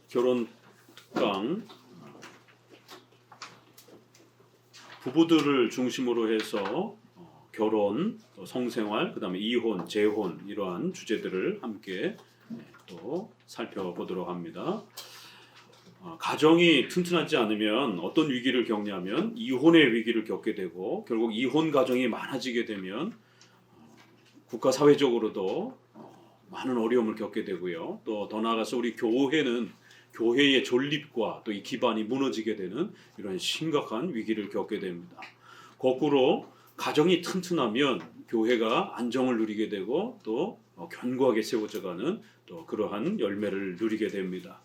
결혼 특강 부부들을 중심으로 해서 결혼, 성생활, 그다음에 이혼, 재혼 이러한 주제들을 함께 또 살펴보도록 합니다. 가정이 튼튼하지 않으면 어떤 위기를 겪냐면 이혼의 위기를 겪게 되고 결국 이혼 가정이 많아지게 되면 국가 사회적으로도 많은 어려움을 겪게 되고요. 또 더 나아가서 우리 교회는 교회의 존립과 또 이 기반이 무너지게 되는 이런 심각한 위기를 겪게 됩니다. 거꾸로 가정이 튼튼하면 교회가 안정을 누리게 되고 또 견고하게 세워져가는 또 그러한 열매를 누리게 됩니다.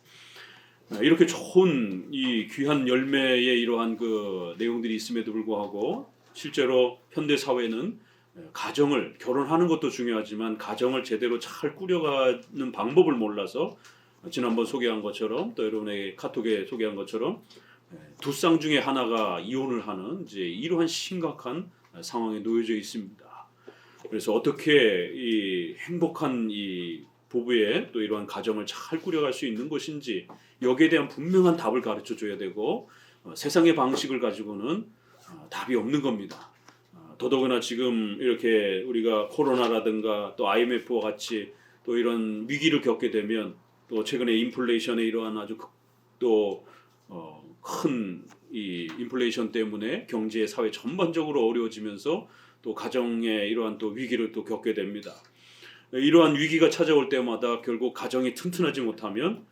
이렇게 좋은 이 귀한 열매의 이러한 그 내용들이 있음에도 불구하고 실제로 현대 사회는 가정을 결혼하는 것도 중요하지만 가정을 제대로 잘 꾸려가는 방법을 몰라서 지난번 소개한 것처럼 또 여러분의 카톡에 소개한 것처럼 두 쌍 중에 하나가 이혼을 하는 이제 이러한 심각한 상황에 놓여져 있습니다. 그래서 어떻게 이 행복한 이 부부의 또 이러한 가정을 잘 꾸려갈 수 있는 것인지 여기에 대한 분명한 답을 가르쳐 줘야 되고 세상의 방식을 가지고는 답이 없는 겁니다. 더더구나 지금 이렇게 우리가 코로나라든가 또 IMF와 같이 또 이런 위기를 겪게 되면 또 최근에 인플레이션의 이러한 아주 또 큰 이 인플레이션 때문에 경제 사회 전반적으로 어려워지면서 또 가정의 이러한 또 위기를 또 겪게 됩니다. 이러한 위기가 찾아올 때마다 결국 가정이 튼튼하지 못하면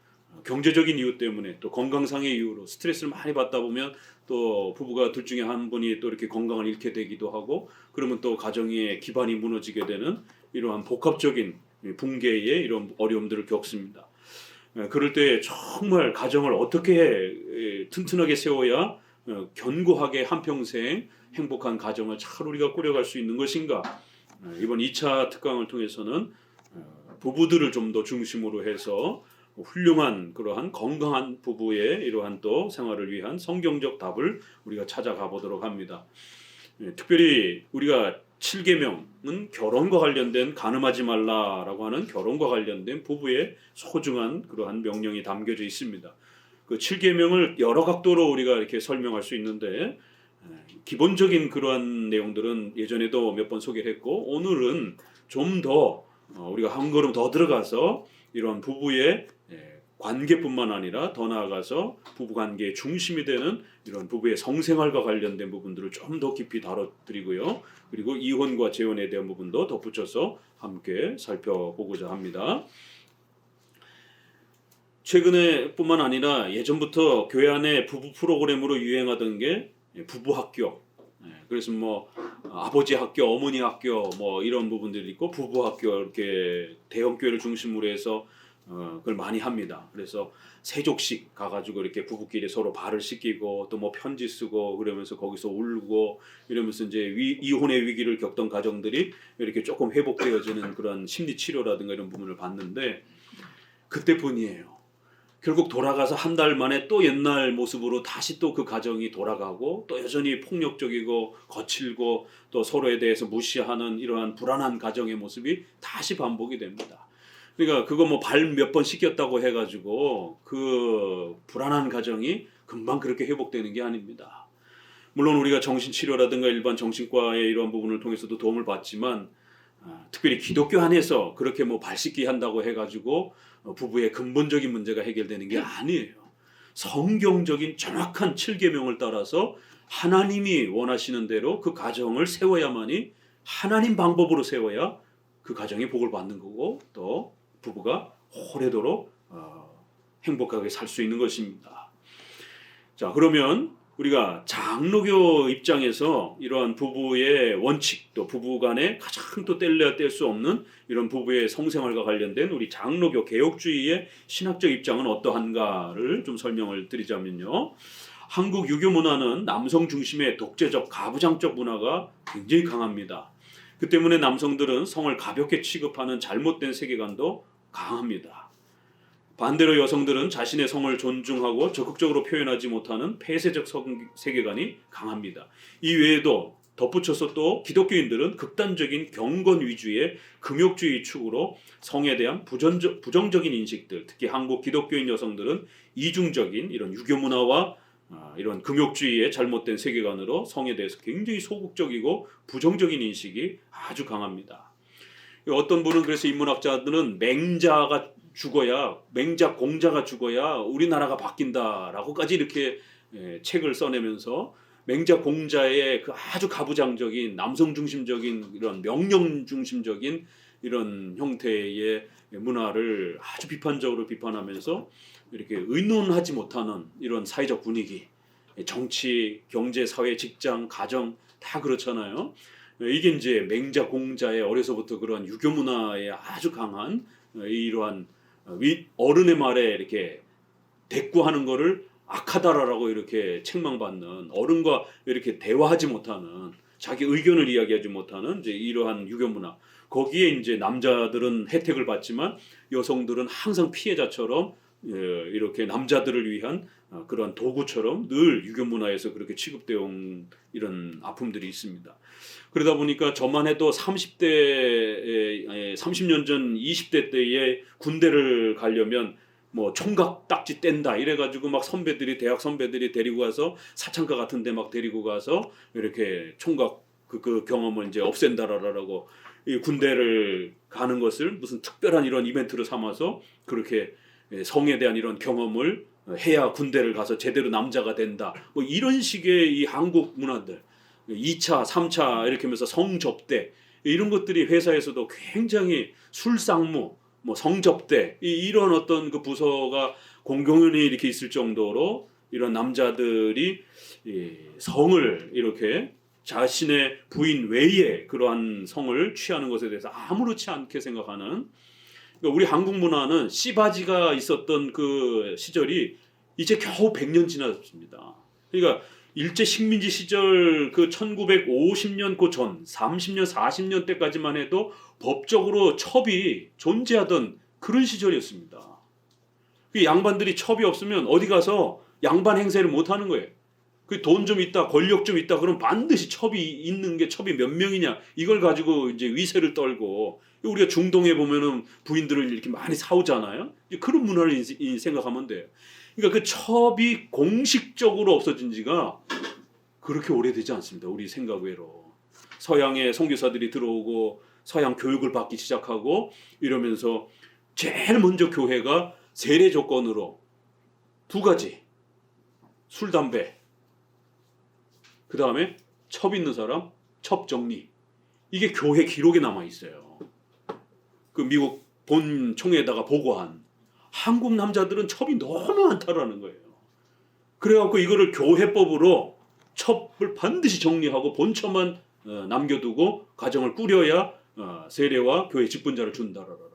경제적인 이유 때문에 또 건강상의 이유로 스트레스를 많이 받다 보면 또 부부가 둘 중에 한 분이 또 이렇게 건강을 잃게 되기도 하고 그러면 또 가정의 기반이 무너지게 되는 이러한 복합적인 붕괴의 이런 어려움들을 겪습니다. 그럴 때 정말 가정을 어떻게 튼튼하게 세워야 견고하게 한평생 행복한 가정을 잘 우리가 꾸려갈 수 있는 것인가. 이번 2차 특강을 통해서는 부부들을 좀 더 중심으로 해서 훌륭한 그러한 건강한 부부의 이러한 또 생활을 위한 성경적 답을 우리가 찾아가 보도록 합니다. 특별히 우리가 7계명은 결혼과 관련된 간음하지 말라라고 하는 결혼과 관련된 부부의 소중한 그러한 명령이 담겨져 있습니다. 그 7계명을 여러 각도로 우리가 이렇게 설명할 수 있는데 기본적인 그러한 내용들은 예전에도 몇 번 소개를 했고 오늘은 좀 더 우리가 한 걸음 더 들어가서 이런 부부의 관계뿐만 아니라 더 나아가서 부부관계의 중심이 되는 이런 부부의 성생활과 관련된 부분들을 좀 더 깊이 다뤄드리고요. 그리고 이혼과 재혼에 대한 부분도 덧붙여서 함께 살펴보고자 합니다. 최근에 뿐만 아니라 예전부터 교회 안에 부부 프로그램으로 유행하던 게 부부 학교. 그래서 뭐 아버지 학교, 어머니 학교 뭐 이런 부분들이 있고 부부 학교 이렇게 대형 교회를 중심으로 해서 그걸 많이 합니다. 그래서 세족식 가가지고 이렇게 부부끼리 서로 발을 씻기고 또 뭐 편지 쓰고 그러면서 거기서 울고 이러면서 이제 이혼의 위기를 겪던 가정들이 이렇게 조금 회복되어지는 그런 심리 치료라든가 이런 부분을 봤는데 그때뿐이에요. 결국 돌아가서 한 달 만에 또 옛날 모습으로 다시 또 그 가정이 돌아가고 또 여전히 폭력적이고 거칠고 또 서로에 대해서 무시하는 이러한 불안한 가정의 모습이 다시 반복이 됩니다. 그러니까 그거 뭐 발 몇 번 씻겼다고 해가지고 그 불안한 가정이 금방 그렇게 회복되는 게 아닙니다. 물론 우리가 정신치료라든가 일반 정신과의 이런 부분을 통해서도 도움을 받지만 특별히 기독교 안에서 그렇게 뭐 발 씻기 한다고 해가지고 부부의 근본적인 문제가 해결되는 게 아니에요. 성경적인 정확한 7계명을 따라서 하나님이 원하시는 대로 그 가정을 세워야만이 하나님 방법으로 세워야 그 가정이 복을 받는 거고 또 부부가 오래도록 행복하게 살 수 있는 것입니다. 자, 그러면 우리가 장로교 입장에서 이러한 부부의 원칙 또 부부 간에 가장 또 뗄래야 뗄 수 없는 이런 부부의 성생활과 관련된 우리 장로교 개혁주의의 신학적 입장은 어떠한가를 좀 설명을 드리자면요. 한국 유교 문화는 남성 중심의 독재적 가부장적 문화가 굉장히 강합니다. 그 때문에 남성들은 성을 가볍게 취급하는 잘못된 세계관도 강합니다. 반대로 여성들은 자신의 성을 존중하고 적극적으로 표현하지 못하는 폐쇄적 세계관이 강합니다. 이 외에도 덧붙여서 또 기독교인들은 극단적인 경건 위주의 금욕주의 축으로 성에 대한 부정적인 인식들, 특히 한국 기독교인 여성들은 이중적인 이런 유교 문화와 이런 금욕주의의 잘못된 세계관으로 성에 대해서 굉장히 소극적이고 부정적인 인식이 아주 강합니다. 어떤 분은 그래서 인문학자들은 맹자 공자가 죽어야 우리나라가 바뀐다라고까지 이렇게 책을 써내면서 맹자 공자의 그 아주 가부장적인 남성 중심적인 이런 명령 중심적인 이런 형태의 문화를 아주 비판적으로 비판하면서 이렇게 의논하지 못하는 이런 사회적 분위기, 정치, 경제, 사회, 직장, 가정 다 그렇잖아요. 이게 이제 맹자 공자의 어려서부터 그런 유교 문화에 아주 강한 이러한 어른의 말에 이렇게 대꾸하는 거를 악하다라고 이렇게 책망받는, 어른과 이렇게 대화하지 못하는, 자기 의견을 이야기하지 못하는 이제 이러한 유교 문화. 거기에 이제 남자들은 혜택을 받지만 여성들은 항상 피해자처럼 이렇게 남자들을 위한 그런 도구처럼 늘 유교 문화에서 그렇게 취급되어 온 이런 아픔들이 있습니다. 그러다 보니까 저만 해도 30년 전 20대 때에 군대를 가려면 뭐 총각 딱지 뗀다 이래가지고 막 대학 선배들이 데리고 가서 사창가 같은데 막 데리고 가서 이렇게 총각 그 경험을 이제 없앤다라고 이 군대를 가는 것을 무슨 특별한 이런 이벤트로 삼아서 그렇게 성에 대한 이런 경험을 해야 군대를 가서 제대로 남자가 된다. 뭐 이런 식의 이 한국 문화들, 2차, 3차 이렇게 하면서 성접대 이런 것들이 회사에서도 굉장히 술상무, 뭐 성접대 이런 어떤 그 부서가 공공연히 이렇게 있을 정도로 이런 남자들이 성을 이렇게 자신의 부인 외에 그러한 성을 취하는 것에 대해서 아무렇지 않게 생각하는, 그러니까 우리 한국 문화는 씨바지가 있었던 그 시절이 이제 겨우 100년 지났습니다. 그러니까 일제 식민지 시절 그 1950년 그 전 30년 40년 때까지만 해도 법적으로 첩이 존재하던 그런 시절이었습니다. 그 양반들이 첩이 없으면 어디 가서 양반 행세를 못 하는 거예요. 그 돈 좀 있다, 권력 좀 있다, 그럼 반드시 첩이 있는 게 첩이 몇 명이냐 이걸 가지고 이제 위세를 떨고, 우리가 중동에 보면은 부인들을 이렇게 많이 사오잖아요. 그런 문화를 생각하면 돼요. 그러니까 그 첩이 공식적으로 없어진 지가 그렇게 오래되지 않습니다. 우리 생각 외로. 서양의 선교사들이 들어오고 서양 교육을 받기 시작하고 이러면서 제일 먼저 교회가 세례 조건으로 두 가지, 술, 담배, 그 다음에 첩 있는 사람, 첩 정리. 이게 교회 기록에 남아 있어요. 그 미국 본 총회에다가 보고한. 한국 남자들은 첩이 너무 많다라는 거예요. 그래갖고 이거를 교회법으로 첩을 반드시 정리하고 본처만 남겨두고 가정을 꾸려야 세례와 교회 직분자를 준다라고.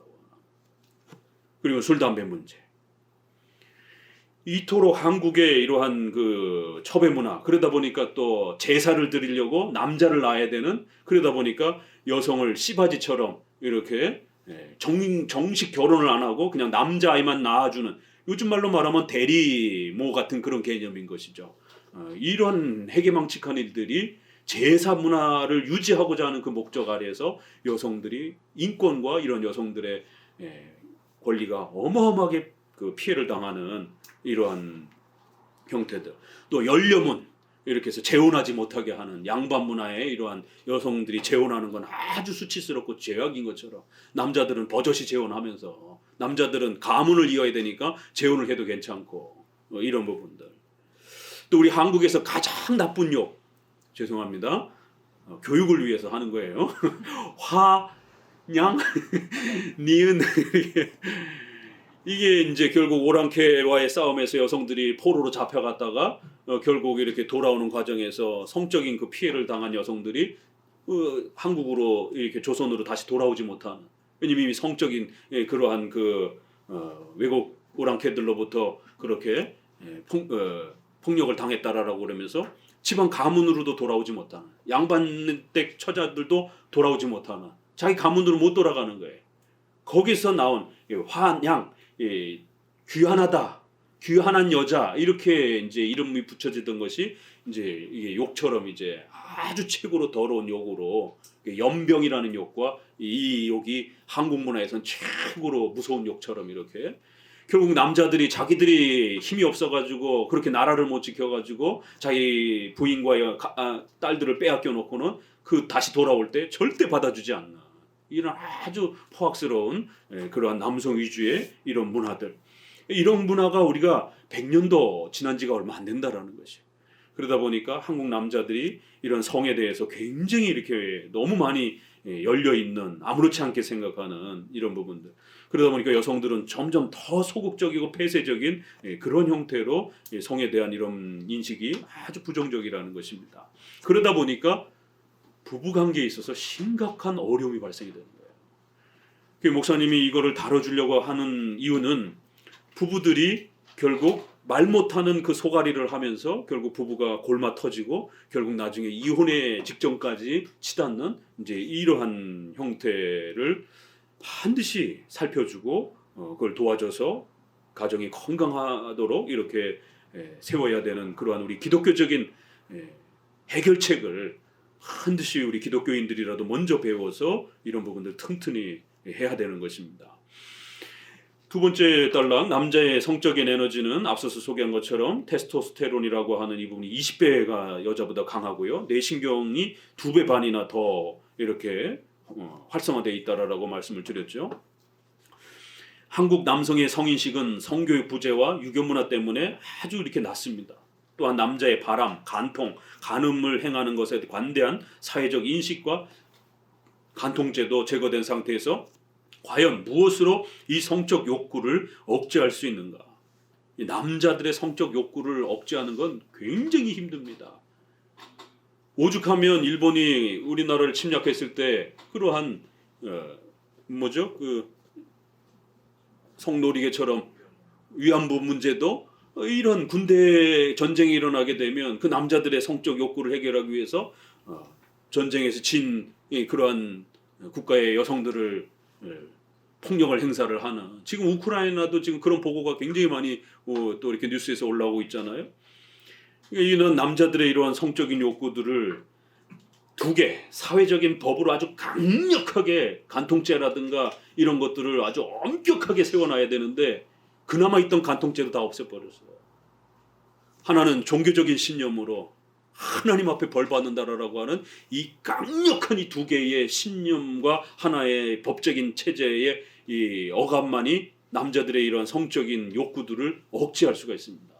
그리고 술, 담배 문제. 이토록 한국의 이러한 그 첩의 문화, 그러다 보니까 또 제사를 드리려고 남자를 낳아야 되는, 그러다 보니까 여성을 씨바지처럼 이렇게 정식 결혼을 안 하고 그냥 남자아이만 낳아주는, 요즘 말로 말하면 대리모 같은 그런 개념인 것이죠. 이런 해괴망측한 일들이 제사 문화를 유지하고자 하는 그 목적 아래에서 여성들이 인권과 이런 여성들의 권리가 어마어마하게 그 피해를 당하는 이러한 형태들. 또 연료문 이렇게 해서 재혼하지 못하게 하는 양반 문화에 이러한 여성들이 재혼하는 건 아주 수치스럽고 죄악인 것처럼, 남자들은 버젓이 재혼하면서 남자들은 가문을 이어야 되니까 재혼을 해도 괜찮고 이런 부분들. 또 우리 한국에서 가장 나쁜 욕, 죄송합니다, 교육을 위해서 하는 거예요. 화냥 니은 이게 이제 결국 오랑캐와의 싸움에서 여성들이 포로로 잡혀갔다가 결국 이렇게 돌아오는 과정에서 성적인 그 피해를 당한 여성들이 한국으로 이렇게 조선으로 다시 돌아오지 못하는, 왜냐면 이미 성적인 그러한 그 외국 오랑캐들로부터 그렇게 폭력을 당했다라고 그러면서 집안 가문으로도 돌아오지 못하는, 양반댁 처자들도 돌아오지 못하는, 자기 가문으로 못 돌아가는 거예요. 거기서 나온 환양, 귀환하다, 귀환한 여자 이렇게 이제 이름이 붙여지던 것이 이제 이게 욕처럼 이제 아주 최고로 더러운 욕으로 연병이라는 욕과 이 욕이 한국 문화에서는 최고로 무서운 욕처럼 이렇게 결국 남자들이 자기들이 힘이 없어가지고 그렇게 나라를 못 지켜가지고 자기 부인과 딸들을 빼앗겨 놓고는 그 다시 돌아올 때 절대 받아주지 않나 이런 아주 포악스러운 그러한 남성 위주의 이런 문화들 이런 문화가 우리가 100년도 지난 지가 얼마 안 된다라는 것이 그러다 보니까 한국 남자들이 이런 성에 대해서 굉장히 이렇게 너무 많이 열려있는 아무렇지 않게 생각하는 이런 부분들 그러다 보니까 여성들은 점점 더 소극적이고 폐쇄적인 그런 형태로 성에 대한 이런 인식이 아주 부정적이라는 것입니다. 그러다 보니까 부부관계에 있어서 심각한 어려움이 발생이 되는 거예요. 목사님이 이거를 다뤄주려고 하는 이유는 부부들이 결국 말 못하는 그 소가리를 하면서 결국 부부가 골마 터지고 결국 나중에 이혼의 직전까지 치닫는 이제 이러한 형태를 반드시 살펴주고 그걸 도와줘서 가정이 건강하도록 이렇게 세워야 되는 그러한 우리 기독교적인 해결책을 반드시 우리 기독교인들이라도 먼저 배워서 이런 부분들 튼튼히 해야 되는 것입니다. 두 번째 단락 남자의 성적인 에너지는 앞서서 소개한 것처럼 테스토스테론이라고 하는 이 부분이 20배가 여자보다 강하고요. 뇌신경이 2배 반이나 더 이렇게 활성화되어 있다라고 말씀을 드렸죠. 한국 남성의 성인식은 성교육 부재와 유교문화 때문에 아주 이렇게 낮습니다. 또한 남자의 바람, 간통, 간음을 행하는 것에 관대한 사회적 인식과 간통죄도 제거된 상태에서 과연 무엇으로 이 성적 욕구를 억제할 수 있는가? 이 남자들의 성적 욕구를 억제하는 건 굉장히 힘듭니다. 오죽하면 일본이 우리나라를 침략했을 때 그러한 그 성놀이개처럼 위안부 문제도 이런 군대 전쟁이 일어나게 되면 그 남자들의 성적 욕구를 해결하기 위해서 전쟁에서 진 그러한 국가의 여성들을 폭력을 행사를 하는 지금 우크라이나도 지금 그런 보고가 굉장히 많이 또 이렇게 뉴스에서 올라오고 있잖아요. 이런 남자들의 이러한 성적인 욕구들을 두 개 사회적인 법으로 아주 강력하게 간통죄라든가 이런 것들을 아주 엄격하게 세워놔야 되는데 그나마 있던 간통죄도 다 없애버렸어요. 하나는 종교적인 신념으로 하나님 앞에 벌 받는다라고 하는 이 강력한 이 두 개의 신념과 하나의 법적인 체제의 이 억압만이 남자들의 이러한 성적인 욕구들을 억제할 수가 있습니다.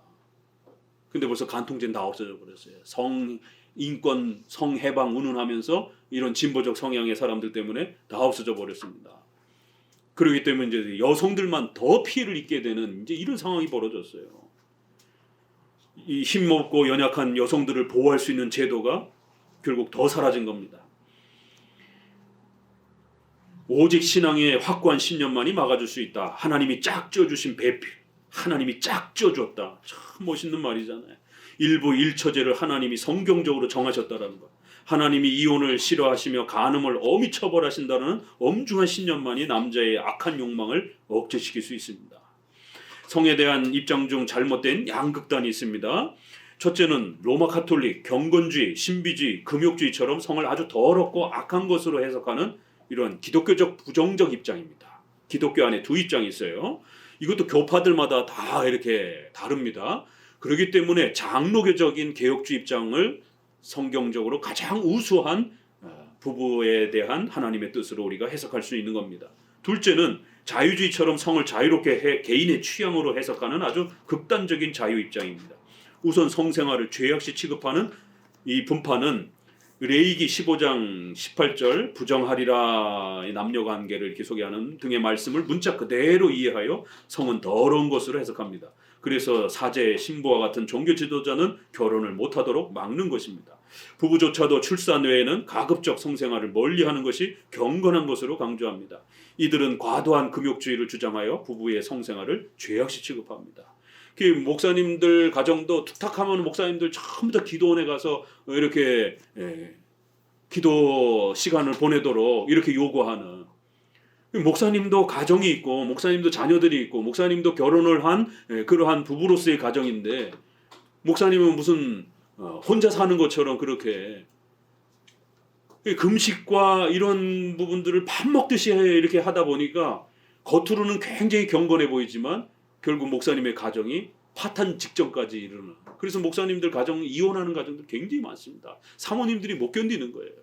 근데 벌써 간통죄는 다 없어져 버렸어요. 성인권, 성해방 운운하면서 이런 진보적 성향의 사람들 때문에 다 없어져 버렸습니다. 그렇기 때문에 이제 여성들만 더 피해를 입게 되는 이제 이런 상황이 벌어졌어요. 이 힘없고 연약한 여성들을 보호할 수 있는 제도가 결국 더 사라진 겁니다. 오직 신앙의 확고한 신념만이 막아줄 수 있다. 하나님이 짝 지어주신 배필, 하나님이 짝 지어줬다. 참 멋있는 말이잖아요. 일부 일처제를 하나님이 성경적으로 정하셨다라는 것. 하나님이 이혼을 싫어하시며 간음을 엄히 처벌하신다는 엄중한 신념만이 남자의 악한 욕망을 억제시킬 수 있습니다. 성에 대한 입장 중 잘못된 양극단이 있습니다. 첫째는 로마 카톨릭, 경건주의, 신비주의, 금욕주의처럼 성을 아주 더럽고 악한 것으로 해석하는 이런 기독교적 부정적 입장입니다. 기독교 안에 두 입장이 있어요. 이것도 교파들마다 다 이렇게 다릅니다. 그렇기 때문에 장로교적인 개혁주의 입장을 성경적으로 가장 우수한 부부에 대한 하나님의 뜻으로 우리가 해석할 수 있는 겁니다. 둘째는 자유주의처럼 성을 자유롭게 개인의 취향으로 해석하는 아주 극단적인 자유 입장입니다. 우선 성생활을 죄악시 취급하는 이 분파는 레위기 15장 18절 부정하리라 남녀관계를 이렇게 소개하는 등의 말씀을 문자 그대로 이해하여 성은 더러운 것으로 해석합니다. 그래서 사제, 신부와 같은 종교 지도자는 결혼을 못하도록 막는 것입니다. 부부조차도 출산 외에는 가급적 성생활을 멀리하는 것이 경건한 것으로 강조합니다. 이들은 과도한 금욕주의를 주장하여 부부의 성생활을 죄악시 취급합니다. 목사님들 가정도 툭탁하면 목사님들 전부 다 기도원에 가서 이렇게 기도 시간을 보내도록 이렇게 요구하는 목사님도 가정이 있고 목사님도 자녀들이 있고 목사님도 결혼을 한 그러한 부부로서의 가정인데 목사님은 무슨 혼자 사는 것처럼 그렇게 금식과 이런 부분들을 밥 먹듯이 이렇게 하다 보니까 겉으로는 굉장히 경건해 보이지만 결국 목사님의 가정이 파탄 직전까지 이르는. 그래서 목사님들 가정 이혼하는 가정들 굉장히 많습니다. 사모님들이 못 견디는 거예요.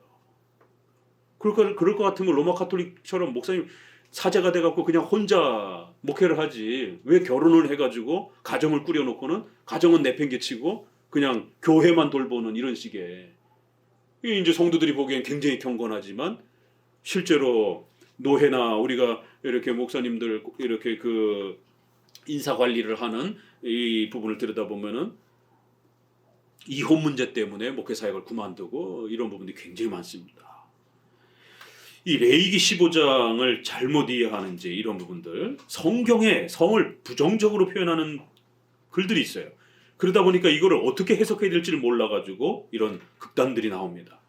그럴 것 같으면 로마 가톨릭처럼 목사님 사제가 돼갖고 그냥 혼자 목회를 하지 왜 결혼을 해가지고 가정을 꾸려놓고는 가정은 내팽개치고 그냥 교회만 돌보는 이런 식의. 이제 성도들이 보기엔 굉장히 경건하지만 실제로 노회나 우리가 이렇게 목사님들 이렇게 그 인사 관리를 하는 이 부분을 들여다보면은 이혼 문제 때문에 목회 사역을 그만두고 이런 부분들이 굉장히 많습니다. 이 레위기 15장을 잘못 이해하는지 이런 부분들, 성경에 성을 부정적으로 표현하는 글들이 있어요. 그러다 보니까 이거를 어떻게 해석해야 될지를 몰라가지고 이런 극단들이 나옵니다.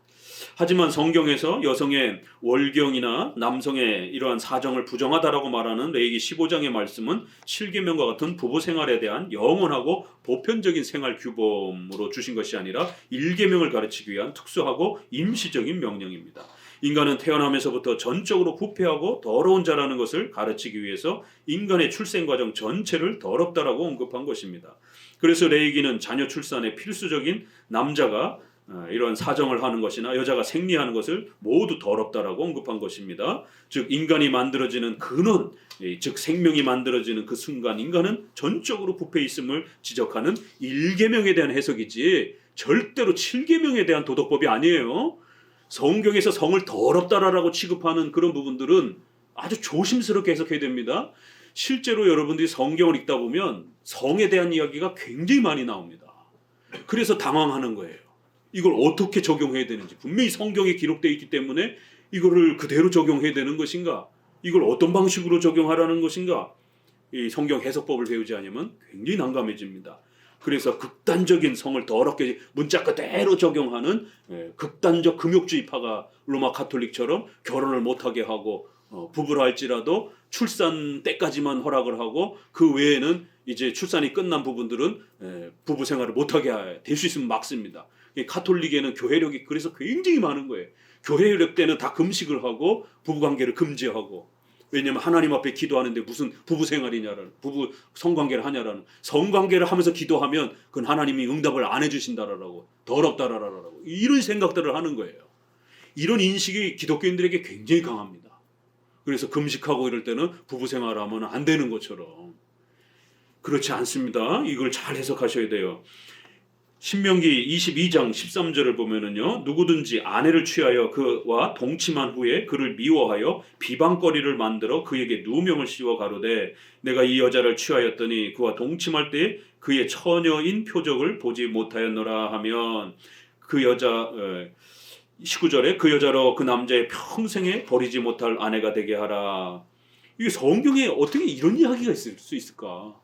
하지만 성경에서 여성의 월경이나 남성의 이러한 사정을 부정하다라고 말하는 레위기 15장의 말씀은 실계명과 같은 부부 생활에 대한 영원하고 보편적인 생활 규범으로 주신 것이 아니라 일계명을 가르치기 위한 특수하고 임시적인 명령입니다. 인간은 태어나면서부터 전적으로 부패하고 더러운 자라는 것을 가르치기 위해서 인간의 출생 과정 전체를 더럽다라고 언급한 것입니다. 그래서 레위기는 자녀 출산에 필수적인 남자가 이런 사정을 하는 것이나 여자가 생리하는 것을 모두 더럽다라고 언급한 것입니다. 즉 인간이 만들어지는 근원, 즉 생명이 만들어지는 그 순간 인간은 전적으로 부패 있음을 지적하는 1계명에 대한 해석이지 절대로 7계명에 대한 도덕법이 아니에요. 성경에서 성을 더럽다라고 취급하는 그런 부분들은 아주 조심스럽게 해석해야 됩니다. 실제로 여러분들이 성경을 읽다 보면 성에 대한 이야기가 굉장히 많이 나옵니다. 그래서 당황하는 거예요. 이걸 어떻게 적용해야 되는지. 분명히 성경에 기록되어 있기 때문에 이거를 그대로 적용해야 되는 것인가? 이걸 어떤 방식으로 적용하라는 것인가? 이 성경 해석법을 배우지 않으면 굉장히 난감해집니다. 그래서 극단적인 성을 더럽게 문자 그대로 적용하는 극단적 금욕주의파가 로마 가톨릭처럼 결혼을 못하게 하고 부부를 할지라도 출산 때까지만 허락을 하고 그 외에는 이제 출산이 끝난 부분들은 부부 생활을 못하게 될 수 있으면 막습니다. 가톨릭에는 교회력이 그래서 굉장히 많은 거예요. 교회력 때는 다 금식을 하고 부부관계를 금지하고. 왜냐하면 하나님 앞에 기도하는데 무슨 부부 생활이냐라는, 부부 성관계를 하냐라는, 성관계를 하면서 기도하면 그건 하나님이 응답을 안 해주신다라고, 더럽다라라고 이런 생각들을 하는 거예요. 이런 인식이 기독교인들에게 굉장히 강합니다. 그래서 금식하고 이럴 때는 부부 생활하면 안 되는 것처럼. 그렇지 않습니다. 이걸 잘 해석하셔야 돼요. 신명기 22장 13절을 보면은요, 누구든지 아내를 취하여 그와 동침한 후에 그를 미워하여 비방거리를 만들어 그에게 누명을 씌워 가로되 내가 이 여자를 취하였더니 그와 동침할 때에 그의 처녀인 표적을 보지 못하였노라 하면 그 여자 19절에 그 여자로 그 남자의 평생에 버리지 못할 아내가 되게 하라. 이게 성경에 어떻게 이런 이야기가 있을 수 있을까?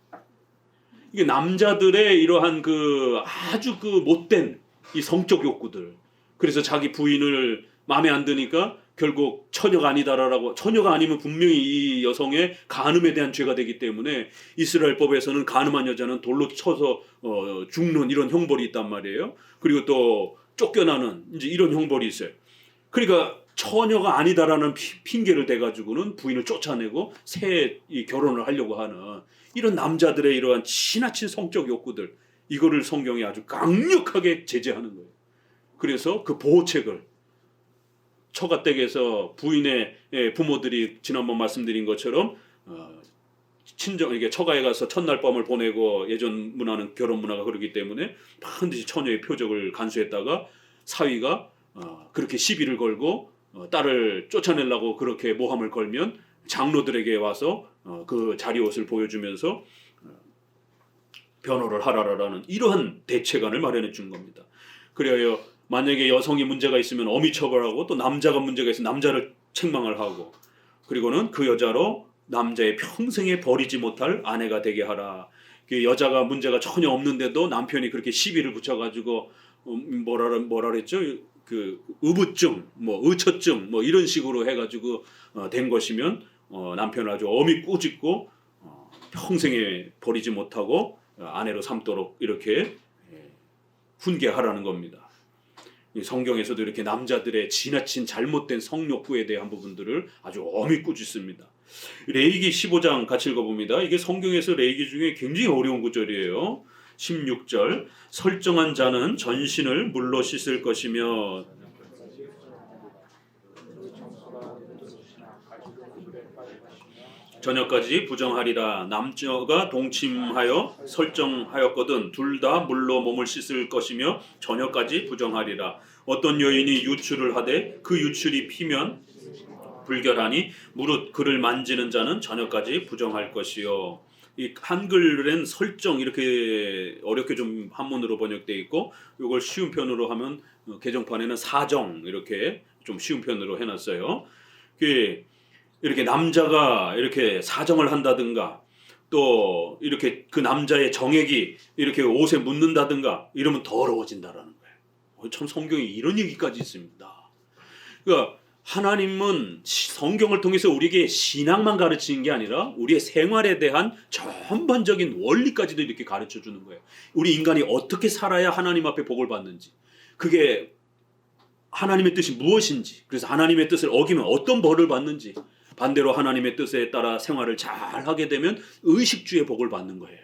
이게 남자들의 이러한 그 아주 그 못된 이 성적 욕구들. 그래서 자기 부인을 마음에 안 드니까 결국 처녀가 아니다라고, 처녀가 아니면 분명히 이 여성의 간음에 대한 죄가 되기 때문에 이스라엘법에서는 간음한 여자는 돌로 쳐서 죽는 이런 형벌이 있단 말이에요. 그리고 또 쫓겨나는 이제 이런 형벌이 있어요. 그러니까 처녀가 아니다라는 핑계를 대가지고는 부인을 쫓아내고 새 결혼을 하려고 하는 이런 남자들의 이러한 지나친 성적 욕구들, 이거를 성경이 아주 강력하게 제재하는 거예요. 그래서 그 보호책을 처가댁에서 부인의 부모들이 지난번 말씀드린 것처럼 친정 이게 처가에 가서 첫날 밤을 보내고, 예전 문화는 결혼 문화가 그러기 때문에 반드시 처녀의 표적을 간수했다가 사위가 그렇게 시비를 걸고 딸을 쫓아내려고 그렇게 모함을 걸면 장로들에게 와서 그 자리옷을 보여주면서 변호를 하라라는 이러한 대책안을 마련해 준 겁니다. 그래야 만약에 여성이 문제가 있으면 어미 처벌하고, 또 남자가 문제가 있으면 남자를 책망을 하고, 그리고는 그 여자로 남자의 평생에 버리지 못할 아내가 되게 하라. 그 여자가 문제가 전혀 없는데도 남편이 그렇게 시비를 붙여가지고 뭐라 그랬죠? 그 의부증, 뭐 의처증, 뭐 이런 식으로 해가지고 된 것이면 남편을 아주 엄히 꾸짖고 평생에 버리지 못하고 아내로 삼도록 이렇게 훈계하라는 겁니다. 성경에서도 이렇게 남자들의 지나친 잘못된 성욕구에 대한 부분들을 아주 엄히 꾸짖습니다. 레위기 15장 같이 읽어봅니다. 이게 성경에서 레위기 중에 굉장히 어려운 구절이에요. 16절 설정한 자는 전신을 물로 씻을 것이며 저녁까지 부정하리라. 남녀가 동침하여 설정하였거든 둘 다 물로 몸을 씻을 것이며 저녁까지 부정하리라. 어떤 여인이 유출을 하되 그 유출이 피면 불결하니 무릇 그를 만지는 자는 저녁까지 부정할 것이요. 이 한글엔 설정 이렇게 어렵게 좀 한문으로 번역되어 있고 이걸 쉬운 편으로 하면 개정판에는 사정 이렇게 좀 쉬운 편으로 해놨어요. 이렇게 남자가 이렇게 사정을 한다든가 또 이렇게 그 남자의 정액이 이렇게 옷에 묻는다든가 이러면 더러워진다라는 거예요. 참 성경에 이런 얘기까지 있습니다. 그러니까 하나님은 성경을 통해서 우리에게 신앙만 가르치는 게 아니라 우리의 생활에 대한 전반적인 원리까지도 이렇게 가르쳐 주는 거예요. 우리 인간이 어떻게 살아야 하나님 앞에 복을 받는지, 그게 하나님의 뜻이 무엇인지, 그래서 하나님의 뜻을 어기면 어떤 벌을 받는지, 반대로 하나님의 뜻에 따라 생활을 잘 하게 되면 의식주의 복을 받는 거예요.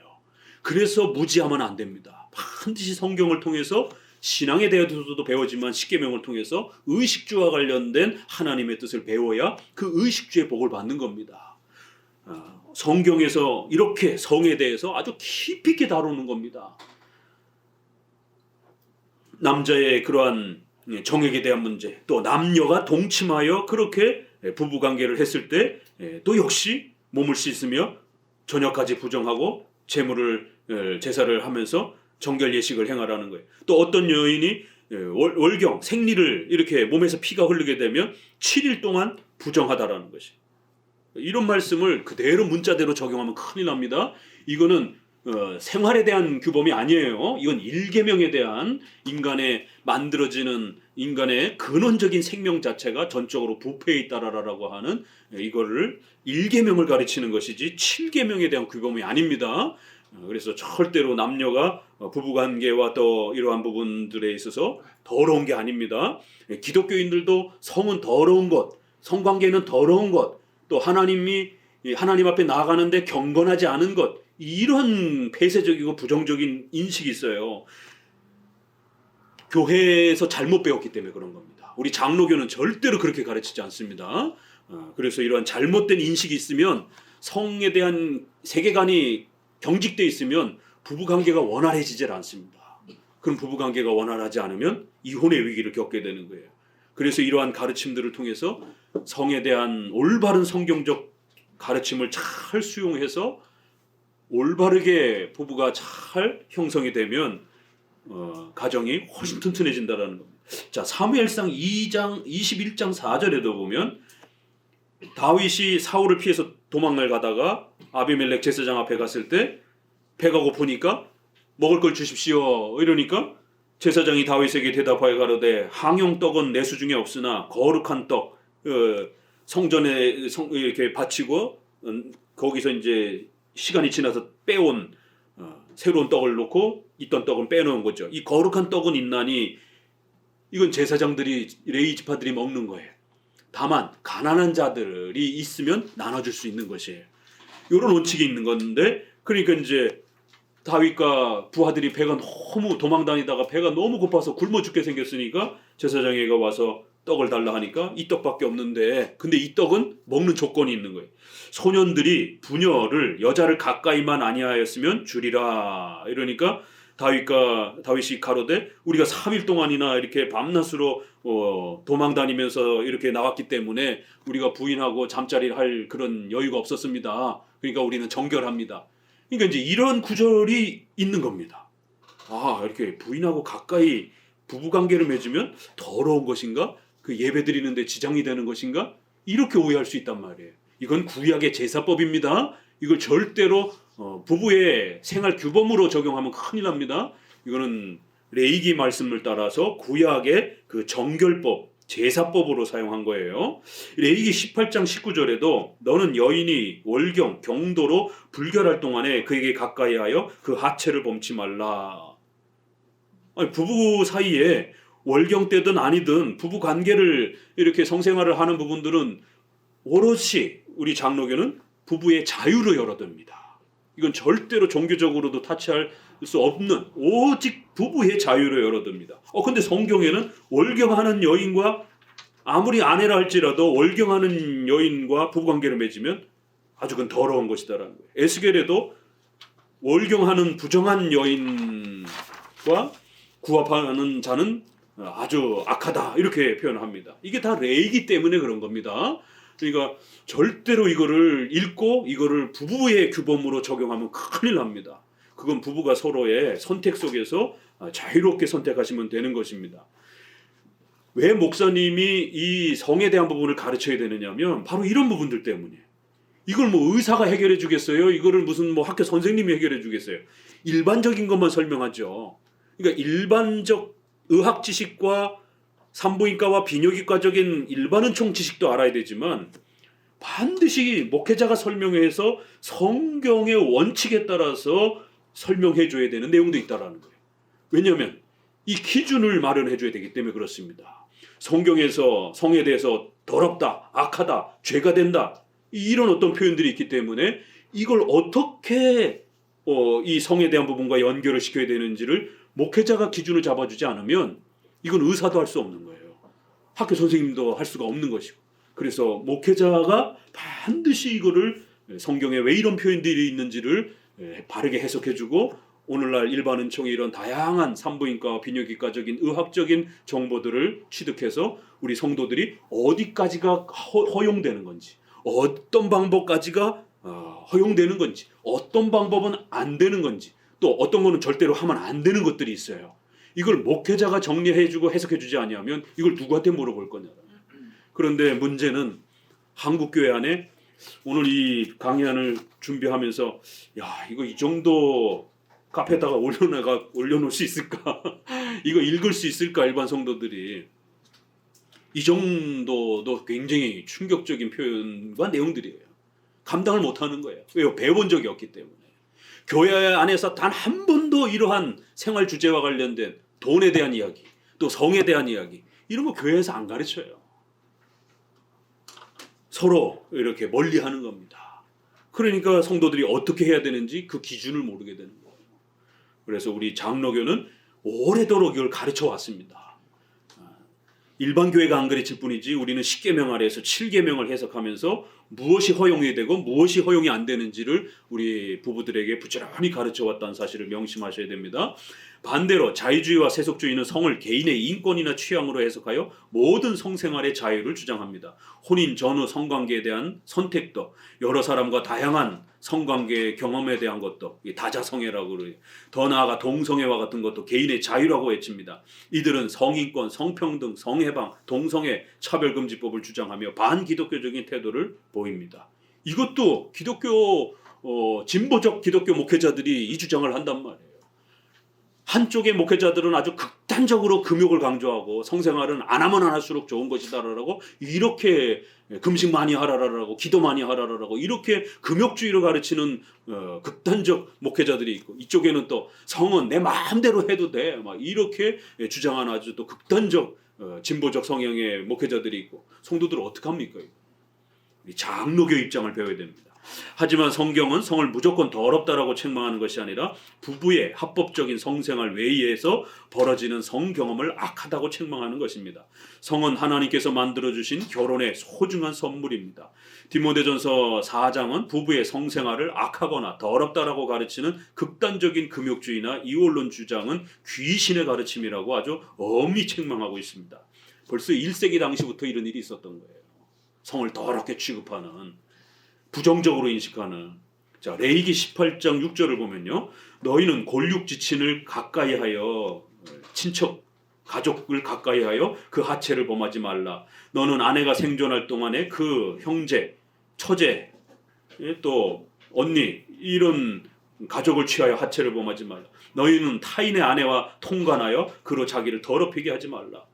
그래서 무지하면 안 됩니다. 반드시 성경을 통해서 신앙에 대해서도 배우지만 십계명을 통해서 의식주와 관련된 하나님의 뜻을 배워야 그 의식주의 복을 받는 겁니다. 성경에서 이렇게 성에 대해서 아주 깊이 있게 다루는 겁니다. 남자의 그러한 정액에 대한 문제, 또 남녀가 동침하여 그렇게 부부관계를 했을 때 또 역시 몸을 씻으며 저녁까지 부정하고 제사를 하면서 정결 예식을 행하라는 거예요. 또 어떤 여인이 월경 생리를 이렇게 몸에서 피가 흐르게 되면 7일 동안 부정하다라는 것이. 이런 말씀을 그대로 문자대로 적용하면 큰일 납니다. 이거는 생활에 대한 규범이 아니에요. 이건 일계명에 대한 인간의 만들어지는 인간의 근원적인 생명 자체가 전적으로 부패에 있다라고 하는 이거를 일계명을 가르치는 것이지 7계명에 대한 규범이 아닙니다. 그래서 절대로 남녀가 부부관계와 또 이러한 부분들에 있어서 더러운 게 아닙니다. 기독교인들도 성은 더러운 것, 성관계는 더러운 것, 또 하나님 앞에 나아가는데 경건하지 않은 것, 이런 폐쇄적이고 부정적인 인식이 있어요. 교회에서 잘못 배웠기 때문에 그런 겁니다. 우리 장로교는 절대로 그렇게 가르치지 않습니다. 그래서 이러한 잘못된 인식이 있으면 성에 대한 세계관이 경직되어 있으면 부부관계가 원활해지질 않습니다. 그럼 부부관계가 원활하지 않으면 이혼의 위기를 겪게 되는 거예요. 그래서 이러한 가르침들을 통해서 성에 대한 올바른 성경적 가르침을 잘 수용해서 올바르게 부부가 잘 형성이 되면 가정이 훨씬 튼튼해진다는 겁니다. 자, 사무엘상 2장 21장 4절에도 보면 다윗이 사울을 피해서 도망을 가다가 아비멜렉 제사장 앞에 갔을 때 배가 고프니까 먹을 걸 주십시오 이러니까 제사장이 다윗에게 대답하여 가로되 항용떡은 내 수중에 없으나 거룩한 떡 성전에 이렇게 바치고 거기서 이제 시간이 지나서 빼온 새로운 떡을 놓고 있던 떡은 빼놓은 거죠. 이 거룩한 떡은 있나니 이건 제사장들이 레위 지파들이 먹는 거예요. 다만 가난한 자들이 있으면 나눠줄 수 있는 것이에요. 이런 원칙이 있는 건데, 그러니까 이제 다윗과 부하들이 배가 너무 도망다니다가 배가 너무 고파서 굶어 죽게 생겼으니까 제사장이가 와서 떡을 달라 하니까 이 떡밖에 없는데, 근데 이 떡은 먹는 조건이 있는 거예요. 소년들이 부녀를 여자를 가까이만 아니하였으면 주리라. 이러니까 다윗이 가로되 우리가 3일 동안이나 이렇게 밤낮으로 도망다니면서 이렇게 나왔기 때문에 우리가 부인하고 잠자리를 할 그런 여유가 없었습니다. 그러니까 우리는 정결합니다. 그러니까 이제 이런 구절이 있는 겁니다. 아, 이렇게 부인하고 가까이 부부관계를 맺으면 더러운 것인가? 그 예배 드리는데 지장이 되는 것인가? 이렇게 오해할 수 있단 말이에요. 이건 구약의 제사법입니다. 이걸 절대로 부부의 생활 규범으로 적용하면 큰일 납니다. 이거는 레위기 말씀을 따라서 구약의 그 정결법, 제사법으로 사용한 거예요. 레위기 18장 19절에도 너는 여인이 월경, 경도로 불결할 동안에 그에게 가까이 하여 그 하체를 범치 말라. 아니, 부부 사이에 월경 때든 아니든 부부 관계를 이렇게 성생활을 하는 부분들은 오롯이 우리 장로교는 부부의 자유로 열어둡니다. 이건 절대로 종교적으로도 타치할 수 없는 오직 부부의 자유로 열어둡니다. 근데 성경에는 월경하는 여인과 아무리 아내라 할지라도 월경하는 여인과 부부관계를 맺으면 아주 그건 더러운 것이다라는 거예요. 에스겔에도 월경하는 부정한 여인과 구합하는 자는 아주 악하다 이렇게 표현합니다. 이게 다 레이기 때문에 그런 겁니다. 그러니까 절대로 이거를 읽고 이거를 부부의 규범으로 적용하면 큰일 납니다. 그건 부부가 서로의 선택 속에서 자유롭게 선택하시면 되는 것입니다. 왜 목사님이 이 성에 대한 부분을 가르쳐야 되느냐면 바로 이런 부분들 때문이에요. 이걸 뭐 의사가 해결해 주겠어요? 이거를 무슨 뭐 학교 선생님이 해결해 주겠어요? 일반적인 것만 설명하죠. 그러니까 일반적 의학 지식과 산부인과와 비뇨기과적인 일반은총 지식도 알아야 되지만 반드시 목회자가 설명해서 성경의 원칙에 따라서 설명해 줘야 되는 내용도 있다라는 거예요. 왜냐하면 이 기준을 마련해 줘야 되기 때문에 그렇습니다. 성경에서 성에 대해서 더럽다, 악하다, 죄가 된다 이런 어떤 표현들이 있기 때문에 이걸 어떻게 이 성에 대한 부분과 연결을 시켜야 되는지를 목회자가 기준을 잡아주지 않으면 이건 의사도 할 수 없는 거예요. 학교 선생님도 할 수가 없는 것이고. 그래서 목회자가 반드시 이거를 성경에 왜 이런 표현들이 있는지를 바르게 해석해주고 오늘날 일반은총의 이런 다양한 산부인과 비뇨기과적인 의학적인 정보들을 취득해서 우리 성도들이 어디까지가 허용되는 건지 어떤 방법까지가 허용되는 건지 어떤 방법은 안 되는 건지 또 어떤 거는 절대로 하면 안 되는 것들이 있어요. 이걸 목회자가 정리해주고 해석해주지 아니하면 이걸 누구한테 물어볼 거냐. 그런데 문제는 한국교회 안에 오늘 이 강의안을 준비하면서 야 이거 이 정도 카페에다가 올려놓을 수 있을까? 이거 읽을 수 있을까? 일반 성도들이 이 정도도 굉장히 충격적인 표현과 내용들이에요. 감당을 못하는 거예요. 왜요? 배워본 적이 없기 때문에. 교회 안에서 단 한 번도 이러한 생활 주제와 관련된 돈에 대한 이야기, 또 성에 대한 이야기 이런 거 교회에서 안 가르쳐요. 서로 이렇게 멀리하는 겁니다. 그러니까 성도들이 어떻게 해야 되는지 그 기준을 모르게 되는 거예요. 그래서 우리 장로교는 오래도록 이걸 가르쳐 왔습니다. 일반 교회가 안 가르칠 뿐이지 우리는 10계명 아래에서 7계명을 해석하면서 무엇이 허용이 되고 무엇이 허용이 안 되는지를 우리 부부들에게 부지런히 가르쳐 왔다는 사실을 명심하셔야 됩니다. 반대로 자유주의와 세속주의는 성을 개인의 인권이나 취향으로 해석하여 모든 성생활의 자유를 주장합니다. 혼인 전후 성관계에 대한 선택도 여러 사람과 다양한 성관계의 경험에 대한 것도 다자성애라고 그래요. 더 나아가 동성애와 같은 것도 개인의 자유라고 외칩니다. 이들은 성인권, 성평등, 성해방, 동성애 차별금지법을 주장하며 반기독교적인 태도를 보입니다. 이것도 기독교 진보적 기독교 목회자들이 이 주장을 한단 말이에요. 한쪽의 목회자들은 아주 극단적으로 금욕을 강조하고 성생활은 안 하면 안 할수록 좋은 것이다라고 이렇게 금식 많이 하라라고 기도 많이 하라라고 이렇게 금욕주의로 가르치는 극단적 목회자들이 있고 이쪽에는 또 성은 내 마음대로 해도 돼 막 이렇게 주장하는 아주 또 극단적 진보적 성향의 목회자들이 있고 성도들은 어떡합니까? 장로교 입장을 배워야 됩니다. 하지만 성경은 성을 무조건 더럽다라고 책망하는 것이 아니라 부부의 합법적인 성생활 외에서 벌어지는 성경험을 악하다고 책망하는 것입니다. 성은 하나님께서 만들어주신 결혼의 소중한 선물입니다. 디모데전서 4장은 부부의 성생활을 악하거나 더럽다라고 가르치는 극단적인 금욕주의나 이혼론 주장은 귀신의 가르침이라고 아주 엄히 책망하고 있습니다. 벌써 1세기 당시부터 이런 일이 있었던 거예요. 성을 더럽게 취급하는 부정적으로 인식하는. 자, 레위기 18장 6절을 보면요. 너희는 골육지친을 가까이하여 친척 가족을 가까이하여 그 하체를 범하지 말라. 너는 아내가 생존할 동안에 그 형제, 처제, 또 언니 이런 가족을 취하여 하체를 범하지 말라. 너희는 타인의 아내와 통관하여 그로 자기를 더럽히게 하지 말라.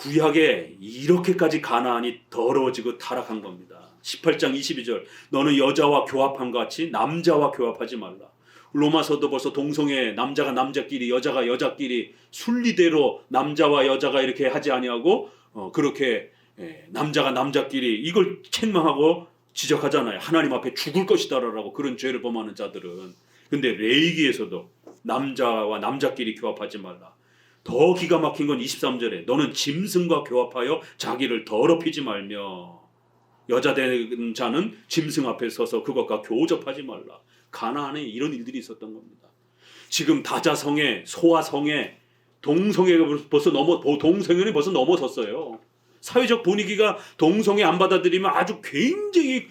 구약에 이렇게까지 가나안이 더러워지고 타락한 겁니다. 18장 22절 너는 여자와 교합한 것 같이 남자와 교합하지 말라. 로마서도 벌써 동성애 남자가 남자끼리 여자가 여자끼리 순리대로 남자와 여자가 이렇게 하지 아니하고 그렇게 남자가 남자끼리 이걸 책망하고 지적하잖아요. 하나님 앞에 죽을 것이다라고 그런 죄를 범하는 자들은. 근데 레위기에서도 남자와 남자끼리 교합하지 말라. 더 기가 막힌 건 23절에 너는 짐승과 교합하여 자기를 더럽히지 말며 여자 된 자는 짐승 앞에 서서 그것과 교접하지 말라. 가나안에 이런 일들이 있었던 겁니다. 지금 다자성애, 소아성애, 동성애가 동성애는 벌써 넘어섰어요. 사회적 분위기가 동성애 안 받아들이면 아주 굉장히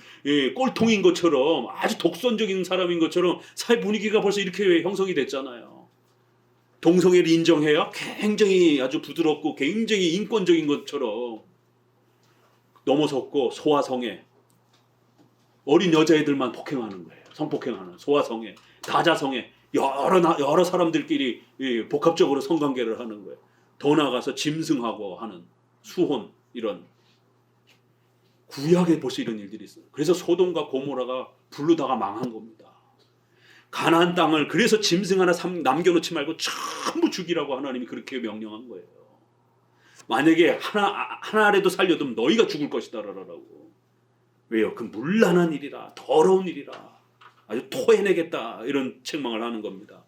꼴통인 것처럼 아주 독선적인 사람인 것처럼 사회 분위기가 벌써 이렇게 형성이 됐잖아요. 동성애를 인정해야 굉장히 아주 부드럽고 굉장히 인권적인 것처럼 넘어섰고 소아성애, 어린 여자애들만 폭행하는 거예요. 성폭행하는 소아성애, 다자성애, 여러 사람들끼리 복합적으로 성관계를 하는 거예요. 더 나아가서 짐승하고 하는 수혼, 이런 구약에 벌써 이런 일들이 있어요. 그래서 소돔과 고모라가 불르다가 망한 겁니다. 가나안 땅을 그래서 짐승 하나 남겨놓지 말고 전부 죽이라고 하나님이 그렇게 명령한 거예요. 만약에 하나라도 살려두면 너희가 죽을 것이다 라고. 왜요? 그 문란한 일이라, 더러운 일이라, 아주 토해내겠다 이런 책망을 하는 겁니다.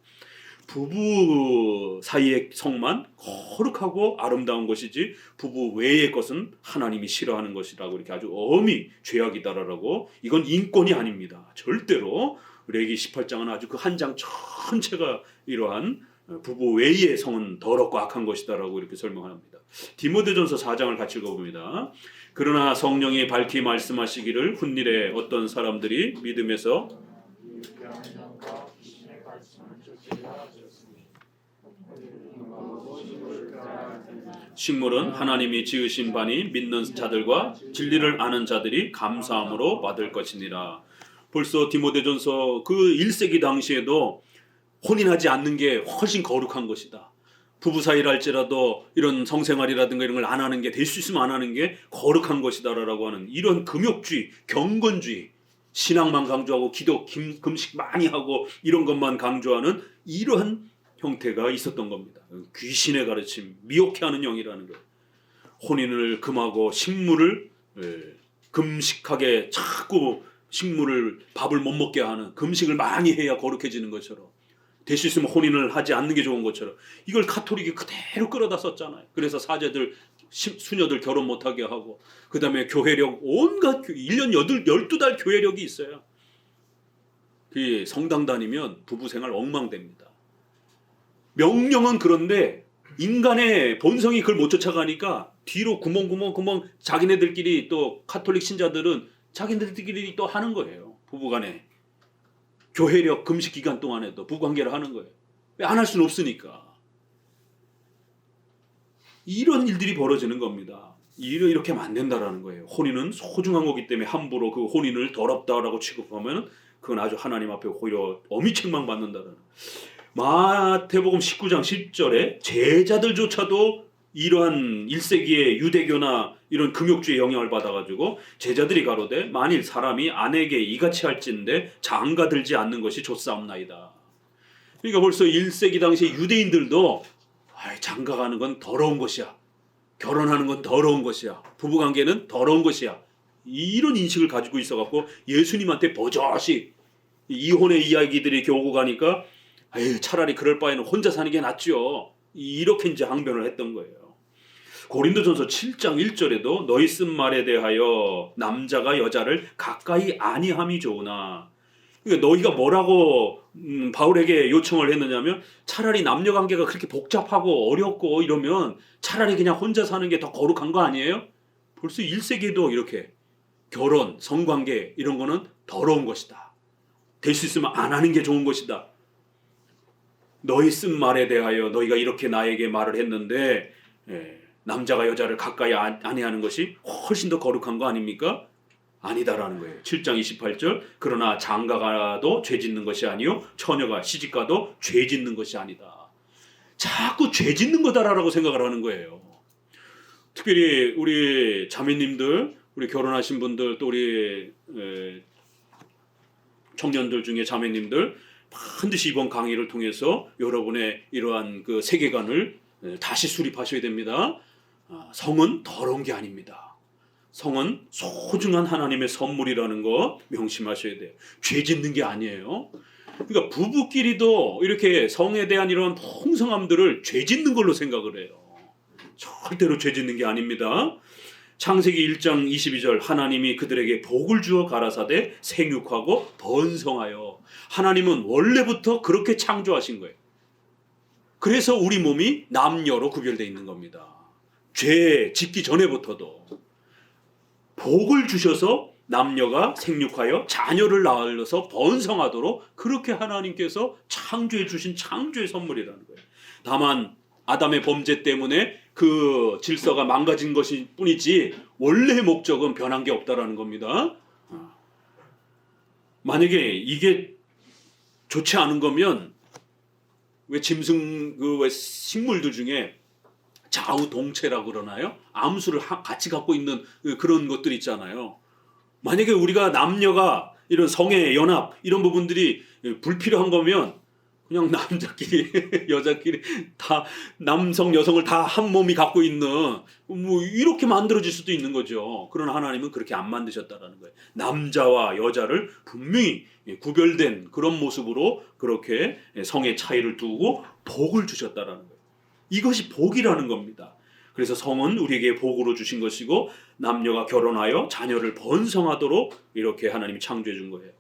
부부 사이의 성만 거룩하고 아름다운 것이지 부부 외의 것은 하나님이 싫어하는 것이라고 이렇게 아주 엄히 죄악이다라고. 이건 인권이 아닙니다. 절대로. 레위기 18장은 아주 그 한 장 전체가 이러한 부부 외의 성은 더럽고 악한 것이다라고 이렇게 설명합니다. 디모데전서 4장을 같이 읽어봅니다. 그러나 성령이 밝히 말씀하시기를 훗일에 어떤 사람들이 믿음에서 식물은 하나님이 지으신 바니 믿는 자들과 진리를 아는 자들이 감사함으로 받을 것이니라. 벌써 디모데전서 그 1세기 당시에도 혼인하지 않는 게 훨씬 거룩한 것이다. 부부 사이랄지라도 이런 성생활이라든가 이런 걸 안 하는 게, 될 수 있으면 안 하는 게 거룩한 것이다라고 하는 이런 금욕주의, 경건주의, 신앙만 강조하고 기도, 금식 많이 하고 이런 것만 강조하는 이러한 형태가 있었던 겁니다. 귀신의 가르침, 미혹해 하는 영이라는 거예요. 혼인을 금하고 식물을 금식하게 자꾸 식물을 밥을 못 먹게 하는, 금식을 많이 해야 거룩해지는 것처럼, 될 수 있으면 혼인을 하지 않는 게 좋은 것처럼 이걸 가톨릭이 그대로 끌어다 썼잖아요. 그래서 사제들, 수녀들 결혼 못하게 하고, 그 다음에 교회력, 온갖 1년 12달 교회력이 있어요. 그 성당 다니면 부부생활 엉망됩니다. 명령은 그런데 인간의 본성이 그걸 못 쫓아가니까 뒤로 구멍 자기네들끼리, 또 가톨릭 신자들은 자기네들끼리 또 하는 거예요. 부부간에 교회력 금식 기간 동안에도 부부관계를 하는 거예요. 왜 안 할 수는 없으니까. 이런 일들이 벌어지는 겁니다. 이렇게 하면 안 된다라는 거예요. 혼인은 소중한 거기 때문에 함부로 그 혼인을 더럽다라고 취급하면 그건 아주 하나님 앞에 오히려 엄히 책망받는다라는. 마태복음 19장 10절에 제자들조차도 이러한 1세기의 유대교나 이런 금욕주의 영향을 받아가지고 제자들이 가로되 만일 사람이 아내에게 이같이 할진대 장가 들지 않는 것이 좋사옵나이다. 그러니까 벌써 1세기 당시 유대인들도 장가 가는 건 더러운 것이야, 결혼하는 건 더러운 것이야, 부부관계는 더러운 것이야, 이런 인식을 가지고 있어갖고 예수님한테 버젓이 이혼의 이야기들이 이렇게 오고 가니까 차라리 그럴 바에는 혼자 사는 게 낫죠, 이렇게 이제 항변을 했던 거예요. 고린도전서 7장 1절에도 너희 쓴 말에 대하여 남자가 여자를 가까이 아니함이 좋으나, 그러니까 너희가 뭐라고 바울에게 요청을 했느냐면 차라리 남녀관계가 그렇게 복잡하고 어렵고 이러면 차라리 그냥 혼자 사는 게 더 거룩한 거 아니에요? 벌써 1세기에도 이렇게 결혼, 성관계 이런 거는 더러운 것이다, 될 수 있으면 안 하는 게 좋은 것이다. 너희 쓴 말에 대하여 너희가 이렇게 나에게 말을 했는데 남자가 여자를 가까이 아니하는 것이 훨씬 더 거룩한 거 아닙니까? 아니다라는 거예요. 7장 28절 그러나 장가가도 죄 짓는 것이 아니요 처녀가 시집가도 죄 짓는 것이 아니다. 자꾸 죄 짓는 거다라고 생각을 하는 거예요. 특별히 우리 자매님들, 우리 결혼하신 분들, 또 우리 청년들 중에 자매님들 반드시 이번 강의를 통해서 여러분의 이러한 그 세계관을 다시 수립하셔야 됩니다. 성은 더러운 게 아닙니다. 성은 소중한 하나님의 선물이라는 거 명심하셔야 돼요. 죄 짓는 게 아니에요. 그러니까 부부끼리도 이렇게 성에 대한 이런 풍성함들을 죄 짓는 걸로 생각을 해요. 절대로 죄 짓는 게 아닙니다. 창세기 1장 22절 하나님이 그들에게 복을 주어 가라사대 생육하고 번성하여. 하나님은 원래부터 그렇게 창조하신 거예요. 그래서 우리 몸이 남녀로 구별되어 있는 겁니다. 죄 짓기 전에부터도 복을 주셔서 남녀가 생육하여 자녀를 낳아서 번성하도록 그렇게 하나님께서 창조해 주신 창조의 선물이라는 거예요. 다만 아담의 범죄 때문에 그 질서가 망가진 것일 뿐이지 원래의 목적은 변한 게 없다라는 겁니다. 만약에 이게 좋지 않은 거면 왜 짐승 왜 식물들 중에 좌우동체라고 그러나요? 암수를 같이 갖고 있는 그런 것들 있잖아요. 만약에 우리가 남녀가 이런 성의 연합 이런 부분들이 불필요한 거면 그냥 남자끼리 여자끼리 다 남성 여성을 다 한 몸이 갖고 있는 뭐 이렇게 만들어질 수도 있는 거죠. 그러나 하나님은 그렇게 안 만드셨다라는 거예요. 남자와 여자를 분명히 구별된 그런 모습으로 그렇게 성의 차이를 두고 복을 주셨다라는 거예요. 이것이 복이라는 겁니다. 그래서 성은 우리에게 복으로 주신 것이고 남녀가 결혼하여 자녀를 번성하도록 이렇게 하나님이 창조해 준 거예요.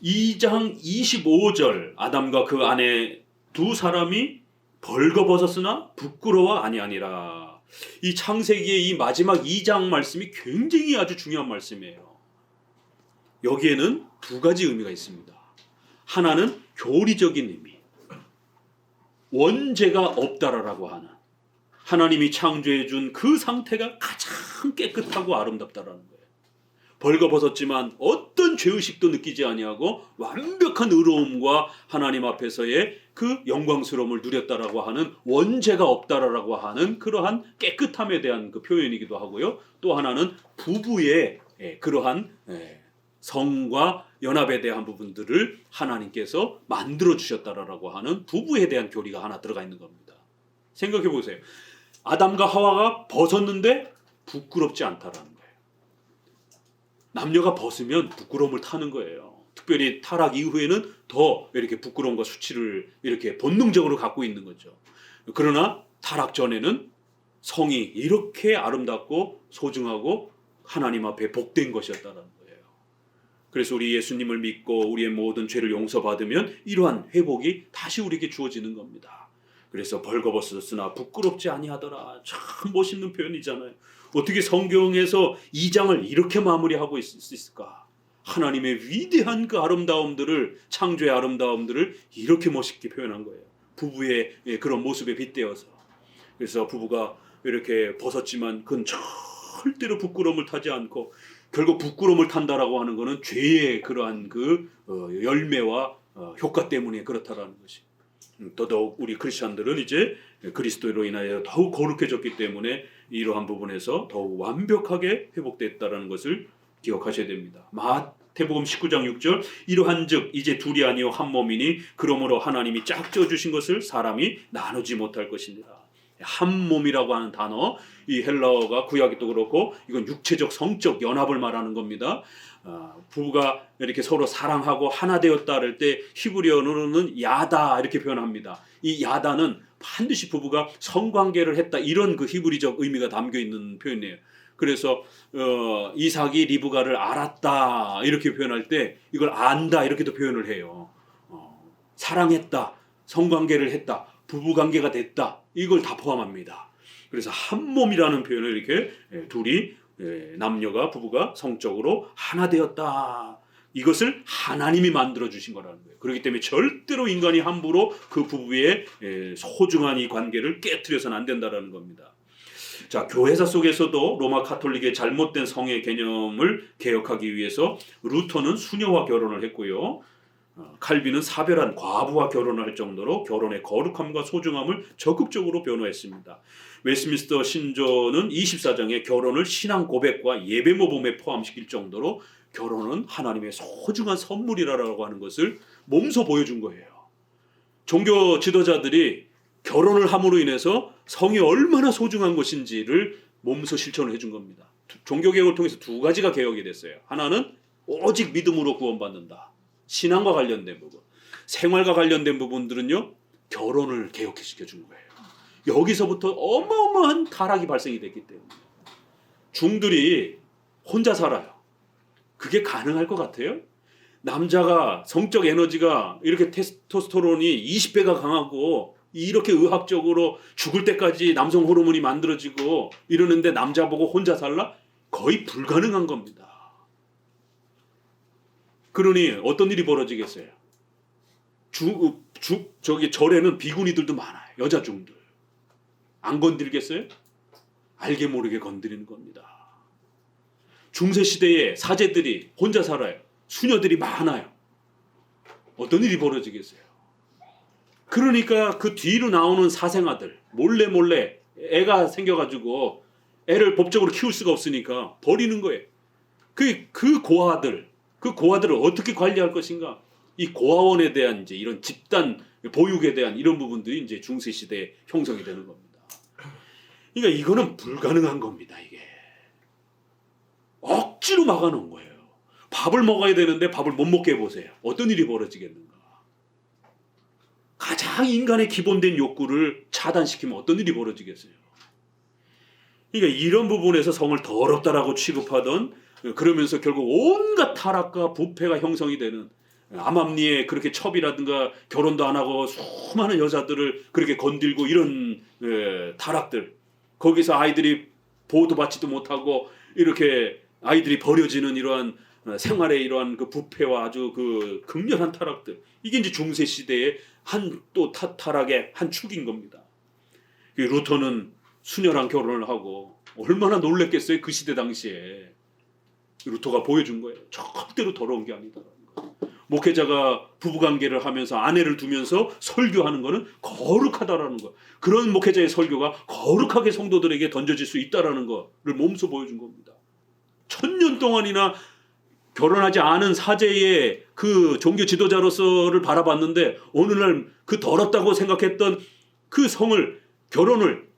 2장 25절 아담과 그 아내 두 사람이 벌거벗었으나 부끄러워 아니하니라. 이 창세기의 이 마지막 2장 말씀이 굉장히 아주 중요한 말씀이에요. 여기에는 두 가지 의미가 있습니다. 하나는 교리적인 의미, 원죄가 없다라고 하는 하나님이 창조해 준 그 상태가 가장 깨끗하고 아름답다라는 거예요. 벌거벗었지만 어떤 죄의식도 느끼지 아니하고 완벽한 의로움과 하나님 앞에서의 그 영광스러움을 누렸다라고 하는 원죄가 없다라고 하는 그러한 깨끗함에 대한 그 표현이기도 하고요. 또 하나는 부부의 그러한 성과 연합에 대한 부분들을 하나님께서 만들어 주셨다라고 하는 부부에 대한 교리가 하나 들어가 있는 겁니다. 생각해 보세요. 아담과 하와가 벗었는데 부끄럽지 않다라는 거예요. 남녀가 벗으면 부끄러움을 타는 거예요. 특별히 타락 이후에는 더 이렇게 부끄러움과 수치를 이렇게 본능적으로 갖고 있는 거죠. 그러나 타락 전에는 성이 이렇게 아름답고 소중하고 하나님 앞에 복된 것이었다는 거예요. 그래서 우리 예수님을 믿고 우리의 모든 죄를 용서받으면 이러한 회복이 다시 우리에게 주어지는 겁니다. 그래서 벌거벗었으나 부끄럽지 아니하더라. 참 멋있는 표현이잖아요. 어떻게 성경에서 2장을 이렇게 마무리하고 있을까? 하나님의 위대한 그 아름다움들을, 창조의 아름다움들을 이렇게 멋있게 표현한 거예요. 부부의 그런 모습에 빗대어서. 그래서 부부가 이렇게 벗었지만 그건 절대로 부끄러움을 타지 않고, 결국 부끄러움을 탄다라고 하는 것은 죄의 그러한 그 열매와 효과 때문에 그렇다라는 것이. 더더욱 우리 크리스천들은 이제 그리스도로 인하여 더욱 거룩해졌기 때문에 이러한 부분에서 더욱 완벽하게 회복됐다라는 것을 기억하셔야 됩니다. 마태복음 19장 6절 이러한즉 이제 둘이 아니요 한 몸이니 그러므로 하나님이 짝지어 주신 것을 사람이 나누지 못할 것이니라. 한 몸이라고 하는 단어, 이 헬라어가 구약도 그렇고 이건 육체적 성적 연합을 말하는 겁니다. 부부가 이렇게 서로 사랑하고 하나 되었다 할 때 히브리어로는 야다 이렇게 표현합니다. 이 야다는 반드시 부부가 성관계를 했다 이런 그 히브리적 의미가 담겨 있는 표현이에요. 그래서 이삭이 리브가를 알았다 이렇게 표현할 때 이걸 안다 이렇게도 표현을 해요. 사랑했다, 성관계를 했다, 부부관계가 됐다 이걸 다 포함합니다. 그래서 한 몸이라는 표현을 이렇게 둘이 남녀가 부부가 성적으로 하나 되었다. 이것을 하나님이 만들어 주신 거라는 거예요. 그렇기 때문에 절대로 인간이 함부로 그 부부의 소중한 이 관계를 깨트려서는 안 된다라는 겁니다. 자, 교회사 속에서도 로마 카톨릭의 잘못된 성의 개념을 개혁하기 위해서 루터는 수녀와 결혼을 했고요. 칼빈은 사별한 과부와 결혼할 정도로 결혼의 거룩함과 소중함을 적극적으로 변호했습니다. 웨스트민스터 신조는 24장에 결혼을 신앙 고백과 예배 모범에 포함시킬 정도로 결혼은 하나님의 소중한 선물이라고 하는 것을 몸소 보여준 거예요. 종교 지도자들이 결혼을 함으로 인해서 성이 얼마나 소중한 것인지를 몸소 실천을 해준 겁니다. 종교개혁을 통해서 두 가지가 개혁이 됐어요. 하나는 오직 믿음으로 구원받는다. 신앙과 관련된 부분. 생활과 관련된 부분들은요, 결혼을 개혁시켜준 거예요. 여기서부터 어마어마한 타락이 발생이 됐기 때문에 중들이 혼자 살아요. 그게 가능할 것 같아요? 남자가 성적 에너지가 이렇게 테스토스테론이 20배가 강하고 이렇게 의학적으로 죽을 때까지 남성 호르몬이 만들어지고 이러는데 남자 보고 혼자 살라? 거의 불가능한 겁니다. 그러니 어떤 일이 벌어지겠어요? 저기 절에는 비구니들도 많아요. 여자 중들. 안 건들겠어요? 알게 모르게 건드리는 겁니다. 중세 시대에 사제들이 혼자 살아요. 수녀들이 많아요. 어떤 일이 벌어지겠어요? 그러니까 그 뒤로 나오는 사생아들 몰래 애가 생겨가지고 애를 법적으로 키울 수가 없으니까 버리는 거예요. 그 고아들을 어떻게 관리할 것인가? 이 고아원에 대한 이제 이런 집단 보육에 대한 이런 부분들이 이제 중세 시대에 형성이 되는 겁니다. 그러니까 이거는 불가능한 겁니다. 이게 억지로 막아놓은 거예요. 밥을 먹어야 되는데 밥을 못 먹게 해보세요. 어떤 일이 벌어지겠는가? 가장 인간의 기본된 욕구를 차단시키면 어떤 일이 벌어지겠어요? 그러니까 이런 부분에서 성을 더럽다라고 취급하던, 그러면서 결국 온갖 타락과 부패가 형성이 되는, 암암리에 그렇게 첩이라든가 결혼도 안 하고 수많은 여자들을 그렇게 건들고 이런 타락들, 거기서 아이들이 보호도 받지도 못하고 이렇게 아이들이 버려지는 이러한 생활의 이러한 그 부패와 아주 그 극렬한 타락들, 이게 이제 중세 시대의 한 또 타락의 한 축인 겁니다. 루터는 수녀랑 결혼을 하고 얼마나 놀랬겠어요. 그 시대 당시에 루터가 보여준 거예요. 절대로 더러운 게 아니다라는 거. 목회자가 부부관계를 하면서 아내를 두면서 설교하는 거는 거룩하다라는 거. 그런 목회자의 설교가 거룩하게 성도들에게 던져질 수 있다라는 거를 몸소 보여준 겁니다. 1000년 동안이나 결혼하지 않은 사제의 그 종교 지도자로서를 바라봤는데 어느 날 그 더럽다고 생각했던 그 결혼을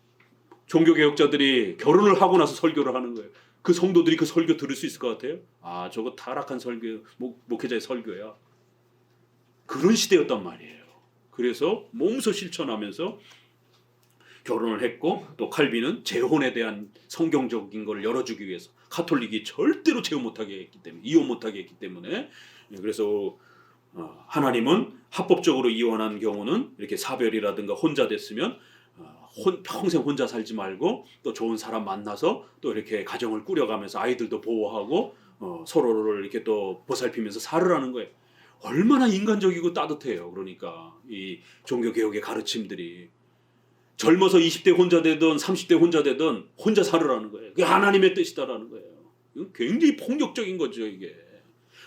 종교개혁자들이 결혼을 하고 나서 설교를 하는 거예요. 그 성도들이 그 설교 들을 수 있을 것 같아요? 아, 저거 타락한 설교, 목회자의 설교야. 그런 시대였단 말이에요. 그래서 몸소 실천하면서 결혼을 했고, 또 칼빈은 재혼에 대한 성경적인 걸 열어주기 위해서 가톨릭이 절대로 재혼 못하게 했기 때문에, 이혼 못하게 했기 때문에, 그래서 하나님은 합법적으로 이혼한 경우는 이렇게 사별이라든가 혼자 됐으면 평생 혼자 살지 말고 또 좋은 사람 만나서 또 이렇게 가정을 꾸려가면서 아이들도 보호하고 서로를 이렇게 또 보살피면서 살으라는 거예요. 얼마나 인간적이고 따뜻해요. 그러니까 이 종교개혁의 가르침들이 젊어서 20대 혼자 되든 30대 혼자 되든 혼자 살으라는 거예요. 그게 하나님의 뜻이다라는 거예요. 이건 굉장히 폭력적인 거죠, 이게.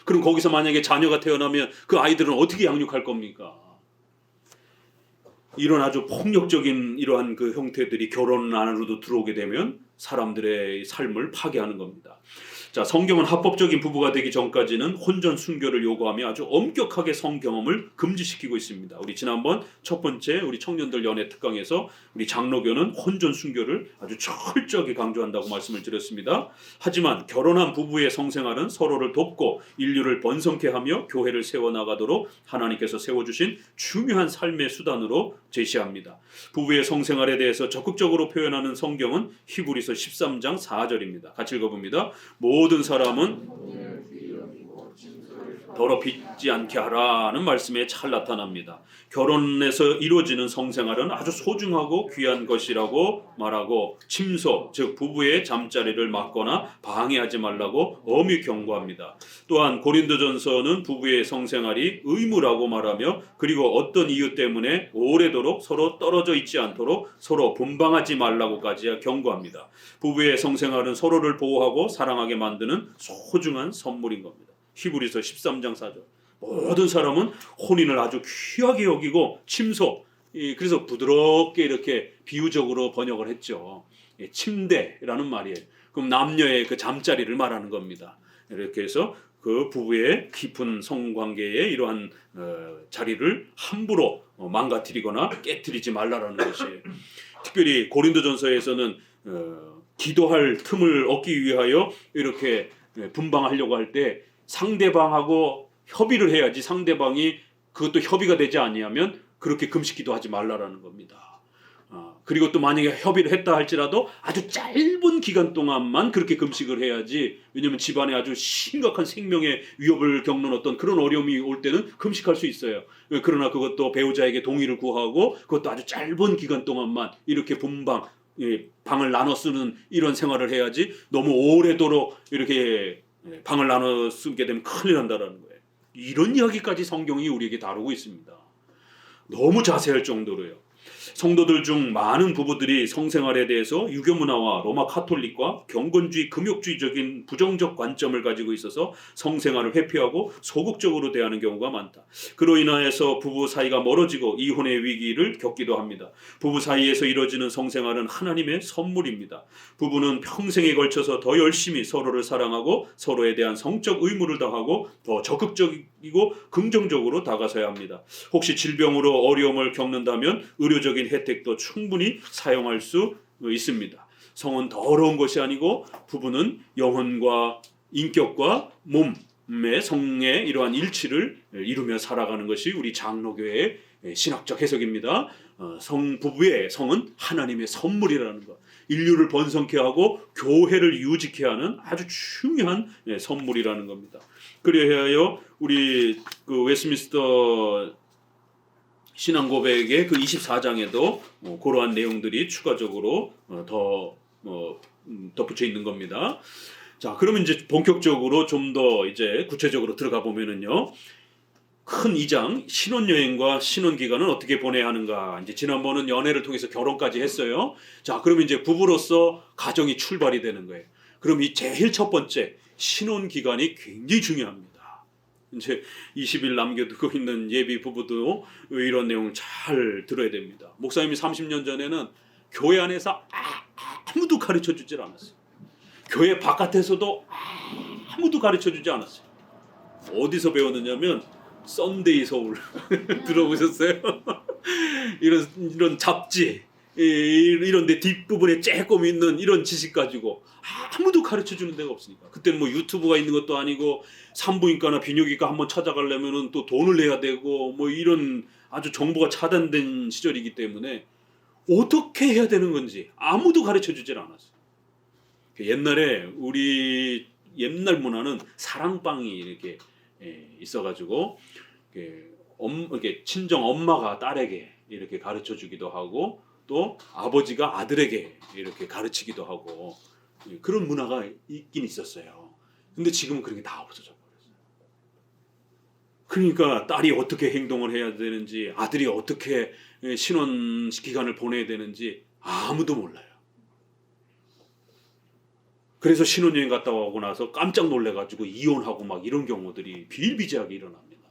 그럼 거기서 만약에 자녀가 태어나면 그 아이들은 어떻게 양육할 겁니까? 이런 아주 폭력적인 이러한 그 형태들이 결혼 안으로도 들어오게 되면 사람들의 삶을 파괴하는 겁니다. 자, 성경은 합법적인 부부가 되기 전까지는 혼전 순교를 요구하며 아주 엄격하게 성경험을 금지시키고 있습니다. 우리 지난번 첫 번째 우리 청년들 연애 특강에서 우리 장로교는 혼전 순교를 아주 철저하게 강조한다고 말씀을 드렸습니다. 하지만 결혼한 부부의 성생활은 서로를 돕고 인류를 번성케 하며 교회를 세워나가도록 하나님께서 세워주신 중요한 삶의 수단으로 제시합니다. 부부의 성생활에 대해서 적극적으로 표현하는 성경은 히브리서 13장 4절입니다. 같이 읽어봅니다. 모든 사람은 더럽히지 않게 하라는 말씀에 잘 나타납니다. 결혼에서 이루어지는 성생활은 아주 소중하고 귀한 것이라고 말하고 침소, 즉 부부의 잠자리를 막거나 방해하지 말라고 엄히 경고합니다. 또한 고린도전서는 부부의 성생활이 의무라고 말하며 그리고 어떤 이유 때문에 오래도록 서로 떨어져 있지 않도록 서로 분방하지 말라고까지 경고합니다. 부부의 성생활은 서로를 보호하고 사랑하게 만드는 소중한 선물인 겁니다. 히브리서 13장 4절. 모든 사람은 혼인을 아주 귀하게 여기고 침소, 그래서 부드럽게 이렇게 비유적으로 번역을 했죠. 침대라는 말이에요. 그럼 남녀의 그 잠자리를 말하는 겁니다. 이렇게 해서 그 부부의 깊은 성관계의 이러한 자리를 함부로 망가뜨리거나 깨뜨리지 말라라는 것이에요. 특별히 고린도전서에서는 기도할 틈을 얻기 위하여 이렇게 분방하려고 할 때 상대방하고 협의를 해야지, 상대방이 그것도 협의가 되지 아니하면 그렇게 금식기도 하지 말라라는 겁니다. 그리고 또 만약에 협의를 했다 할지라도 아주 짧은 기간 동안만 그렇게 금식을 해야지, 왜냐하면 집안에 아주 심각한 생명의 위협을 겪는 어떤 그런 어려움이 올 때는 금식할 수 있어요. 그러나 그것도 배우자에게 동의를 구하고 그것도 아주 짧은 기간 동안만 이렇게 분방, 방을 나눠 쓰는 이런 생활을 해야지, 너무 오래도록 이렇게 방을 나눠 쓰게 되면 큰일 난다라는 거예요. 이런 이야기까지 성경이 우리에게 다루고 있습니다. 너무 자세할 정도로요. 성도들 중 많은 부부들이 성생활에 대해서 유교 문화와 로마 카톨릭과 경건주의 금욕주의적인 부정적 관점을 가지고 있어서 성생활을 회피하고 소극적으로 대하는 경우가 많다. 그로 인하여서 부부 사이가 멀어지고 이혼의 위기를 겪기도 합니다. 부부 사이에서 이루어지는 성생활은 하나님의 선물입니다. 부부는 평생에 걸쳐서 더 열심히 서로를 사랑하고 서로에 대한 성적 의무를 다하고 더 적극적이고 긍정적으로 다가서야 합니다. 혹시 질병으로 어려움을 겪는다면 의료적인 혜택도 충분히 사용할 수 있습니다. 성은 더러운 것이 아니고 부부는 영혼과 인격과 몸의 성의 이러한 일치를 이루며 살아가는 것이 우리 장로교회의 신학적 해석입니다. 부부의 성은 하나님의 선물이라는 것, 인류를 번성케 하고 교회를 유지케 하는 아주 중요한 선물이라는 겁니다. 그리하여 우리 그 웨스트민스터 신앙고백의 그 24장에도 그러한 내용들이 추가적으로 더 덧붙여 있는 겁니다. 자, 그러면 이제 본격적으로 좀 더 이제 구체적으로 들어가 보면은요, 큰 2장 신혼여행과 신혼기간은 어떻게 보내야 하는가. 이제 지난번은 연애를 통해서 결혼까지 했어요. 자, 그러면 이제 부부로서 가정이 출발이 되는 거예요. 그럼 이 제일 첫 번째 신혼기간이 굉장히 중요합니다. 이제 20일 남겨두고 있는 예비 부부도 이런 내용을 잘 들어야 됩니다. 목사님이 30년 전에는 교회 안에서 아무도 가르쳐 주질 않았어요. 교회 바깥에서도 아무도 가르쳐 주지 않았어요. 어디서 배웠느냐면 썬데이 서울 들어보셨어요? 이런 잡지, 이런 데 뒷부분에 쬐끔 있는 이런 지식 가지고 아무도 가르쳐 주는 데가 없으니까. 그때는 뭐 유튜브가 있는 것도 아니고 산부인과나 비뇨기과 한번 찾아가려면은 또 돈을 내야 되고 뭐 이런 아주 정보가 차단된 시절이기 때문에 어떻게 해야 되는 건지 아무도 가르쳐 주질 않았어요. 옛날에 우리 옛날 문화는 사랑방이 이렇게 있어가지고 이렇게 친정 엄마가 딸에게 이렇게 가르쳐 주기도 하고 또 아버지가 아들에게 이렇게 가르치기도 하고 그런 문화가 있긴 있었어요. 근데 지금은 그런 게 다 없어져 버렸어요. 그러니까 딸이 어떻게 행동을 해야 되는지, 아들이 어떻게 신혼 기간을 보내야 되는지 아무도 몰라요. 그래서 신혼여행 갔다 오고 나서 깜짝 놀래가지고 이혼하고 막 이런 경우들이 비일비재하게 일어납니다.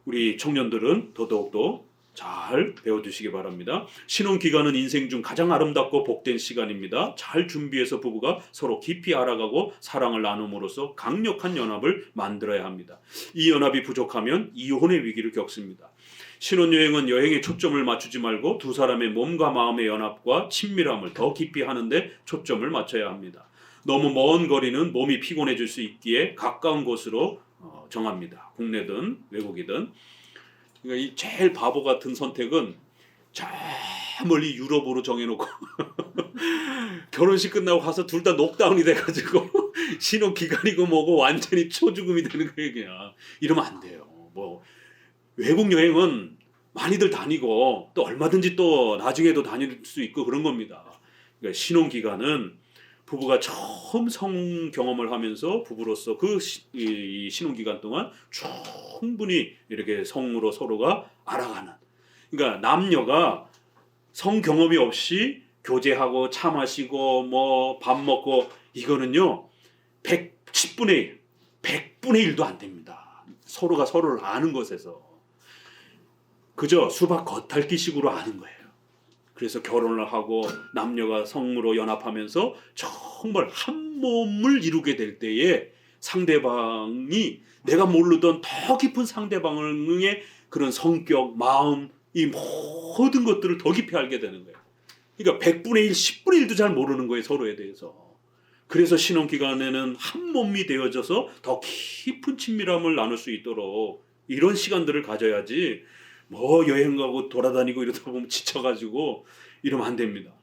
우리 청년들은 더더욱더 잘 배워두시기 바랍니다. 신혼기간은 인생 중 가장 아름답고 복된 시간입니다. 잘 준비해서 부부가 서로 깊이 알아가고 사랑을 나눔으로써 강력한 연합을 만들어야 합니다. 이 연합이 부족하면 이혼의 위기를 겪습니다. 신혼여행은 여행에 초점을 맞추지 말고 두 사람의 몸과 마음의 연합과 친밀함을 더 깊이 하는데 초점을 맞춰야 합니다. 너무 먼 거리는 몸이 피곤해질 수 있기에 가까운 곳으로 정합니다. 국내든 외국이든. 그러니까 이 제일 바보 같은 선택은 저 멀리 유럽으로 정해놓고 결혼식 끝나고 가서 둘 다 녹다운이 돼가지고 신혼 기간이고 뭐고 완전히 초죽음이 되는 거예요. 그냥 이러면 안 돼요. 뭐 외국 여행은 많이들 다니고 또 얼마든지 또 나중에도 다닐 수 있고 그런 겁니다. 그러니까 신혼 기간은 부부가 처음 성 경험을 하면서 부부로서 이 신혼 기간 동안 충분히 이렇게 성으로 서로가 알아가는. 그러니까 남녀가 성 경험이 없이 교제하고 차 마시고 뭐 밥 먹고 이거는요 10분의 1, 100분의 1도 안 됩니다. 서로가 서로를 아는 것에서. 그저 수박 겉핥기식으로 아는 거예요. 그래서 결혼을 하고 남녀가 성으로 연합하면서 정말 한 몸을 이루게 될 때에 상대방이 내가 모르던 더 깊은 상대방의 그런 성격, 마음, 이 모든 것들을 더 깊이 알게 되는 거예요. 그러니까 100분의 1, 10분의 1도 잘 모르는 거예요, 서로에 대해서. 그래서 신혼기간에는 한 몸이 되어져서 더 깊은 친밀함을 나눌 수 있도록 이런 시간들을 가져야지 뭐 여행 가고 돌아다니고 이러다 보면 지쳐가지고 이러면 안 됩니다.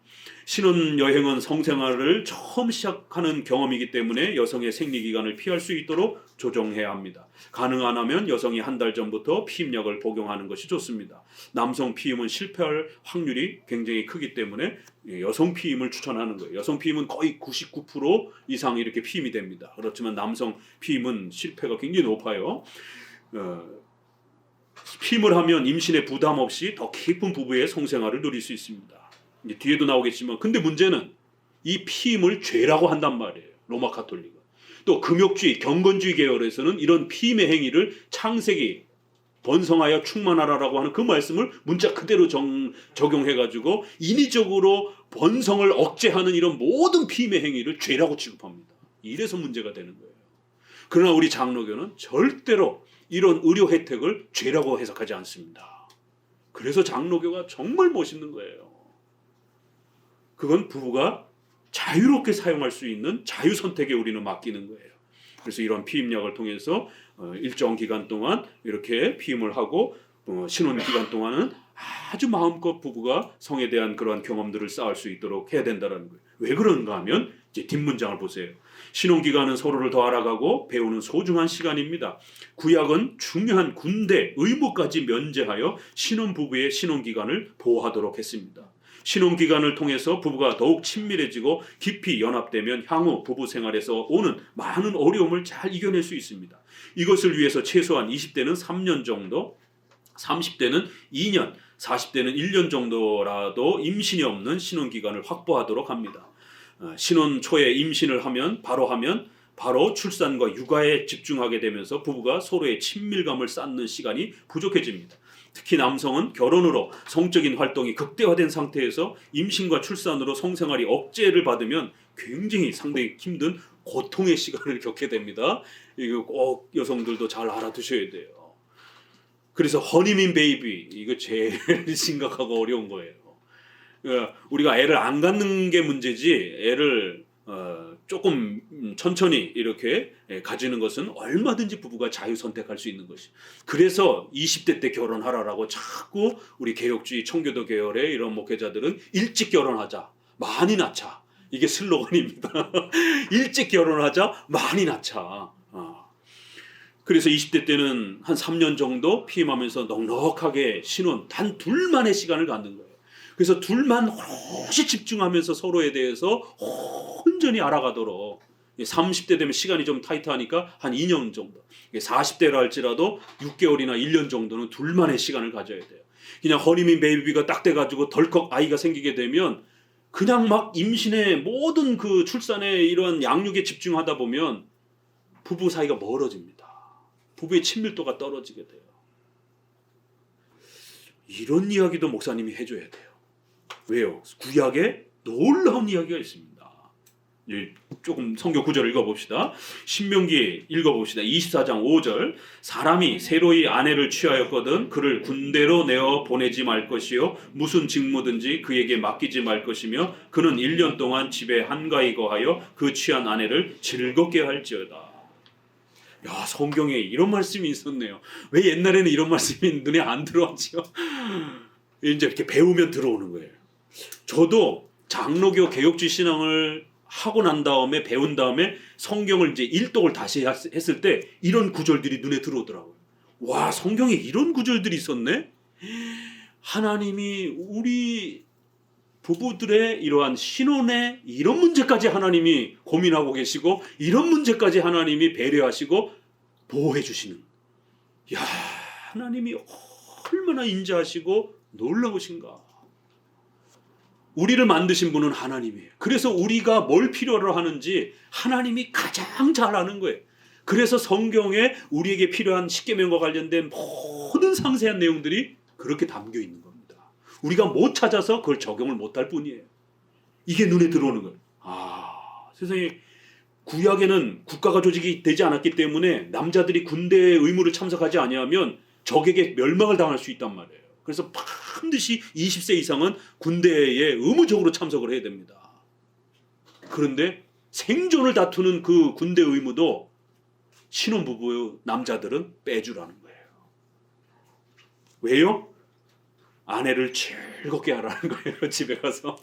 신혼여행은 성생활을 처음 시작하는 경험이기 때문에 여성의 생리기간을 피할 수 있도록 조정해야 합니다. 가능 하면 여성이 한 달 전부터 피임약을 복용하는 것이 좋습니다. 남성 피임은 실패할 확률이 굉장히 크기 때문에 여성 피임을 추천하는 거예요. 여성 피임은 거의 99% 이상 이렇게 피임이 됩니다. 그렇지만 남성 피임은 실패가 굉장히 높아요. 피임을 하면 임신에 부담 없이 더 깊은 부부의 성생활을 누릴 수 있습니다. 이제 뒤에도 나오겠지만 근데 문제는 이 피임을 죄라고 한단 말이에요. 로마 가톨릭은. 또 금욕주의, 경건주의 계열에서는 이런 피임의 행위를 창세기 번성하여 충만하라라고 하는 그 말씀을 문자 그대로 적용해가지고 인위적으로 번성을 억제하는 이런 모든 피임의 행위를 죄라고 취급합니다. 이래서 문제가 되는 거예요. 그러나 우리 장로교는 절대로 이런 의료 혜택을 죄라고 해석하지 않습니다. 그래서 장로교가 정말 멋있는 거예요. 그건 부부가 자유롭게 사용할 수 있는 자유 선택에 우리는 맡기는 거예요. 그래서 이런 피임약을 통해서 일정 기간 동안 이렇게 피임을 하고 신혼 기간 동안은 아주 마음껏 부부가 성에 대한 그러한 경험들을 쌓을 수 있도록 해야 된다는 거예요. 왜 그런가 하면 이제 뒷문장을 보세요. 신혼 기간은 서로를 더 알아가고 배우는 소중한 시간입니다. 구약은 중요한 군대 의무까지 면제하여 신혼 부부의 신혼 기간을 보호하도록 했습니다. 신혼기간을 통해서 부부가 더욱 친밀해지고 깊이 연합되면 향후 부부 생활에서 오는 많은 어려움을 잘 이겨낼 수 있습니다. 이것을 위해서 최소한 20대는 3년 정도, 30대는 2년, 40대는 1년 정도라도 임신이 없는 신혼기간을 확보하도록 합니다. 신혼 초에 임신을 하면 바로 출산과 육아에 집중하게 되면서 부부가 서로의 친밀감을 쌓는 시간이 부족해집니다. 특히 남성은 결혼으로 성적인 활동이 극대화된 상태에서 임신과 출산으로 성생활이 억제를 받으면 굉장히 상당히 힘든 고통의 시간을 겪게 됩니다. 이거 꼭 여성들도 잘 알아두셔야 돼요. 그래서 허니문 베이비 이거 제일 심각하고 어려운 거예요. 우리가 애를 안 갖는 게 문제지 애를 조금 천천히 이렇게 가지는 것은 얼마든지 부부가 자유 선택할 수 있는 것이. 그래서 20대 때 결혼하라라고 자꾸 우리 개혁주의 청교도 계열의 이런 목회자들은 일찍 결혼하자, 많이 낳자. 이게 슬로건입니다. 일찍 결혼하자, 많이 낳자. 그래서 20대 때는 한 3년 정도 피임하면서 넉넉하게 신혼 단 둘만의 시간을 갖는 거예요. 그래서 둘만 오롯이 집중하면서 서로에 대해서 온전히 알아가도록 30대 되면 시간이 좀 타이트하니까 한 2년 정도 40대라 할지라도 6개월이나 1년 정도는 둘만의 시간을 가져야 돼요. 그냥 허니문 베이비가 딱 돼가지고 덜컥 아이가 생기게 되면 그냥 막 임신에 모든 그 출산에 이런 양육에 집중하다 보면 부부 사이가 멀어집니다. 부부의 친밀도가 떨어지게 돼요. 이런 이야기도 목사님이 해줘야 돼요. 왜요? 구약에 놀라운 이야기가 있습니다. 조금 성경 구절을 읽어봅시다. 신명기 읽어봅시다. 24장 5절 사람이 새로이 아내를 취하였거든 그를 군대로 내어 보내지 말 것이요 무슨 직무든지 그에게 맡기지 말 것이며 그는 1년 동안 집에 한가히 거하여 그 취한 아내를 즐겁게 할지어다. 야, 성경에 이런 말씀이 있었네요. 왜 옛날에는 이런 말씀이 눈에 안 들어왔죠? 이제 이렇게 배우면 들어오는 거예요. 저도 장로교 개혁주의 신앙을 하고 난 다음에 배운 다음에 성경을 이제 일독을 다시 했을 때 이런 구절들이 눈에 들어오더라고요. 와, 성경에 이런 구절들이 있었네? 하나님이 우리 부부들의 이러한 신혼의 이런 문제까지 하나님이 고민하고 계시고 이런 문제까지 하나님이 배려하시고 보호해 주시는. 야, 하나님이 얼마나 인자하시고 놀라우신가. 우리를 만드신 분은 하나님이에요. 그래서 우리가 뭘 필요로 하는지 하나님이 가장 잘 아는 거예요. 그래서 성경에 우리에게 필요한 십계명과 관련된 모든 상세한 내용들이 그렇게 담겨 있는 겁니다. 우리가 못 찾아서 그걸 적용을 못할 뿐이에요. 이게 눈에 들어오는 거예요. 세상에 구약에는 국가가 조직이 되지 않았기 때문에 남자들이 군대의 의무를 참석하지 아니하면 적에게 멸망을 당할 수 있단 말이에요. 그래서 반드시 20세 이상은 군대에 의무적으로 참석을 해야 됩니다. 그런데 생존을 다투는 그 군대 의무도 신혼부부의 남자들은 빼주라는 거예요. 왜요? 아내를 즐겁게 하라는 거예요. 집에 가서.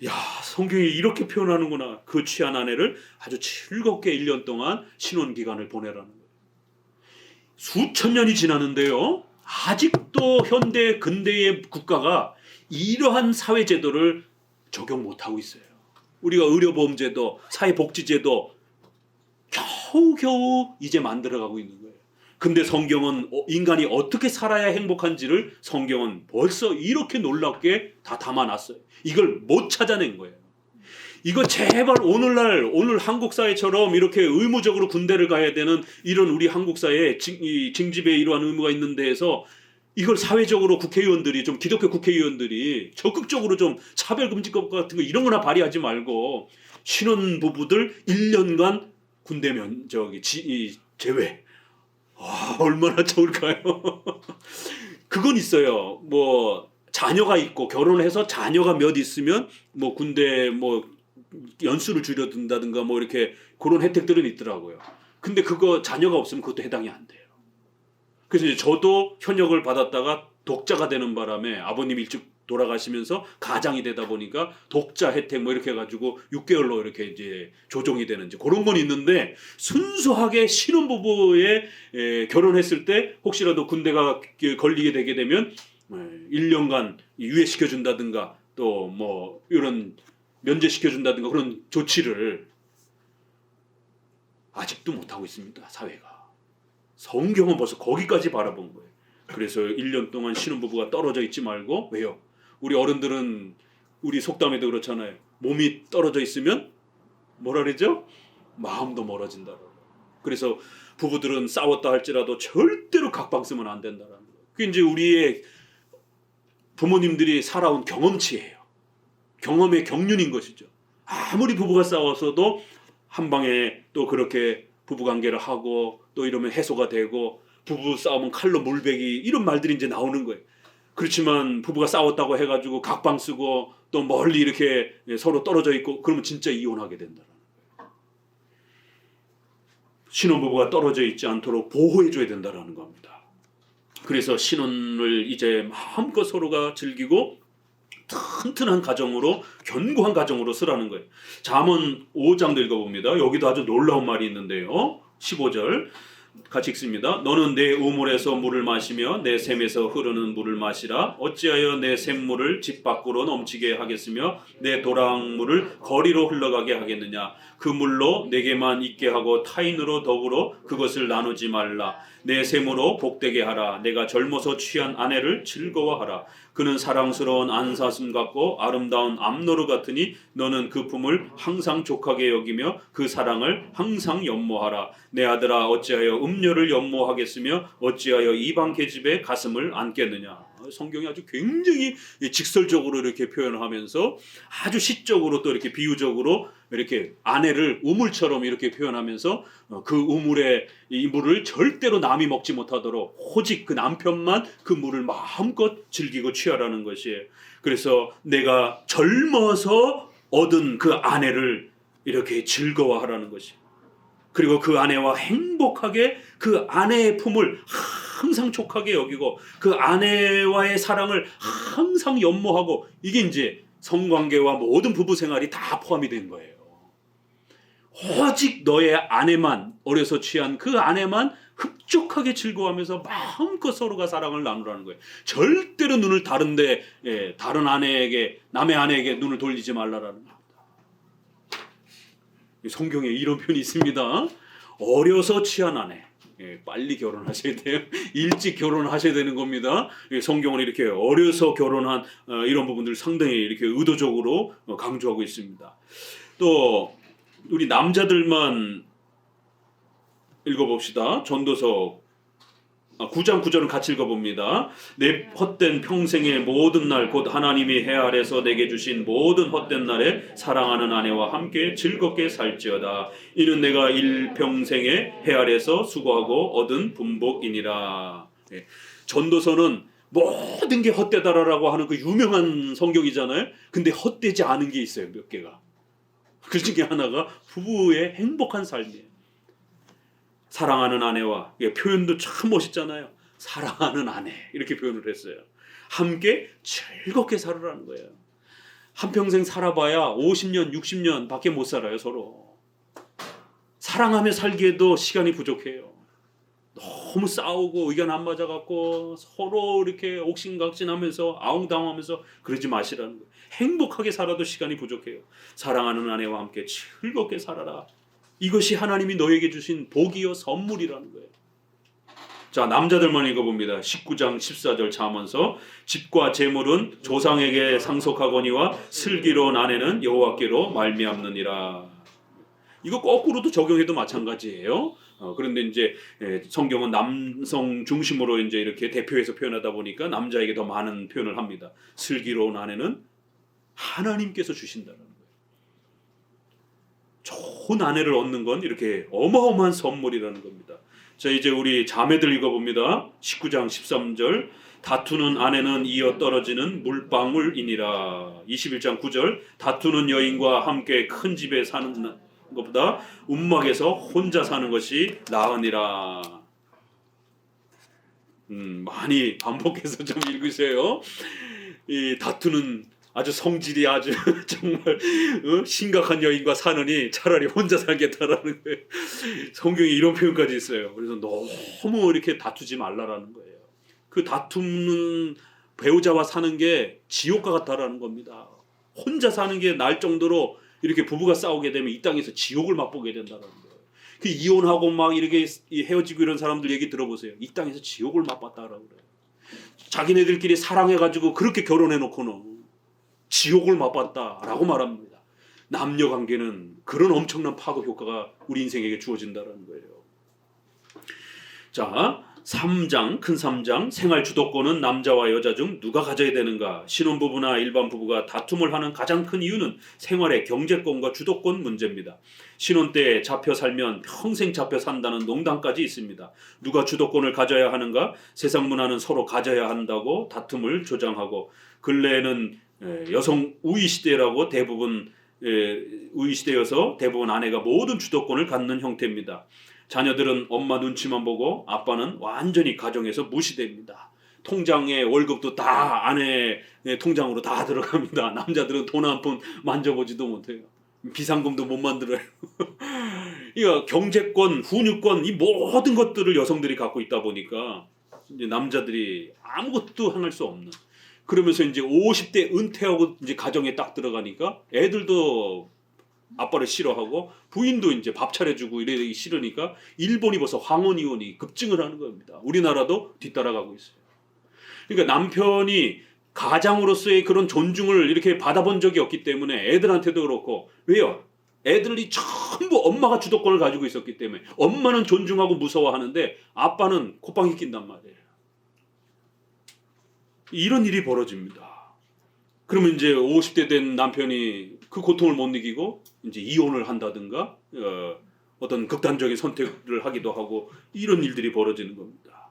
야, 성경이 이렇게 표현하는구나. 그 취한 아내를 아주 즐겁게 1년 동안 신혼기간을 보내라는 거예요. 수천 년이 지났는데요, 아직도 현대 근대의 국가가 이러한 사회제도를 적용 못하고 있어요. 우리가 의료보험제도, 사회복지제도 겨우겨우 이제 만들어가고 있는 거예요. 근데 성경은 인간이 어떻게 살아야 행복한지를 성경은 벌써 이렇게 놀랍게 다 담아놨어요. 이걸 못 찾아낸 거예요. 이거 제발 오늘 한국 사회처럼 이렇게 의무적으로 군대를 가야 되는 이런 우리 한국 사회에 징집에 이러한 의무가 있는 데에서 이걸 사회적으로 국회의원들이, 좀 기독교 국회의원들이 적극적으로 좀 차별금지법 같은 거 이런 거나 발의하지 말고 신혼부부들 1년간 군대 제외. 얼마나 좋을까요? 그건 있어요. 뭐 자녀가 있고 결혼을 해서 자녀가 몇 있으면 뭐 군대 뭐 연수를 줄여둔다든가 뭐 이렇게 그런 혜택들은 있더라고요. 근데 그거 자녀가 없으면 그것도 해당이 안 돼요. 그래서 이제 저도 현역을 받았다가 독자가 되는 바람에 아버님이 일찍 돌아가시면서 가장이 되다 보니까 독자 혜택 뭐 이렇게 해가지고 6개월로 이렇게 이제 조정이 되는 이제 그런 건 있는데, 순수하게 신혼부부에 결혼했을 때 혹시라도 군대가 걸리게 되게 되면 1년간 유예시켜준다든가 또 뭐 이런 면제시켜준다든가 그런 조치를 아직도 못하고 있습니다, 사회가. 성경은 벌써 거기까지 바라본 거예요. 그래서 1년 동안 신혼부부가 떨어져 있지 말고, 왜요? 우리 어른들은 우리 속담에도 그렇잖아요. 몸이 떨어져 있으면 뭐라 그러죠? 마음도 멀어진다라고. 그래서 부부들은 싸웠다 할지라도 절대로 각방 쓰면 안 된다라는 거예요. 그게 이제 우리의 부모님들이 살아온 경험치예요. 경험의 경륜인 것이죠. 아무리 부부가 싸웠어도 한 방에 또 그렇게 부부관계를 하고 또 이러면 해소가 되고, 부부 싸움은 칼로 물베기, 이런 말들이 이제 나오는 거예요. 그렇지만 부부가 싸웠다고 해가지고 각방 쓰고 또 멀리 이렇게 서로 떨어져 있고 그러면 진짜 이혼하게 된다는 거예요. 신혼부부가 떨어져 있지 않도록 보호해줘야 된다는 겁니다. 그래서 신혼을 이제 마음껏 서로가 즐기고 튼튼한 가정으로, 견고한 가정으로 쓰라는 거예요. 잠언 5장도 읽어봅니다. 여기도 아주 놀라운 말이 있는데요. 15절 같이 읽습니다. 너는 내 우물에서 물을 마시며 내 샘에서 흐르는 물을 마시라. 어찌하여 내 샘물을 집 밖으로 넘치게 하겠으며 내 도랑물을 거리로 흘러가게 하겠느냐. 그 물로 내게만 있게 하고 타인으로 더불어 그것을 나누지 말라. 내 샘으로 복되게 하라. 내가 젊어서 취한 아내를 즐거워하라. 그는 사랑스러운 안사슴 같고 아름다운 암노루 같으니 너는 그 품을 항상 족하게 여기며 그 사랑을 항상 연모하라. 내 아들아, 어찌하여 음료를 연모하겠으며 어찌하여 이방 계집의 가슴을 안겠느냐. 성경이 아주 굉장히 직설적으로 이렇게 표현을 하면서 아주 시적으로 또 이렇게 비유적으로 이렇게 아내를 우물처럼 이렇게 표현하면서 그 우물의 이 물을 절대로 남이 먹지 못하도록 오직 그 남편만 그 물을 마음껏 즐기고 취하라는 것이에요. 그래서 내가 젊어서 얻은 그 아내를 이렇게 즐거워하라는 것이에요. 그리고 그 아내와 행복하게 그 아내의 품을 항상 촉하게 여기고 그 아내와의 사랑을 항상 연모하고, 이게 이제 성관계와 모든 부부 생활이 다 포함이 된 거예요. 오직 너의 아내만, 어려서 취한 그 아내만 흡족하게 즐거워하면서 마음껏 서로가 사랑을 나누라는 거예요. 절대로 눈을 다른데 다른 아내에게, 남의 아내에게 눈을 돌리지 말라라는 겁니다. 성경에 이런 표현이 있습니다. 어려서 취한 아내, 빨리 결혼하셔야 돼요. 일찍 결혼하셔야 되는 겁니다. 성경은 이렇게 어려서 결혼한 이런 부분들 상당히 이렇게 의도적으로 강조하고 있습니다. 또 우리 남자들만 읽어봅시다. 전도서 9장 9절은 같이 읽어봅니다. 내 헛된 평생의 모든 날 곧 하나님이 해 아래서 내게 주신 모든 헛된 날에 사랑하는 아내와 함께 즐겁게 살지어다. 이는 내가 일평생에 해 아래서 수고하고 얻은 분복이니라. 예. 전도서는 모든 게 헛되다라고 하는 그 유명한 성경이잖아요. 근데 헛되지 않은 게 있어요. 몇 개가. 그 중에 하나가 부부의 행복한 삶이에요. 사랑하는 아내와, 표현도 참 멋있잖아요. 사랑하는 아내 이렇게 표현을 했어요. 함께 즐겁게 살으라는 거예요. 한평생 살아봐야 50년 60년 밖에 못 살아요. 서로 사랑하며 살기에도 시간이 부족해요. 너무 싸우고 의견 안 맞아갖고 서로 이렇게 옥신각신하면서 아웅다웅하면서 그러지 마시라는 거예요. 행복하게 살아도 시간이 부족해요. 사랑하는 아내와 함께 즐겁게 살아라. 이것이 하나님이 너에게 주신 복이요 선물이라는 거예요. 자, 남자들만 읽어봅니다. 19장 14절 잠언서 집과 재물은 조상에게 상속하거니와 슬기로운 아내는 여호와께로 말미암느니라. 이거 거꾸로도 적용해도 마찬가지예요. 그런데 이제 성경은 남성 중심으로 이제 이렇게 대표해서 표현하다 보니까 남자에게 더 많은 표현을 합니다. 슬기로운 아내는 하나님께서 주신다는 거예요. 좋은 아내를 얻는 건 이렇게 어마어마한 선물이라는 겁니다. 자, 이제 우리 자매들 읽어봅니다. 19장 13절 다투는 아내는 이어 떨어지는 물방울이니라. 21장 9절 다투는 여인과 함께 큰 집에 사는 것보다 움막에서 혼자 사는 것이 나으니라. 많이 반복해서 좀 읽으세요. 이 다투는 아주 성질이 아주 정말 심각한 여인과 사느니 차라리 혼자 살겠다라는 거예요. 성경에 이런 표현까지 있어요. 그래서 너무 이렇게 다투지 말라라는 거예요. 그 다투는 배우자와 사는 게 지옥과 같다라는 겁니다. 혼자 사는 게 나을 정도로 이렇게 부부가 싸우게 되면 이 땅에서 지옥을 맛보게 된다는 거예요. 그 이혼하고 막 이렇게 헤어지고 이런 사람들 얘기 들어보세요. 이 땅에서 지옥을 맛봤다라고 그래요. 자기네들끼리 사랑해가지고 그렇게 결혼해놓고는 지옥을 맛봤다라고 말합니다. 남녀 관계는 그런 엄청난 파급 효과가 우리 인생에게 주어진다는 거예요. 자, 3장, 큰 3장, 생활 주도권은 남자와 여자 중 누가 가져야 되는가? 신혼부부나 일반 부부가 다툼을 하는 가장 큰 이유는 생활의 경제권과 주도권 문제입니다. 신혼 때 잡혀 살면 평생 잡혀 산다는 농담까지 있습니다. 누가 주도권을 가져야 하는가? 세상 문화는 서로 가져야 한다고 다툼을 조장하고, 근래에는 여성 우위 시대라고 대부분 우위 시대여서 대부분 아내가 모든 주도권을 갖는 형태입니다. 자녀들은 엄마 눈치만 보고 아빠는 완전히 가정에서 무시됩니다. 통장에 월급도 다 아내 통장으로 다 들어갑니다. 남자들은 돈 한 푼 만져보지도 못해요. 비상금도 못 만들어요. 그러니까 경제권, 훈육권 이 모든 것들을 여성들이 갖고 있다 보니까 이제 남자들이 아무것도 할 수 없는. 그러면서 이제 50대 은퇴하고 이제 가정에 딱 들어가니까 애들도 아빠를 싫어하고 부인도 이제 밥 차려주고 이러기 싫으니까 일본이 벌써 황혼이혼이 급증을 하는 겁니다. 우리나라도 뒤따라가고 있어요. 그러니까 남편이 가장으로서의 그런 존중을 이렇게 받아본 적이 없기 때문에 애들한테도 그렇고, 왜요? 애들이 전부 엄마가 주도권을 가지고 있었기 때문에 엄마는 존중하고 무서워하는데 아빠는 콧방귀 낀단 말이에요. 이런 일이 벌어집니다. 그러면 이제 50대 된 남편이 그 고통을 못 이기고 이제 이혼을 한다든가 어떤 극단적인 선택을 하기도 하고 이런 일들이 벌어지는 겁니다.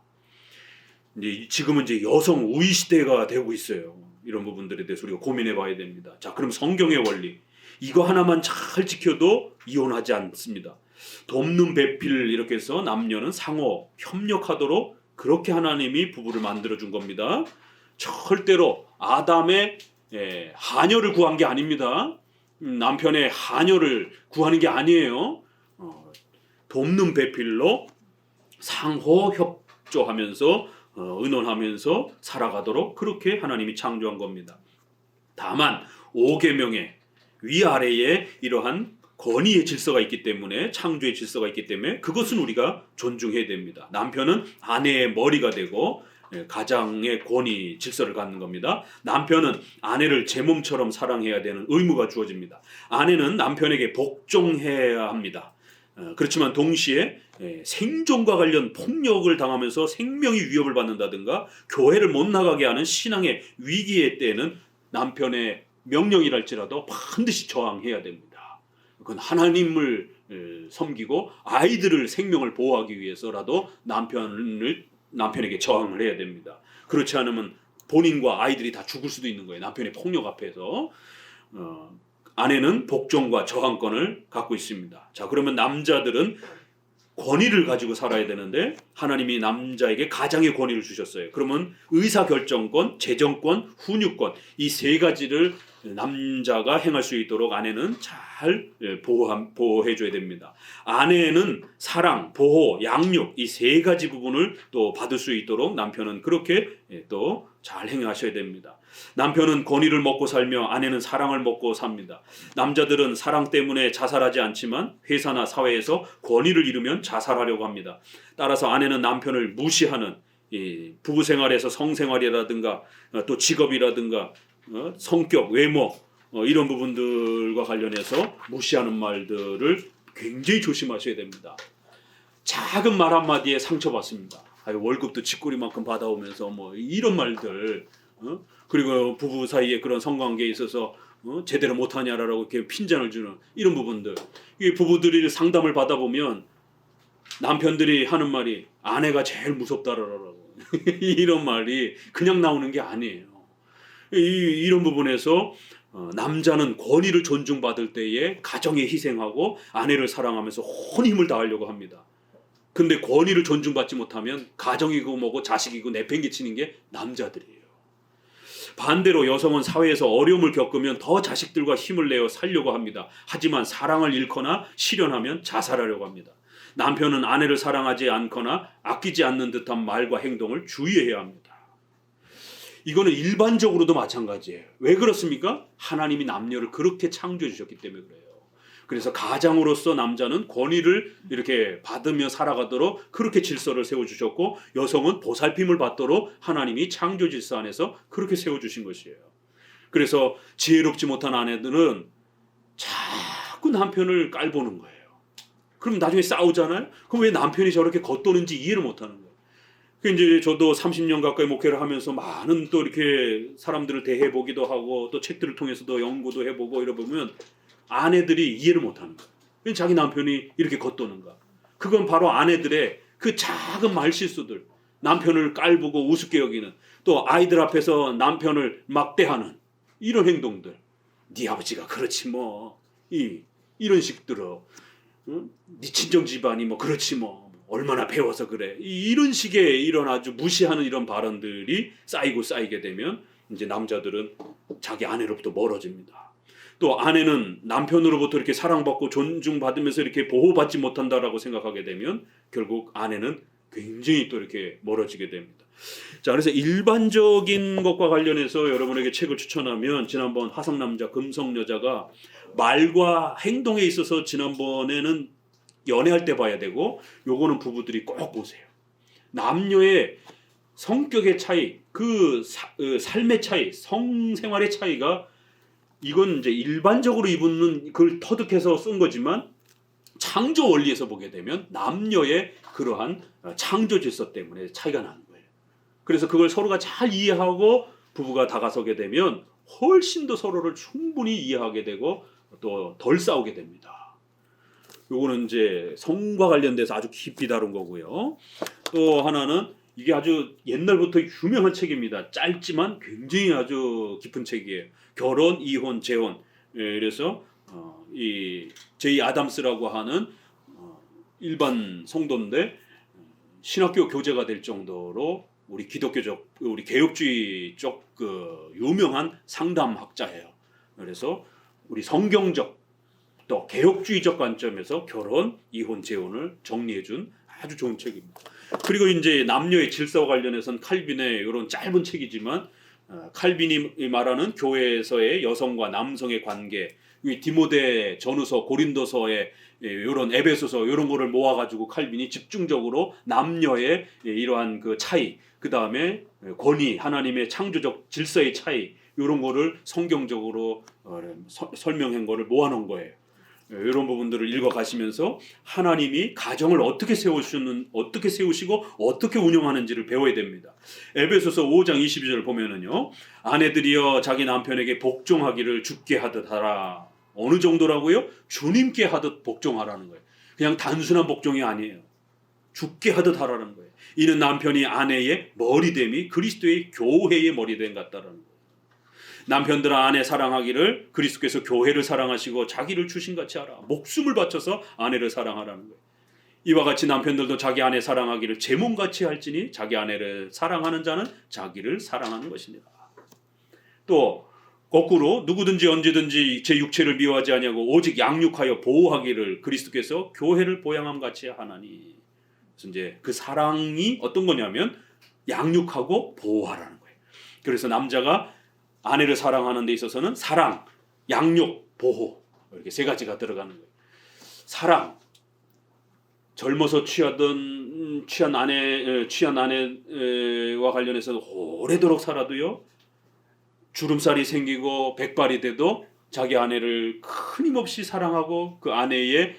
이제 지금은 이제 여성 우위 시대가 되고 있어요. 이런 부분들에 대해서 우리가 고민해 봐야 됩니다. 자, 그럼 성경의 원리 이거 하나만 잘 지켜도 이혼하지 않습니다. 돕는 배필 이렇게 해서 남녀는 상호 협력하도록 그렇게 하나님이 부부를 만들어 준 겁니다. 절대로 아담의 하녀를 구한 게 아닙니다. 남편의 하녀를 구하는 게 아니에요. 돕는 배필로 상호 협조하면서 의논하면서 살아가도록 그렇게 하나님이 창조한 겁니다. 다만 5계명의 위아래에 이러한 권위의 질서가 있기 때문에, 창조의 질서가 있기 때문에 그것은 우리가 존중해야 됩니다. 남편은 아내의 머리가 되고 가장의 권위 질서를 갖는 겁니다. 남편은 아내를 제 몸처럼 사랑해야 되는 의무가 주어집니다. 아내는 남편에게 복종해야 합니다. 그렇지만 동시에 생존과 관련 폭력을 당하면서 생명이 위협을 받는다든가 교회를 못 나가게 하는 신앙의 위기의 때에는 남편의 명령이랄지라도 반드시 저항해야 됩니다. 그건 하나님을 섬기고 아이들을 생명을 보호하기 위해서라도 남편에게 저항을 해야 됩니다. 그렇지 않으면 본인과 아이들이 다 죽을 수도 있는 거예요. 남편의 폭력 앞에서. 아내는 복종과 저항권을 갖고 있습니다. 자, 그러면 남자들은 권위를 가지고 살아야 되는데 하나님이 남자에게 가장의 권위를 주셨어요. 그러면 의사결정권, 재정권, 훈육권 이 세 가지를 남자가 행할 수 있도록 아내는 잘 보호해줘야 됩니다. 아내는 사랑, 보호, 양육 이 세 가지 부분을 또 받을 수 있도록 남편은 그렇게 또 잘 행하셔야 됩니다. 남편은 권위를 먹고 살며 아내는 사랑을 먹고 삽니다. 남자들은 사랑 때문에 자살하지 않지만 회사나 사회에서 권위를 잃으면 자살하려고 합니다. 따라서 아내는 남편을 무시하는 부부 생활에서 성생활이라든가 또 직업이라든가 성격, 외모 이런 부분들과 관련해서 무시하는 말들을 굉장히 조심하셔야 됩니다. 작은 말 한마디에 상처받습니다. 월급도 쥐꼬리만큼 받아오면서 뭐 이런 말들 그리고 부부 사이에 그런 성관계에 있어서 제대로 못하냐라고 이렇게 핀잔을 주는 이런 부분들 이 부부들이 상담을 받아보면 남편들이 하는 말이 아내가 제일 무섭다라고 이런 말이 그냥 나오는 게 아니에요. 이런 부분에서 남자는 권위를 존중받을 때에 가정에 희생하고 아내를 사랑하면서 온 힘을 다하려고 합니다. 근데 권위를 존중받지 못하면 가정이고 뭐고 자식이고 내팽개치는 게 남자들이에요. 반대로 여성은 사회에서 어려움을 겪으면 더 자식들과 힘을 내어 살려고 합니다. 하지만 사랑을 잃거나 실현하면 자살하려고 합니다. 남편은 아내를 사랑하지 않거나 아끼지 않는 듯한 말과 행동을 주의해야 합니다. 이거는 일반적으로도 마찬가지예요. 왜 그렇습니까? 하나님이 남녀를 그렇게 창조해 주셨기 때문에 그래요. 그래서 가장으로서 남자는 권위를 이렇게 받으며 살아가도록 그렇게 질서를 세워주셨고 여성은 보살핌을 받도록 하나님이 창조 질서 안에서 그렇게 세워주신 것이에요. 그래서 지혜롭지 못한 아내들은 자꾸 남편을 깔보는 거예요. 그럼 나중에 싸우잖아요. 그럼 왜 남편이 저렇게 겉도는지 이해를 못하는 거예요. 이제 저도 30년 가까이 목회를 하면서 많은 또 이렇게 사람들을 대해보기도 하고 또 책들을 통해서도 연구도 해보고 이러보면 아내들이 이해를 못하는 거예요. 자기 남편이 이렇게 겉도는가. 그건 바로 아내들의 그 작은 말실수들, 남편을 깔보고 우습게 여기는, 또 아이들 앞에서 남편을 막대하는 이런 행동들. 네 아버지가 그렇지 뭐 이런 식들로 네 친정 집안이 뭐 그렇지 뭐 얼마나 배워서 그래 이런 식의 이런 아주 무시하는 이런 발언들이 쌓이게 되면 이제 남자들은 자기 아내로부터 멀어집니다. 또 아내는 남편으로부터 이렇게 사랑받고 존중받으면서 이렇게 보호받지 못한다라고 생각하게 되면 결국 아내는 굉장히 또 이렇게 멀어지게 됩니다. 자, 그래서 일반적인 것과 관련해서 여러분에게 책을 추천하면 지난번 화성남자 금성여자가 말과 행동에 있어서 지난번에는 연애할 때 봐야 되고 요거는 부부들이 꼭 보세요. 남녀의 성격의 차이, 삶의 차이, 성생활의 차이가 이건 이제 일반적으로 이분은 그걸 터득해서 쓴 거지만 창조 원리에서 보게 되면 남녀의 그러한 창조 질서 때문에 차이가 나는 거예요. 그래서 그걸 서로가 잘 이해하고 부부가 다가서게 되면 훨씬 더 서로를 충분히 이해하게 되고 또 덜 싸우게 됩니다. 요거는 이제 성과 관련돼서 아주 깊이 다룬 거고요. 또 하나는 이게 아주 옛날부터 유명한 책입니다. 짧지만 굉장히 아주 깊은 책이에요. 결혼, 이혼, 재혼. 그래서 이 제이 아담스라고 하는 일반 성도인데 신학교 교재가 될 정도로 우리 기독교적, 우리 개혁주의 쪽 그 유명한 상담학자예요. 그래서 우리 성경적 또 개혁주의적 관점에서 결혼, 이혼, 재혼을 정리해준 아주 좋은 책입니다. 그리고 이제 남녀의 질서와 관련해서는 칼빈의 이런 짧은 책이지만 칼빈이 말하는 교회에서의 여성과 남성의 관계, 디모데 전후서, 고린도서의 이런 에베소서 이런 거를 모아가지고 칼빈이 집중적으로 남녀의 이러한 그 차이, 그 다음에 권위, 하나님의 창조적 질서의 차이 이런 거를 성경적으로 설명한 거를 모아놓은 거예요. 이런 부분들을 읽어가시면서 하나님이 가정을 어떻게 세우시고 어떻게 운영하는지를 배워야 됩니다. 에베소서 5장 22절 보면은요, 아내들이여 자기 남편에게 복종하기를 주께 하듯 하라. 어느 정도라고요? 주님께 하듯 복종하라는 거예요. 그냥 단순한 복종이 아니에요. 주께 하듯 하라는 거예요. 이는 남편이 아내의 머리됨이 그리스도의 교회의 머리됨 같다라는 거예요. 남편들아 아내 사랑하기를 그리스도께서 교회를 사랑하시고 자기를 주신같이 하라. 목숨을 바쳐서 아내를 사랑하라는 거예요. 이와 같이 남편들도 자기 아내 사랑하기를 제 몸같이 할지니 자기 아내를 사랑하는 자는 자기를 사랑하는 것입니다. 또 거꾸로 누구든지 언제든지 제 육체를 미워하지 아니하고 오직 양육하여 보호하기를 그리스도께서 교회를 보양함 같이 하나니. 그래서 이제 그 사랑이 어떤 거냐면 양육하고 보호하라는 거예요. 그래서 남자가 아내를 사랑하는 데 있어서는 사랑, 양육, 보호 이렇게 세 가지가 들어가는 거예요. 사랑, 젊어서 취한 아내와 관련해서 오래도록 살아도요, 주름살이 생기고 백발이 돼도 자기 아내를 끊임없이 사랑하고 그 아내의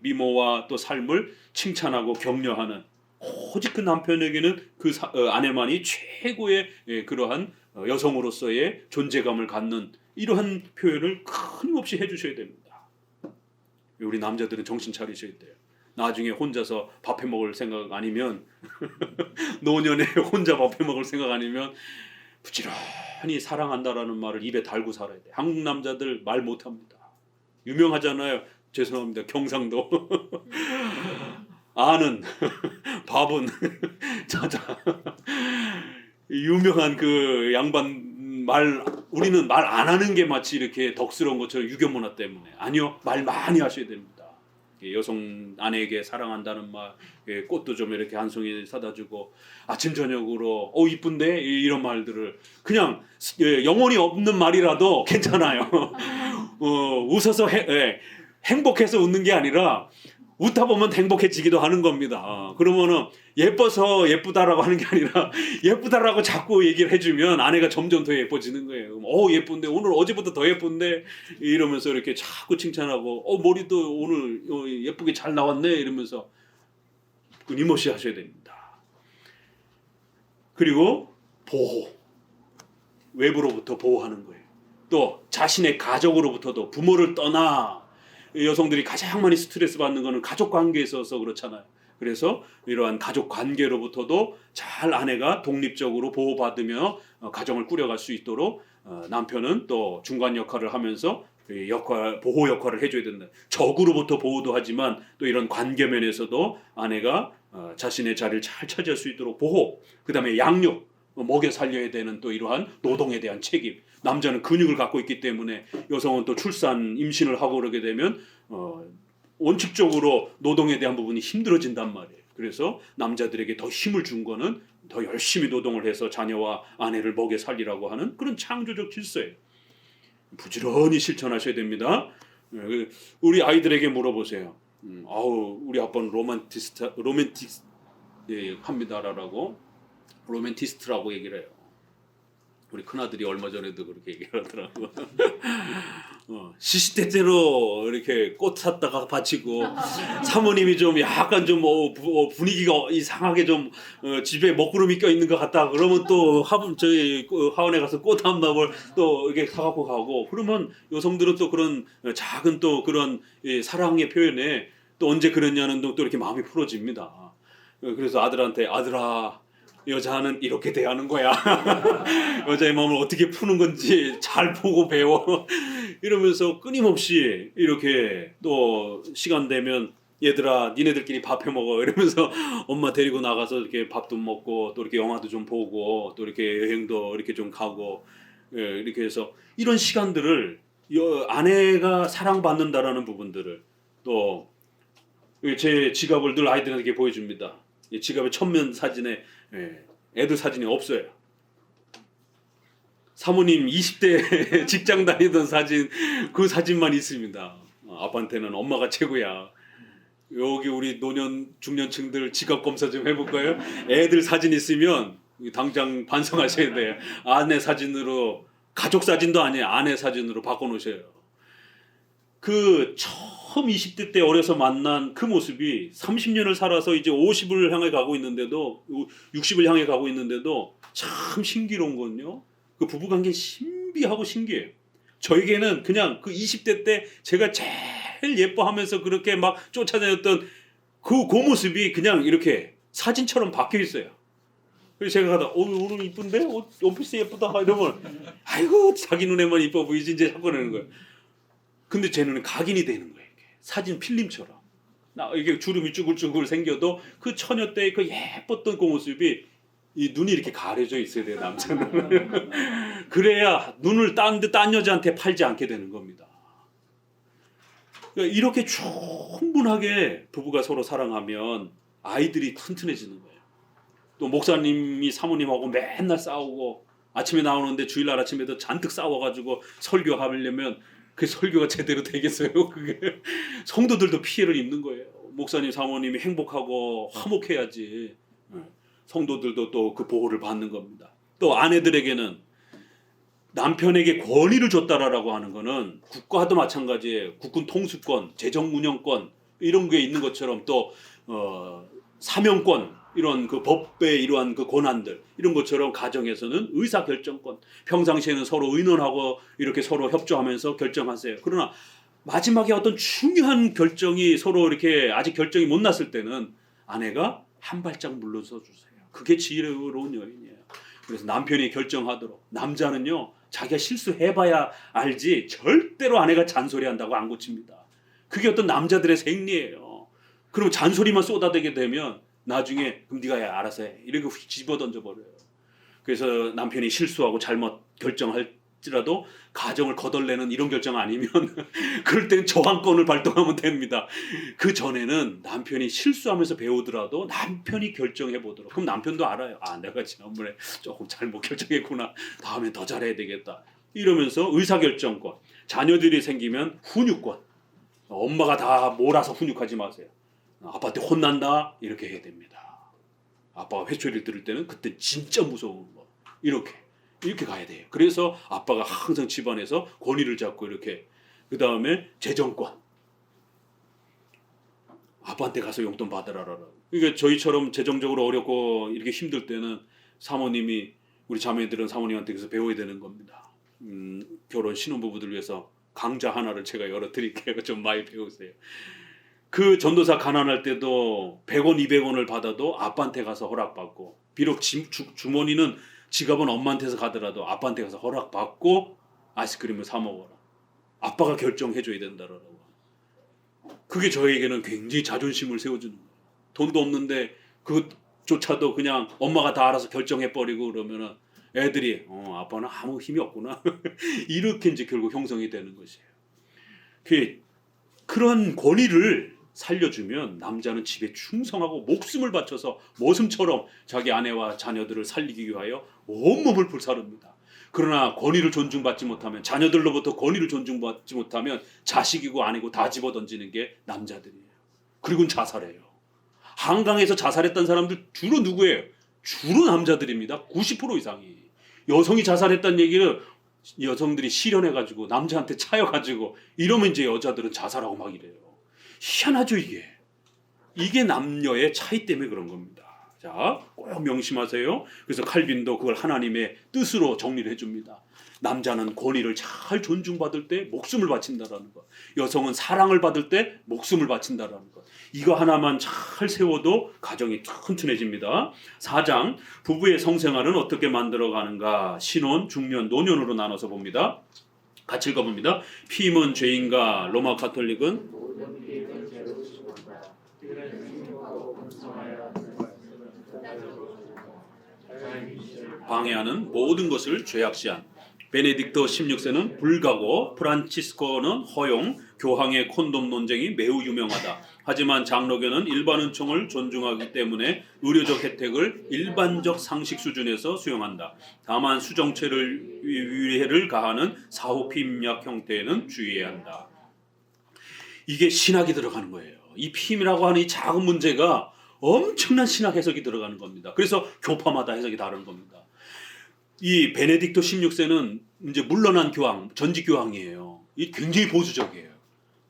미모와 또 삶을 칭찬하고 격려하는, 오직 그 남편에게는 그 아내만이 최고의 그러한 여성으로서의 존재감을 갖는 이러한 표현을 끊임없이 해주셔야 됩니다. 우리 남자들은 정신 차리셔야 돼요. 나중에 혼자서 밥해 먹을 생각 아니면 노년에 혼자 밥해 먹을 생각 아니면 부지런히 사랑한다라는 말을 입에 달고 살아야 돼요. 한국 남자들 말 못합니다. 유명하잖아요. 죄송합니다. 경상도 아는 밥은 자자. 유명한 그 양반 말, 우리는 말 안 하는 게 마치 이렇게 덕스러운 것처럼 유교문화 때문에. 아니요, 말 많이 하셔야 됩니다. 여성 아내에게 사랑한다는 말, 꽃도 좀 이렇게 한 송이 사다 주고 아침 저녁으로 이쁜데 이런 말들을 그냥 영혼이 없는 말이라도 괜찮아요. 웃어서 행복해서 웃는 게 아니라 웃다 보면 행복해지기도 하는 겁니다. 그러면은 예뻐서 예쁘다라고 하는 게 아니라 예쁘다라고 자꾸 얘기를 해주면 아내가 점점 더 예뻐지는 거예요. 예쁜데 오늘 어제보다 더 예쁜데 이러면서 이렇게 자꾸 칭찬하고 머리도 오늘 예쁘게 잘 나왔네 이러면서 끊임없이 하셔야 됩니다. 그리고 보호, 외부로부터 보호하는 거예요. 또 자신의 가족으로부터도, 부모를 떠나 여성들이 가장 많이 스트레스 받는 것은 가족 관계에 있어서 그렇잖아요. 그래서 이러한 가족 관계로부터도 잘 아내가 독립적으로 보호받으며 가정을 꾸려갈 수 있도록 남편은 또 중간 역할을 하면서 보호 역할을 해줘야 된다. 적으로부터 보호도 하지만 또 이런 관계 면에서도 아내가 자신의 자리를 잘 차지할 수 있도록 보호, 그 다음에 양육, 먹여 살려야 되는 또 이러한 노동에 대한 책임. 남자는 근육을 갖고 있기 때문에 여성은 또 출산, 임신을 하고 그러게 되면 원칙적으로 노동에 대한 부분이 힘들어진단 말이에요. 그래서 남자들에게 더 힘을 준 거는 더 열심히 노동을 해서 자녀와 아내를 먹여 살리라고 하는 그런 창조적 질서예요. 부지런히 실천하셔야 됩니다. 우리 아이들에게 물어보세요. 우리 아빠는 합니다라고 로맨티스트라고 얘기를 해요. 우리 큰아들이 얼마 전에도 그렇게 얘기를 하더라고. 시시때때로 이렇게 꽃 샀다가 바치고 사모님이 좀 약간 좀 분위기가 이상하게 좀 집에 먹구름이 껴있는 것 같다 그러면 또 저희 하원에 가서 꽃 한 나물 또 이렇게 사갖고 가고, 그러면 여성들은 또 그런 작은 또 그런 사랑의 표현에 또 언제 그랬냐는 또 이렇게 마음이 풀어집니다. 그래서 아들한테 아들아, 여자는 이렇게 대하는 거야. 여자의 마음을 어떻게 푸는 건지 잘 보고 배워. 이러면서 끊임없이 이렇게 또 시간 되면 얘들아 니네들끼리 밥 해 먹어 이러면서 엄마 데리고 나가서 이렇게 밥도 먹고 또 이렇게 영화도 좀 보고 또 이렇게 여행도 이렇게 좀 가고, 이렇게 해서 이런 시간들을 아내가 사랑받는다라는 부분들을, 또 제 지갑을 늘 아이들에게 보여줍니다. 지갑의 첫면 사진에 애들 사진이 없어요. 사모님 20대 직장 다니던 사진, 그 사진만 있습니다. 아빠한테는 엄마가 최고야. 여기 우리 노년 중년층들 지갑 검사 좀 해볼까요? 애들 사진 있으면 당장 반성하셔야 돼요. 아내 사진으로, 가족 사진도 아니에요. 아내 사진으로 바꿔놓으셔요. 그 처음 20대 때 어려서 만난 그 모습이 30년을 살아서 이제 50을 향해 가고 있는데도 60을 향해 가고 있는데도 참 신기로운 건요. 그 부부관계 신비하고 신기해요. 저에게는 그냥 그 20대 때 제가 제일 예뻐하면서 그렇게 막 쫓아다녔던 그 모습이 그냥 이렇게 사진처럼 박혀 있어요. 그래서 제가 가다 오늘 이쁜데? 오피스 예쁘다 이러면 아이고 자기 눈에만 이뻐 보이지 이제 자꾸 그러는 거예요. 근데 제 눈에 각인이 되는 거예요. 이게. 사진 필름처럼. 이게 주름이 쭈글쭈글 생겨도 그 처녀 때 그 예뻤던 그 모습이 이 눈이 이렇게 가려져 있어야 돼요, 남자는. 그래야 눈을 딴 여자한테 팔지 않게 되는 겁니다. 그러니까 이렇게 충분하게 부부가 서로 사랑하면 아이들이 튼튼해지는 거예요. 또 목사님이 사모님하고 맨날 싸우고 아침에 나오는데 주일날 아침에도 잔뜩 싸워가지고 설교하려면 그 설교가 제대로 되겠어요? 그게 성도들도 피해를 입는 거예요. 목사님 사모님이 행복하고 화목해야지 성도들도 또 그 보호를 받는 겁니다. 또 아내들에게는 남편에게 권위를 줬다라고 하는 거는 국가도 마찬가지예요. 국군 통수권, 재정 운영권 이런 게 있는 것처럼 또 사명권 이런 그 법의 이러한 그 권한들 이런 것처럼 가정에서는 의사 결정권 평상시에는 서로 의논하고 이렇게 서로 협조하면서 결정하세요. 그러나 마지막에 어떤 중요한 결정이 서로 이렇게 아직 결정이 못 났을 때는 아내가 한 발짝 물러서 주세요. 그게 지혜로운 여인이에요. 그래서 남편이 결정하도록 남자는요 자기가 실수해봐야 알지 절대로 아내가 잔소리한다고 안 고칩니다. 그게 어떤 남자들의 생리예요. 그럼 잔소리만 쏟아대게 되면 나중에 그럼 네가 알아서 해 이렇게 집어 던져버려요. 그래서 남편이 실수하고 잘못 결정할지라도 가정을 거덜내는 이런 결정 아니면 그럴 땐 저항권을 발동하면 됩니다. 그 전에는 남편이 실수하면서 배우더라도 남편이 결정해 보도록. 그럼 남편도 알아요. 아 내가 지난번에 조금 잘못 결정했구나. 다음엔 더 잘해야 되겠다. 이러면서 의사결정권. 자녀들이 생기면 훈육권. 엄마가 다 몰아서 훈육하지 마세요. 아빠한테 혼난다 이렇게 해야 됩니다. 아빠가 회초리를 들을 때는 그때 진짜 무서운 거 이렇게 가야 돼요. 그래서 아빠가 항상 집안에서 권위를 잡고 이렇게 그 다음에 재정권 아빠한테 가서 용돈 받으라라고. 그러니까 저희처럼 재정적으로 어렵고 이렇게 힘들 때는 사모님이 우리 자매들은 사모님한테 그래서 배워야 되는 겁니다. 결혼 신혼부부들 위해서 강좌 하나를 제가 열어드릴게요. 좀 많이 배우세요. 그 전도사 가난할 때도 100원 200원을 받아도 아빠한테 가서 허락받고 비록 주머니는 지갑은 엄마한테서 가더라도 아빠한테 가서 허락받고 아이스크림을 사 먹어라. 아빠가 결정해줘야 된다라고. 그게 저에게는 굉장히 자존심을 세워주는 거예요. 돈도 없는데 그조차도 그냥 엄마가 다 알아서 결정해버리고 그러면은 애들이 아빠는 아무 힘이 없구나. 이렇게 이제 결국 형성이 되는 것이에요. 그런 권위를 살려주면 남자는 집에 충성하고 목숨을 바쳐서 모슴처럼 자기 아내와 자녀들을 살리기 위하여 온몸을 불사릅니다. 그러나 권위를 존중받지 못하면 자녀들로부터 권위를 존중받지 못하면 자식이고 아내고 다 집어던지는 게 남자들이에요. 그리고는 자살해요. 한강에서 자살했던 사람들 주로 누구예요? 주로 남자들입니다. 90% 이상이. 여성이 자살했다는 얘기는 여성들이 실현해가지고 남자한테 차여가지고 이러면 이제 여자들은 자살하고 막 이래요. 희한하죠 이게. 이게 남녀의 차이 때문에 그런 겁니다. 자, 꼭 명심하세요. 그래서 칼빈도 그걸 하나님의 뜻으로 정리를 해줍니다. 남자는 권위를 잘 존중받을 때 목숨을 바친다라는 것. 여성은 사랑을 받을 때 목숨을 바친다라는 것. 이거 하나만 잘 세워도 가정이 튼튼해집니다. 4장 부부의 성생활은 어떻게 만들어가는가. 신혼, 중년, 노년으로 나눠서 봅니다. 같이 읽어봅니다. 피임은 죄인가. 로마 가톨릭은 방해하는 모든 것을 죄악시한. 베네딕토 16세는 불가고 프란치스코는 허용, 교황의 콘돔 논쟁이 매우 유명하다. 하지만 장로교는 일반 은총을 존중하기 때문에 의료적 혜택을 일반적 상식 수준에서 수용한다. 다만 수정체를 위해를 가하는 사후피임약 형태에는 주의해야 한다. 이게 신학이 들어가는 거예요. 이 피임이라고 하는 이 작은 문제가 엄청난 신학 해석이 들어가는 겁니다. 그래서 교파마다 해석이 다른 겁니다. 이 베네딕토 16세는 이제 물러난 교황, 전직 교황이에요. 이 굉장히 보수적이에요.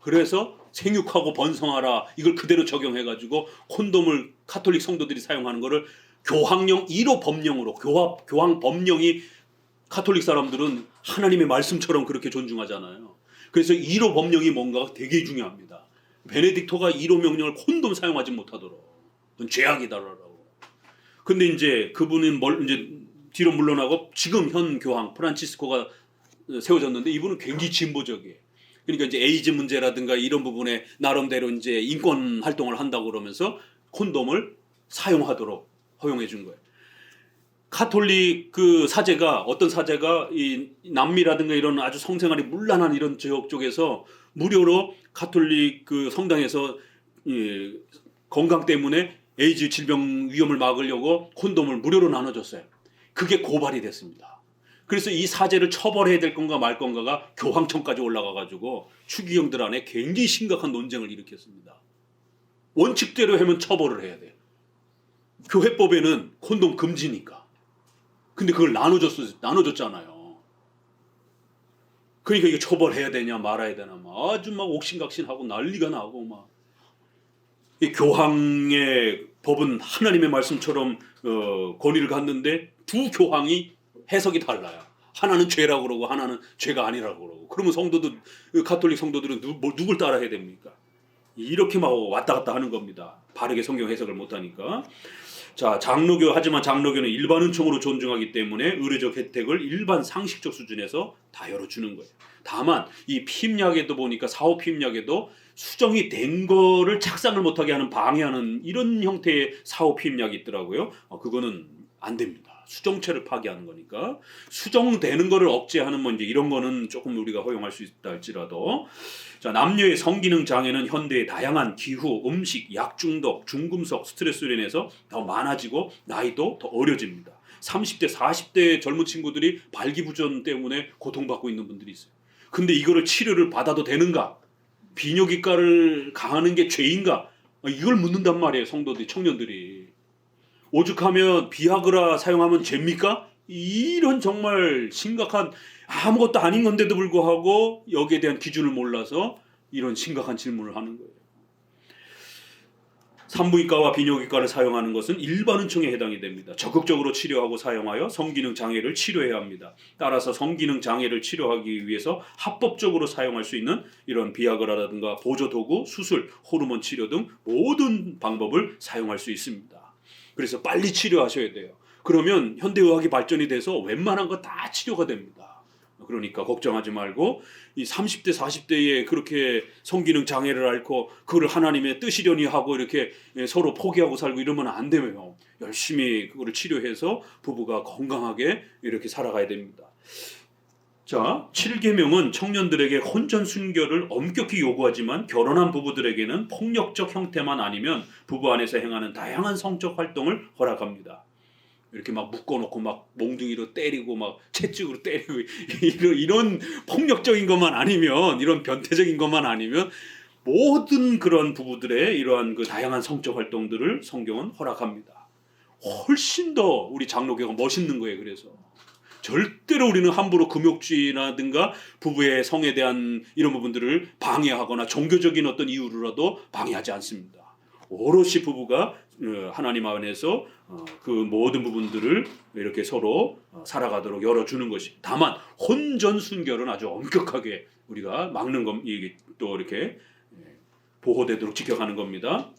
그래서 생육하고 번성하라 이걸 그대로 적용해가지고 콘돔을 가톨릭 성도들이 사용하는 거를 교황령 1호 법령으로 교황 법령이 가톨릭 사람들은 하나님의 말씀처럼 그렇게 존중하잖아요. 그래서 1호 법령이 뭔가가 되게 중요합니다. 베네딕토가 1호 명령을 콘돔 사용하지 못하도록. 그건 죄악이다라고. 근데 이제 그분은 이제 뒤로 물러나고 지금 현 교황 프란치스코가 세워졌는데 이분은 굉장히 진보적이에요. 그러니까 이제 에이즈 문제라든가 이런 부분에 나름대로 이제 인권 활동을 한다고 그러면서 콘돔을 사용하도록 허용해 준 거예요. 가톨릭 그 사제가 어떤 사제가 이 남미라든가 이런 아주 성생활이 문란한 이런 지역 쪽에서 무료로 가톨릭 그 성당에서 이 건강 때문에 에이즈 질병 위험을 막으려고 콘돔을 무료로 나눠줬어요. 그게 고발이 됐습니다. 그래서 이 사제를 처벌해야 될 건가 말 건가가 교황청까지 올라가가지고 추기경들 안에 굉장히 심각한 논쟁을 일으켰습니다. 원칙대로 하면 처벌을 해야 돼요. 교회법에는 콘돔 금지니까. 근데 그걸 나눠줬잖아요. 그러니까 이거 처벌해야 되냐 말아야 되나 막 아주 막 옥신각신하고 난리가 나고 막. 이 교황의 법은 하나님의 말씀처럼 권위를 갖는데 두 교황이 해석이 달라요. 하나는 죄라고 그러고 하나는 죄가 아니라고 그러고. 그러면 성도들 가톨릭 성도들은 누굴 따라야 됩니까? 이렇게 막 왔다 갔다 하는 겁니다. 바르게 성경 해석을 못하니까. 자, 장로교 하지만 장로교는 일반 은총으로 존중하기 때문에 의례적 혜택을 일반 상식적 수준에서 다 열어주는 거예요. 다만 이 피임약에도 보니까 사후 피임약에도 수정이 된 거를 착상을 못하게 하는 방해하는 이런 형태의 사후 피임약이 있더라고요. 그거는 안 됩니다. 수정체를 파괴하는 거니까 수정되는 거를 억제하는 뭐 이제 이런 거는 조금 우리가 허용할 수 있다 할지라도 자, 남녀의 성기능 장애는 현대의 다양한 기후, 음식, 약 중독, 중금속, 스트레스로 인해서 더 많아지고 나이도 더 어려집니다. 30대, 40대 젊은 친구들이 발기부전 때문에 고통받고 있는 분들이 있어요. 근데 이거를 치료를 받아도 되는가? 비뇨기과를 가는 게 죄인가? 이걸 묻는단 말이에요. 성도들이, 청년들이. 오죽하면 비아그라 사용하면 죄입니까? 이런 정말 심각한 아무것도 아닌 건데도 불구하고 여기에 대한 기준을 몰라서 이런 심각한 질문을 하는 거예요. 산부인과와 비뇨기과를 사용하는 것은 일반 은총에 해당이 됩니다. 적극적으로 치료하고 사용하여 성기능 장애를 치료해야 합니다. 따라서 성기능 장애를 치료하기 위해서 합법적으로 사용할 수 있는 이런 비아그라라든가 보조도구, 수술, 호르몬 치료 등 모든 방법을 사용할 수 있습니다. 그래서 빨리 치료하셔야 돼요. 그러면 현대의학이 발전이 돼서 웬만한 거 다 치료가 됩니다. 그러니까 걱정하지 말고 이 30대 40대에 그렇게 성기능 장애를 앓고 그걸 하나님의 뜻이려니 하고 이렇게 서로 포기하고 살고 이러면 안 되며 열심히 그거를 치료해서 부부가 건강하게 이렇게 살아가야 됩니다. 자, 7계명은 청년들에게 혼전 순결을 엄격히 요구하지만 결혼한 부부들에게는 폭력적 형태만 아니면 부부 안에서 행하는 다양한 성적 활동을 허락합니다. 이렇게 막 묶어놓고 막 몽둥이로 때리고 막 채찍으로 때리고 이런 폭력적인 것만 아니면 이런 변태적인 것만 아니면 모든 그런 부부들의 이러한 그 다양한 성적 활동들을 성경은 허락합니다. 훨씬 더 우리 장로교가 멋있는 거예요. 그래서 절대로 우리는 함부로 금욕주의라든가 부부의 성에 대한 이런 부분들을 방해하거나 종교적인 어떤 이유로라도 방해하지 않습니다. 오롯이 부부가 하나님 안에서 그 모든 부분들을 이렇게 서로 살아가도록 열어주는 것이. 다만 혼전 순결은 아주 엄격하게 우리가 막는 것, 또 이렇게 보호되도록 지켜가는 겁니다.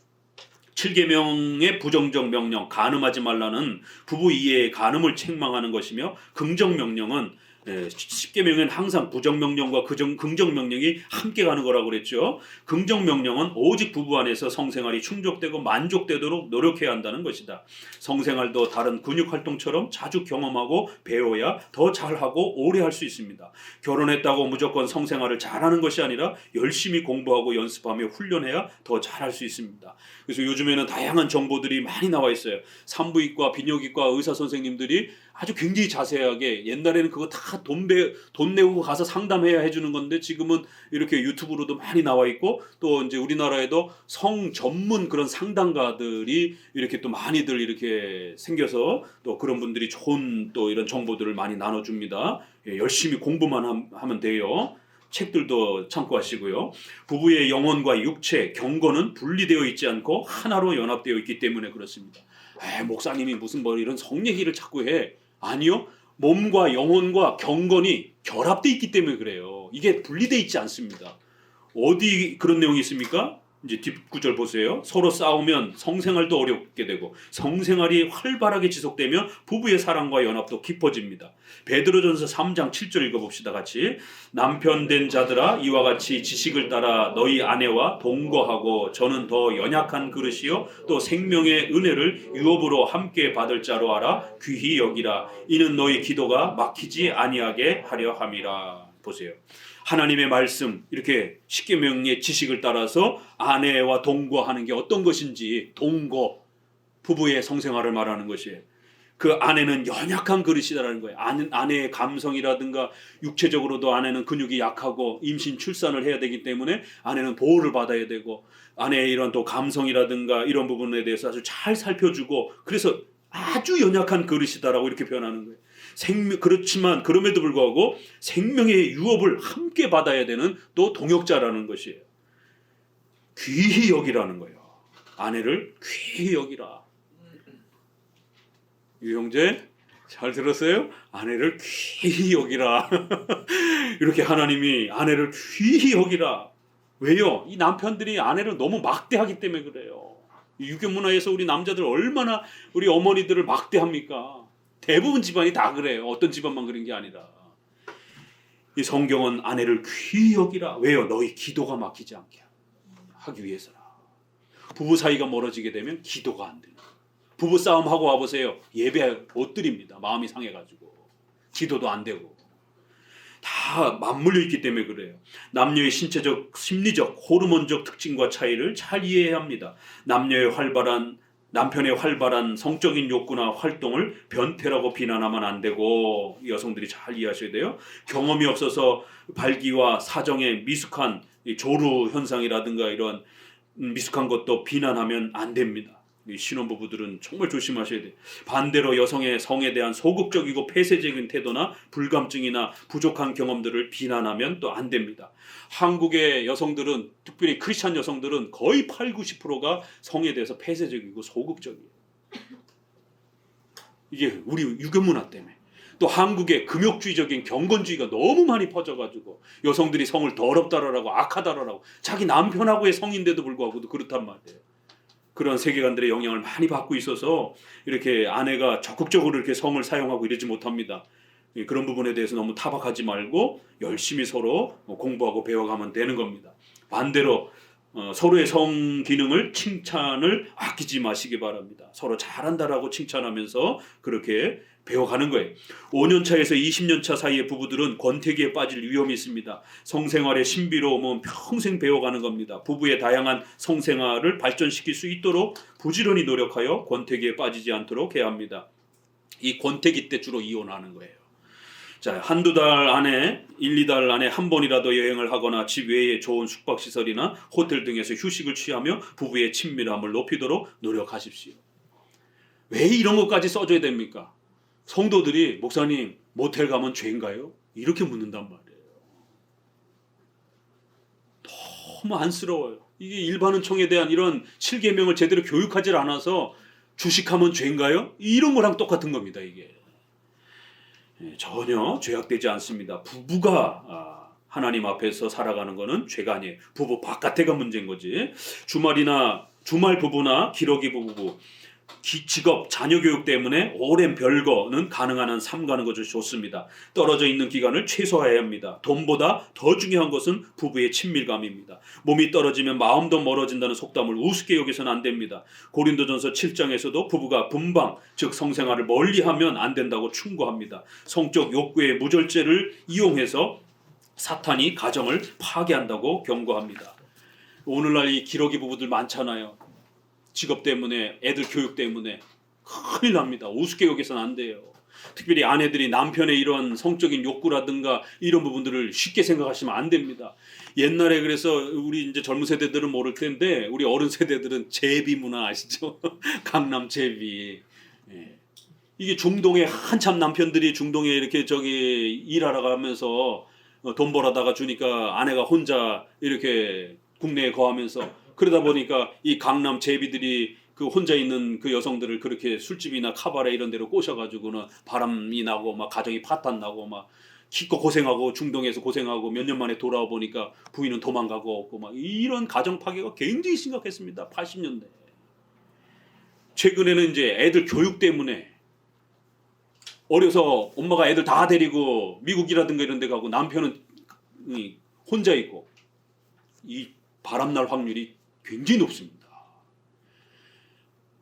7계명의 부정적 명령 간음하지 말라는 부부 이해의 간음을 책망하는 것이며 긍정 명령은 10계명은 항상 부정 명령과 긍정 명령이 함께 가는 거라고 그랬죠. 긍정 명령은 오직 부부 안에서 성생활이 충족되고 만족되도록 노력해야 한다는 것이다. 성생활도 다른 근육 활동처럼 자주 경험하고 배워야 더 잘하고 오래 할 수 있습니다. 결혼했다고 무조건 성생활을 잘하는 것이 아니라 열심히 공부하고 연습하며 훈련해야 더 잘할 수 있습니다. 그래서 요즘에는 다양한 정보들이 많이 나와 있어요. 산부인과, 비뇨기과 의사 선생님들이 아주 굉장히 자세하게 옛날에는 그거 다 돈 내고 가서 상담해야 해주는 건데 지금은 이렇게 유튜브로도 많이 나와 있고 또 이제 우리나라에도 성 전문 그런 상담가들이 이렇게 또 많이들 이렇게 생겨서 또 그런 분들이 좋은 또 이런 정보들을 많이 나눠줍니다. 열심히 공부만 하면 돼요. 책들도 참고하시고요. 부부의 영혼과 육체, 경건은 분리되어 있지 않고 하나로 연합되어 있기 때문에 그렇습니다. 목사님이 무슨 뭐 이런 성 얘기를 자꾸 해. 아니요. 몸과 영혼과 경건이 결합되어 있기 때문에 그래요. 이게 분리되어 있지 않습니다. 어디 그런 내용이 있습니까? 이제 뒷구절 보세요. 서로 싸우면 성생활도 어렵게 되고 성생활이 활발하게 지속되면 부부의 사랑과 연합도 깊어집니다. 베드로전서 3장 7절 읽어봅시다. 같이. 남편 된 자들아 이와 같이 지식을 따라 너희 아내와 동거하고 저는 더 연약한 그릇이요 또 생명의 은혜를 유업으로 함께 받을 자로 알아 귀히 여기라. 이는 너희 기도가 막히지 아니하게 하려 함이라. 보세요. 하나님의 말씀 이렇게 십계명의 지식을 따라서 아내와 동거하는 게 어떤 것인지, 동거, 부부의 성생활을 말하는 것이에요. 그 아내는 연약한 그릇이라는 거예요. 아내의 감성이라든가 육체적으로도 아내는 근육이 약하고 임신 출산을 해야 되기 때문에 아내는 보호를 받아야 되고 아내의 이런 또 감성이라든가 이런 부분에 대해서 아주 잘 살펴주고 그래서 아주 연약한 그릇이다라고 이렇게 표현하는 거예요. 그렇지만 그럼에도 불구하고 생명의 유업을 함께 받아야 되는 또 동역자라는 것이에요. 귀히 여기라는 거예요. 아내를 귀히 여기라. 유 형제 잘 들었어요? 아내를 귀히 여기라. 이렇게 하나님이 아내를 귀히 여기라. 왜요? 이 남편들이 아내를 너무 막대하기 때문에 그래요. 유교 문화에서 우리 남자들 얼마나 우리 어머니들을 막대합니까? 대부분 집안이 다 그래요. 어떤 집안만 그런 게 아니라. 이 성경은 아내를 귀히 여기라. 왜요? 너희 기도가 막히지 않게 하기 위해서라. 부부 사이가 멀어지게 되면 기도가 안 되는. 부부 싸움 하고 와보세요. 예배 못 드립니다. 마음이 상해가지고. 기도도 안 되고. 다 맞물려 있기 때문에 그래요. 남녀의 신체적, 심리적, 호르몬적 특징과 차이를 잘 이해해야 합니다. 남편의 활발한 성적인 욕구나 활동을 변태라고 비난하면 안 되고 여성들이 잘 이해하셔야 돼요. 경험이 없어서 발기와 사정의 미숙한 조루 현상이라든가 이런 미숙한 것도 비난하면 안 됩니다. 신혼부부들은 정말 조심하셔야 돼요. 반대로 여성의 성에 대한 소극적이고 폐쇄적인 태도나 불감증이나 부족한 경험들을 비난하면 또 안 됩니다. 한국의 여성들은 특별히 크리스찬 여성들은 거의 80-90%가 성에 대해서 폐쇄적이고 소극적이에요. 이게 우리 유교 문화 때문에. 또 한국의 금욕주의적인 경건주의가 너무 많이 퍼져가지고 여성들이 성을 더럽다라고 악하다라고 자기 남편하고의 성인데도 불구하고도 그렇단 말이에요. 그런 세계관들의 영향을 많이 받고 있어서 이렇게 아내가 적극적으로 이렇게 성을 사용하고 이러지 못합니다. 그런 부분에 대해서 너무 타박하지 말고 열심히 서로 공부하고 배워가면 되는 겁니다. 반대로 서로의 성 기능을 칭찬을 아끼지 마시기 바랍니다. 서로 잘한다라고 칭찬하면서 그렇게 배워가는 거예요. 5년차에서 20년차 사이의 부부들은 권태기에 빠질 위험이 있습니다. 성생활의 신비로움은 평생 배워가는 겁니다. 부부의 다양한 성생활을 발전시킬 수 있도록 부지런히 노력하여 권태기에 빠지지 않도록 해야 합니다. 이 권태기 때 주로 이혼하는 거예요. 자, 한두 달 안에 1-2달 안에 한 번이라도 여행을 하거나 집 외에 좋은 숙박시설이나 호텔 등에서 휴식을 취하며 부부의 친밀함을 높이도록 노력하십시오. 왜 이런 것까지 써줘야 됩니까? 성도들이 목사님 모텔 가면 죄인가요? 이렇게 묻는단 말이에요. 너무 안쓰러워요. 이게 일반은총에 대한 이런 7계명을 제대로 교육하지 않아서 주식하면 죄인가요? 이런 거랑 똑같은 겁니다. 이게 전혀 죄악되지 않습니다. 부부가 하나님 앞에서 살아가는 거는 죄가 아니에요. 부부 바깥에가 문제인 거지. 주말 부부나 기러기 부부 직업, 자녀 교육 때문에 오랜 별거는 가능한 한 삼가는 것이 좋습니다. 떨어져 있는 기간을 최소화해야 합니다. 돈보다 더 중요한 것은 부부의 친밀감입니다. 몸이 떨어지면 마음도 멀어진다는 속담을 우습게 여기서는 안 됩니다. 고린도전서 7장에서도 부부가 분방, 즉 성생활을 멀리하면 안 된다고 충고합니다. 성적 욕구의 무절제를 이용해서 사탄이 가정을 파괴한다고 경고합니다. 오늘날 이 기러기 부부들 많잖아요. 직업 때문에, 애들 교육 때문에 큰일 납니다. 우습게 여기서는 안 돼요. 특별히 아내들이 남편의 이런 성적인 욕구라든가 이런 부분들을 쉽게 생각하시면 안 됩니다. 옛날에 그래서 우리 이제 젊은 세대들은 모를 텐데 우리 어른 세대들은 제비 문화 아시죠? 강남 제비. 이게 중동에 한참 남편들이 중동에 이렇게 일하러 가면서 돈 벌어다가 주니까 아내가 혼자 이렇게 국내에 거하면서 그러다 보니까 이 강남 제비들이 그 혼자 있는 그 여성들을 그렇게 술집이나 카바레 이런 데로 꼬셔가지고는 바람이 나고 막 가정이 파탄 나고 막 기껏 고생하고 중동에서 고생하고 몇 년 만에 돌아와 보니까 부인은 도망가고 없고 막 이런 가정 파괴가 굉장히 심각했습니다. 80년대. 최근에는 이제 애들 교육 때문에 어려서 엄마가 애들 다 데리고 미국이라든가 이런 데 가고 남편은 혼자 있고 이 바람날 확률이 굉장히 높습니다.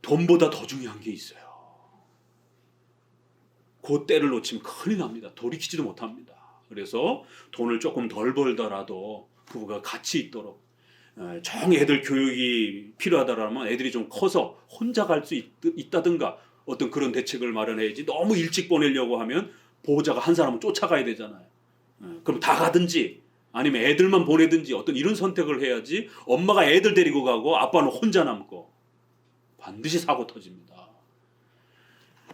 돈보다 더 중요한 게 있어요. 그 때를 놓치면 큰일 납니다. 돌이키지도 못합니다. 그래서 돈을 조금 덜 벌더라도 부부가 같이 있도록 정 애들 교육이 필요하다라면 애들이 좀 커서 혼자 갈 수 있다든가 어떤 그런 대책을 마련해야지 너무 일찍 보내려고 하면 보호자가 한 사람은 쫓아가야 되잖아요. 그럼 다 가든지 아니면 애들만 보내든지 어떤 이런 선택을 해야지 엄마가 애들 데리고 가고 아빠는 혼자 남고 반드시 사고 터집니다.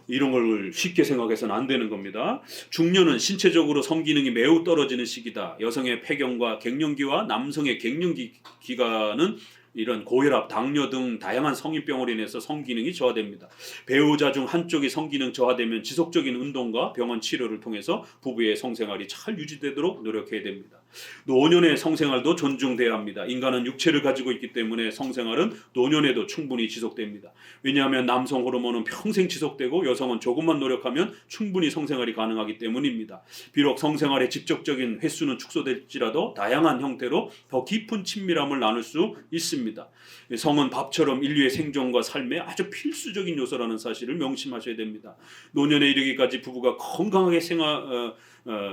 이런 걸 쉽게 생각해서는 안 되는 겁니다. 중년은 신체적으로 성기능이 매우 떨어지는 시기다. 여성의 폐경과 갱년기와 남성의 갱년기 기간은 이런 고혈압, 당뇨 등 다양한 성인병으로 인해서 성기능이 저하됩니다. 배우자 중 한쪽이 성기능 저하되면 지속적인 운동과 병원 치료를 통해서 부부의 성생활이 잘 유지되도록 노력해야 됩니다. 노년의 성생활도 존중돼야 합니다. 인간은 육체를 가지고 있기 때문에 성생활은 노년에도 충분히 지속됩니다. 왜냐하면 남성 호르몬은 평생 지속되고 여성은 조금만 노력하면 충분히 성생활이 가능하기 때문입니다. 비록 성생활의 직접적인 횟수는 축소될지라도 다양한 형태로 더 깊은 친밀함을 나눌 수 있습니다. 성은 밥처럼 인류의 생존과 삶에 아주 필수적인 요소라는 사실을 명심하셔야 됩니다. 노년에 이르기까지 부부가 건강하게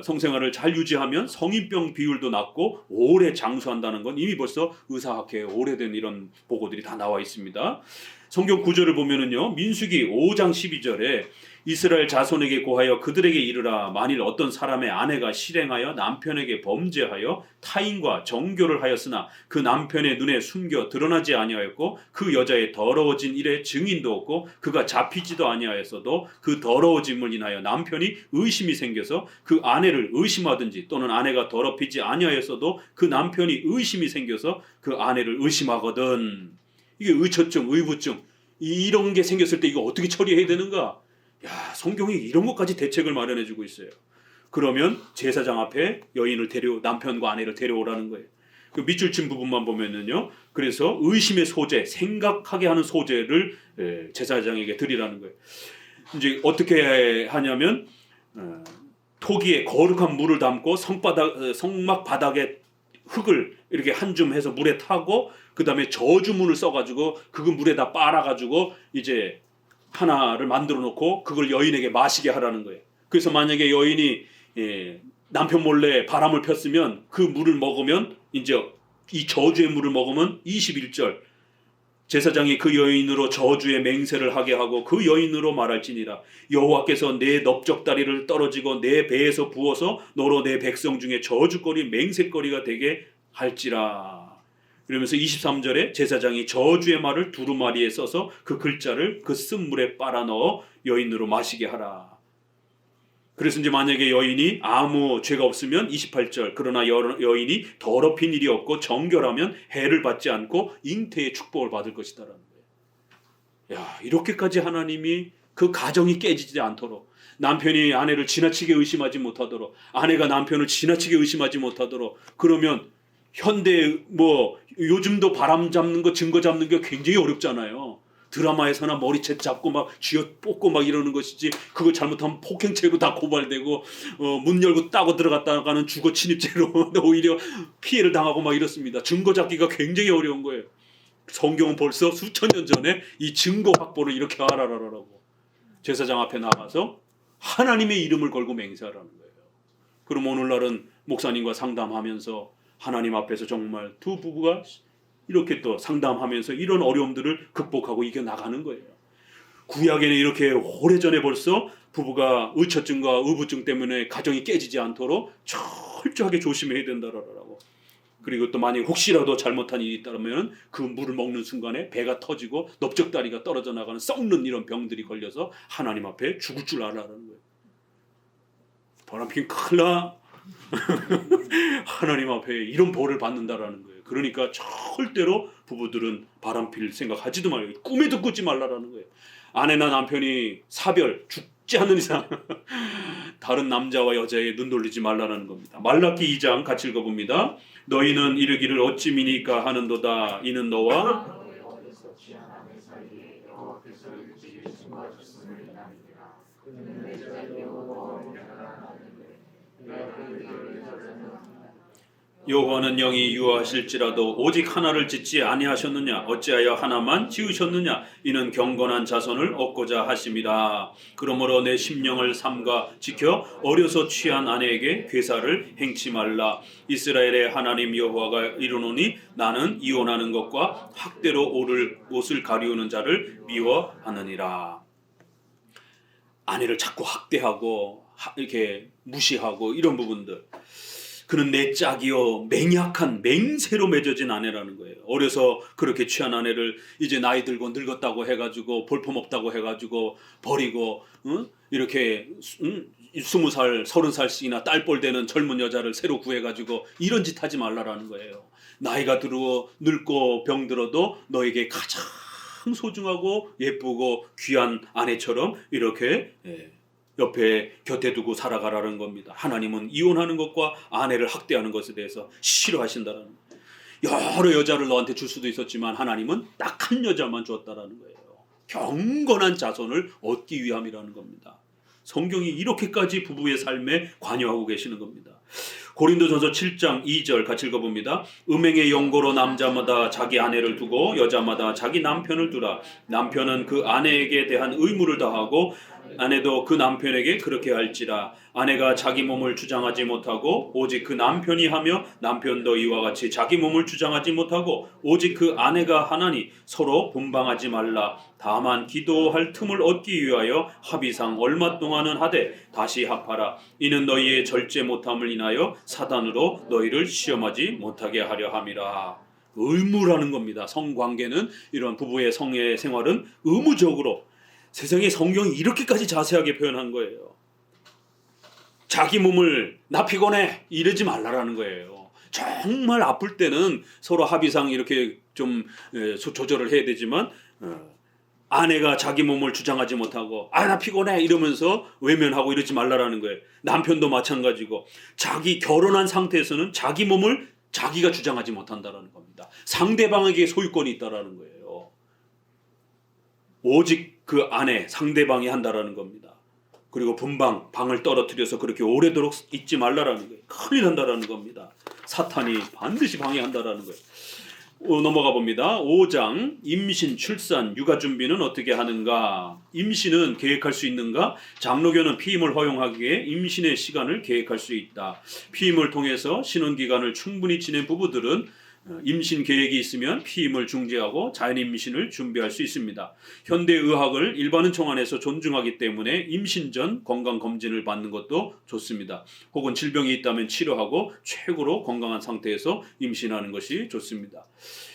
성생활을 잘 유지하면 성인병 비율도 낮고 오래 장수한다는 건 이미 벌써 의사학회에 오래된 이런 보고들이 다 나와 있습니다. 성경 구절을 보면은요, 민수기 5장 12절에 이스라엘 자손에게 고하여 그들에게 이르라. 만일 어떤 사람의 아내가 실행하여 남편에게 범죄하여 타인과 정교를 하였으나 그 남편의 눈에 숨겨 드러나지 아니하였고 그 여자의 더러워진 일에 증인도 없고 그가 잡히지도 아니하였어도 그 더러워짐을 인하여 남편이 의심이 생겨서 그 아내를 의심하든지 또는 아내가 더럽히지 아니하였어도 그 남편이 의심이 생겨서 그 아내를 의심하거든. 이게 의처증, 의부증 이런 게 생겼을 때 이거 어떻게 처리해야 되는가? 야, 성경이 이런 것까지 대책을 마련해주고 있어요. 그러면 제사장 앞에 남편과 아내를 데려오라는 거예요. 그 밑줄 친 부분만 보면은요. 그래서 의심의 소재, 생각하게 하는 소재를 제사장에게 드리라는 거예요. 이제 어떻게 하냐면 토기에 거룩한 물을 담고 성막 바닥에 흙을 이렇게 한 줌 해서 물에 타고 그 다음에 저주문을 써가지고 그거 물에다 빨아가지고 이제 하나를 만들어 놓고 그걸 여인에게 마시게 하라는 거예요. 그래서 만약에 여인이 남편 몰래 바람을 폈으면 그 물을 먹으면 이제 이 저주의 물을 먹으면 21절 제사장이 그 여인으로 저주의 맹세를 하게 하고 그 여인으로 말할지니라. 여호와께서 내 넓적다리를 떨어지고 내 배에서 부어서 너로 내 백성 중에 저주거리 맹세거리가 되게 할지라. 이러면서 23절에 제사장이 저주의 말을 두루마리에 써서 그 글자를 그 쓴 물에 빨아 넣어 여인으로 마시게 하라. 그래서 이제 만약에 여인이 아무 죄가 없으면 28절 그러나 여인이 더럽힌 일이 없고 정결하면 해를 받지 않고 잉태의 축복을 받을 것이다라는 거예요. 야, 이렇게까지 하나님이 그 가정이 깨지지 않도록 남편이 아내를 지나치게 의심하지 못하도록 아내가 남편을 지나치게 의심하지 못하도록 그러면 현대 요즘도 바람 잡는 거 증거 잡는 게 굉장히 어렵잖아요. 드라마에서나 머리채 잡고 막 쥐어 뽑고 막 이러는 것이지 그거 잘못하면 폭행죄로 다 고발되고 문 열고 따고 들어갔다가는 주거 침입죄로 오히려 피해를 당하고 막 이렇습니다. 증거 잡기가 굉장히 어려운 거예요. 성경은 벌써 수천 년 전에 이 증거 확보를 이렇게 하라라라고 제사장 앞에 나가서 하나님의 이름을 걸고 맹세하라는 거예요. 그럼 오늘날은 목사님과 상담하면서 하나님 앞에서 정말 두 부부가 이렇게 또 상담하면서 이런 어려움들을 극복하고 이겨나가는 거예요. 구약에는 이렇게 오래전에 벌써 부부가 의처증과 의부증 때문에 가정이 깨지지 않도록 철저하게 조심해야 된다라고. 그리고 또 만약 혹시라도 잘못한 일이 있다면 그 물을 먹는 순간에 배가 터지고 넓적다리가 떨어져 나가는 썩는 이런 병들이 걸려서 하나님 앞에 죽을 줄 알아라는 거예요. 바람핀 큰일 나. 하나님 앞에 이런 벌을 받는다라는 거예요. 그러니까 절대로 부부들은 바람필 생각하지도 말고 꿈에도 꾸지 말라라는 거예요. 아내나 남편이 사별 죽지 않는 이상 다른 남자와 여자에 눈 돌리지 말라는 겁니다. 말라기 2장 같이 읽어봅니다. 너희는 이르기를 어찌 미니까 하는도다. 이는 너와 여호와는 영이 유하실지라도 오직 하나를 짓지 아니하셨느냐? 어찌하여 하나만 지으셨느냐? 이는 경건한 자손을 얻고자 하심이라. 그러므로 내 심령을 삼가 지켜 어려서 취한 아내에게 괴사를 행치 말라. 이스라엘의 하나님 여호와가 이르노니 나는 이혼하는 것과 학대로 옷을 가리우는 자를 미워하느니라. 아내를 자꾸 학대하고 이렇게 무시하고 이런 부분들, 그는 내 짝이요 맹약한 맹세로 맺어진 아내라는 거예요. 어려서 그렇게 취한 아내를 이제 나이 들고 늙었다고 해가지고 볼품없다고 해가지고 버리고 이렇게 20살 30살씩이나 딸뻘 되는 젊은 여자를 새로 구해가지고 이런 짓 하지 말라라는 거예요. 나이가 들고 늙고 병들어도 너에게 가장 소중하고 예쁘고 귀한 아내처럼 이렇게 옆에 곁에 두고 살아가라는 겁니다. 하나님은 이혼하는 것과 아내를 학대하는 것에 대해서 싫어하신다는 거예요. 여러 여자를 너한테 줄 수도 있었지만 하나님은 딱 한 여자만 주었다라는 거예요. 경건한 자손을 얻기 위함이라는 겁니다. 성경이 이렇게까지 부부의 삶에 관여하고 계시는 겁니다. 고린도전서 7장 2절 같이 읽어봅니다. 음행의 연고로 남자마다 자기 아내를 두고 여자마다 자기 남편을 두라. 남편은 그 아내에게 대한 의무를 다하고 아내도 그 남편에게 그렇게 할지라. 아내가 자기 몸을 주장하지 못하고 오직 그 남편이 하며 남편도 이와 같이 자기 몸을 주장하지 못하고 오직 그 아내가 하나니 서로 분방하지 말라. 다만 기도할 틈을 얻기 위하여 합의상 얼마 동안은 하되 다시 합하라. 이는 너희의 절제 못함을 인하여 사단으로 너희를 시험하지 못하게 하려 함이라. 의무라는 겁니다. 성관계는, 이런 부부의 성의 생활은 의무적으로, 세상에 성경이 이렇게까지 자세하게 표현한 거예요. 자기 몸을 나 피곤해 이러지 말라라는 거예요. 정말 아플 때는 서로 합의상 이렇게 좀 조절을 해야 되지만 아내가 자기 몸을 주장하지 못하고 나 피곤해 이러면서 외면하고 이러지 말라라는 거예요. 남편도 마찬가지고 자기 결혼한 상태에서는 자기 몸을 자기가 주장하지 못한다라는 겁니다. 상대방에게 소유권이 있다라는 거예요. 오직 그 아내 상대방이 한다라는 겁니다. 그리고 방을 떨어뜨려서 그렇게 오래도록 잊지 말라라는 거예요. 큰일 난다라는 겁니다. 사탄이 반드시 방해한다라는 거예요. 넘어가 봅니다. 5장 임신, 출산, 육아 준비는 어떻게 하는가? 임신은 계획할 수 있는가? 장로교는 피임을 허용하기에 임신의 시간을 계획할 수 있다. 피임을 통해서 신혼기간을 충분히 지낸 부부들은 임신 계획이 있으면 피임을 중지하고 자연 임신을 준비할 수 있습니다. 현대의학을 일반은 청안에서 존중하기 때문에 임신 전 건강검진을 받는 것도 좋습니다. 혹은 질병이 있다면 치료하고 최고로 건강한 상태에서 임신하는 것이 좋습니다.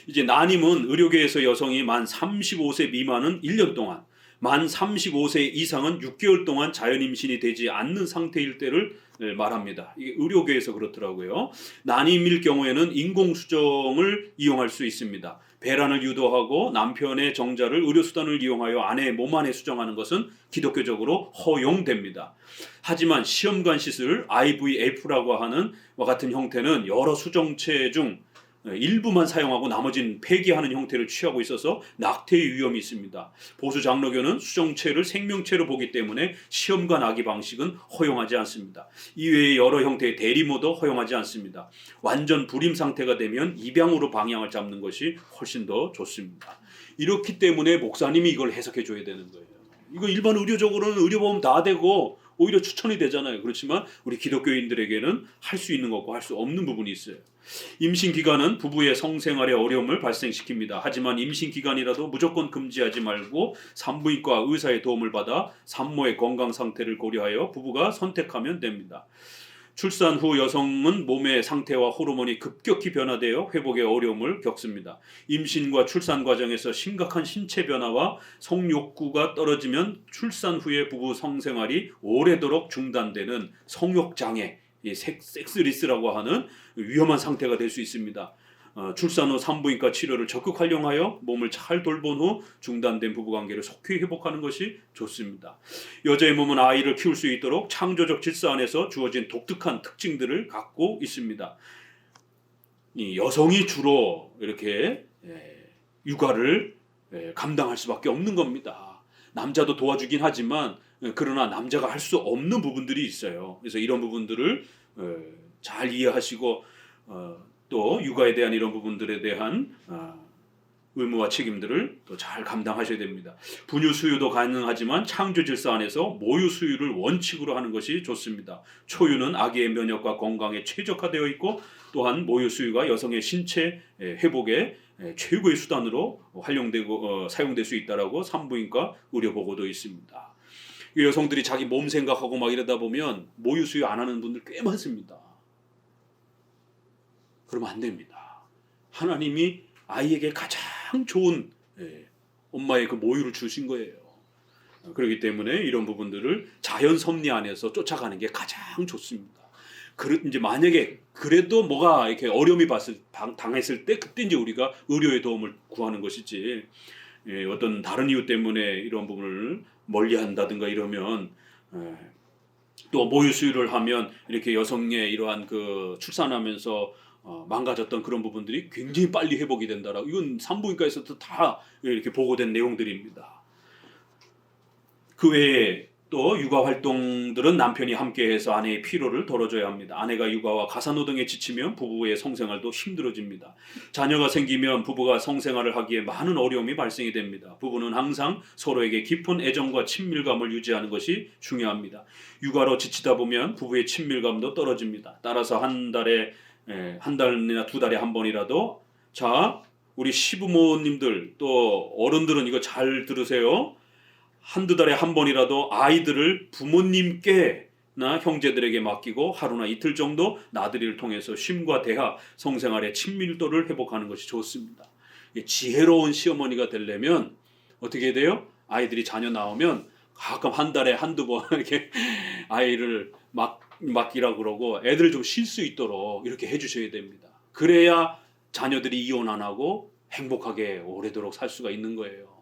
이제 난임은 의료계에서 여성이 만 35세 미만은 1년 동안, 만 35세 이상은 6개월 동안 자연 임신이 되지 않는 상태일 때를 말합니다. 이게 의료계에서 그렇더라고요. 난임일 경우에는 인공수정을 이용할 수 있습니다. 배란을 유도하고 남편의 정자를 의료수단을 이용하여 아내의 몸 안에 수정하는 것은 기독교적으로 허용됩니다. 하지만 시험관 시술, IVF라고 하는 와 같은 형태는 여러 수정체 중 일부만 사용하고 나머지는 폐기하는 형태를 취하고 있어서 낙태의 위험이 있습니다. 보수 장로교는 수정체를 생명체로 보기 때문에 시험관 아기 방식은 허용하지 않습니다. 이외에 여러 형태의 대리모도 허용하지 않습니다. 완전 불임 상태가 되면 입양으로 방향을 잡는 것이 훨씬 더 좋습니다. 이렇기 때문에 목사님이 이걸 해석해 줘야 되는 거예요. 이거 일반 의료적으로는 의료보험 다 되고 오히려 추천이 되잖아요. 그렇지만 우리 기독교인들에게는 할 수 있는 것과 할 수 없는 부분이 있어요. 임신 기간은 부부의 성생활에 어려움을 발생시킵니다. 하지만 임신 기간이라도 무조건 금지하지 말고 산부인과 의사의 도움을 받아 산모의 건강 상태를 고려하여 부부가 선택하면 됩니다. 출산 후 여성은 몸의 상태와 호르몬이 급격히 변화되어 회복에 어려움을 겪습니다. 임신과 출산 과정에서 심각한 신체 변화와 성욕구가 떨어지면 출산 후에 부부 성생활이 오래도록 중단되는 성욕장애, 이 섹스리스라고 하는 위험한 상태가 될 수 있습니다. 출산 후 산부인과 치료를 적극 활용하여 몸을 잘 돌본 후 중단된 부부관계를 속히 회복하는 것이 좋습니다. 여자의 몸은 아이를 키울 수 있도록 창조적 질서 안에서 주어진 독특한 특징들을 갖고 있습니다. 이 여성이 주로 이렇게 육아를 감당할 수밖에 없는 겁니다. 남자도 도와주긴 하지만 그러나 남자가 할 수 없는 부분들이 있어요. 그래서 이런 부분들을 잘 이해하시고 또 육아에 대한 이런 부분들에 대한 의무와 책임들을 또 잘 감당하셔야 됩니다. 분유 수유도 가능하지만 창조 질서 안에서 모유 수유를 원칙으로 하는 것이 좋습니다. 초유는 아기의 면역과 건강에 최적화되어 있고 또한 모유 수유가 여성의 신체 회복에 최고의 수단으로 활용되고 사용될 수 있다라고 산부인과 의료 보고도 있습니다. 여성들이 자기 몸 생각하고 막 이러다 보면 모유 수유 안 하는 분들 꽤 많습니다. 그러면 안 됩니다. 하나님이 아이에게 가장 좋은 엄마의 그 모유를 주신 거예요. 그렇기 때문에 이런 부분들을 자연 섭리 안에서 쫓아가는 게 가장 좋습니다. 이제 만약에 그래도 뭐가 이렇게 어려움이 당했을 때 그때 이제 우리가 의료의 도움을 구하는 것이지 어떤 다른 이유 때문에 이런 부분을 멀리한다든가 이러면 또 모유 수유를 하면 이렇게 여성의 이러한 그 출산하면서 망가졌던 그런 부분들이 굉장히 빨리 회복이 된다라고 이건 산부인과에서도 다 이렇게 보고된 내용들입니다. 그 외에 또 육아 활동들은 남편이 함께해서 아내의 피로를 덜어줘야 합니다. 아내가 육아와 가사노동에 지치면 부부의 성생활도 힘들어집니다. 자녀가 생기면 부부가 성생활을 하기에 많은 어려움이 발생이 됩니다. 부부는 항상 서로에게 깊은 애정과 친밀감을 유지하는 것이 중요합니다. 육아로 지치다 보면 부부의 친밀감도 떨어집니다. 따라서 한 달이나 두 달에 한 번이라도 자 우리 시부모님들 또 어른들은 이거 잘 들으세요. 한두 달에 한 번이라도 아이들을 부모님께나 형제들에게 맡기고 하루나 이틀 정도 나들이를 통해서 쉼과 대화, 성생활의 친밀도를 회복하는 것이 좋습니다. 지혜로운 시어머니가 되려면 어떻게 돼요? 아이들이 자녀 나오면 가끔 한 달에 한두 번 이렇게 아이를 맡기라고 그러고 애들 좀 쉴 수 있도록 이렇게 해주셔야 됩니다. 그래야 자녀들이 이혼 안 하고 행복하게 오래도록 살 수가 있는 거예요.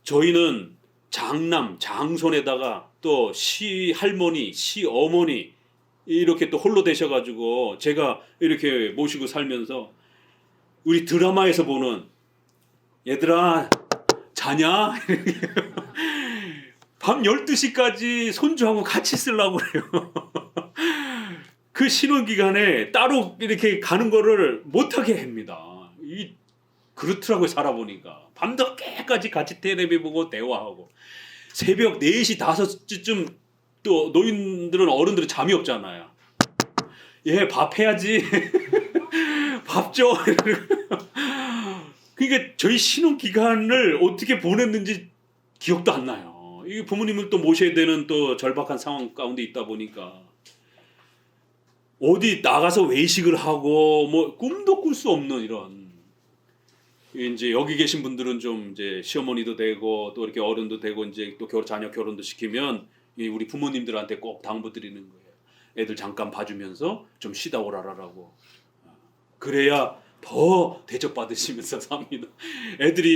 저희는 장남, 장손에다가 또 시할머니, 시어머니 이렇게 또 홀로 되셔가지고 제가 이렇게 모시고 살면서 우리 드라마에서 보는 얘들아 자냐? 밤 12시까지 손주하고 같이 쓰려고 그래요. 그 신혼기간에 따로 이렇게 가는 거를 못하게 합니다. 그렇더라고요. 살아보니까 밤늦게까지 같이 텔레비 보고 대화하고 새벽 4시 5시쯤 또 노인들은 어른들은 잠이 없잖아요. 예, 밥 해야지. 밥 줘. 그러니까 저희 신혼기간을 어떻게 보냈는지 기억도 안 나요. 이 부모님을 또 모셔야 되는 또 절박한 상황 가운데 있다 보니까 어디 나가서 외식을 하고 뭐 꿈도 꿀 수 없는 이런 이제 여기 계신 분들은 좀 이제 시어머니도 되고 또 이렇게 어른도 되고 이제 또 자녀 결혼도 시키면 우리 부모님들한테 꼭 당부드리는 거예요. 애들 잠깐 봐주면서 좀 쉬다 오라라고. 그래야 더 대접받으시면서 삽니다.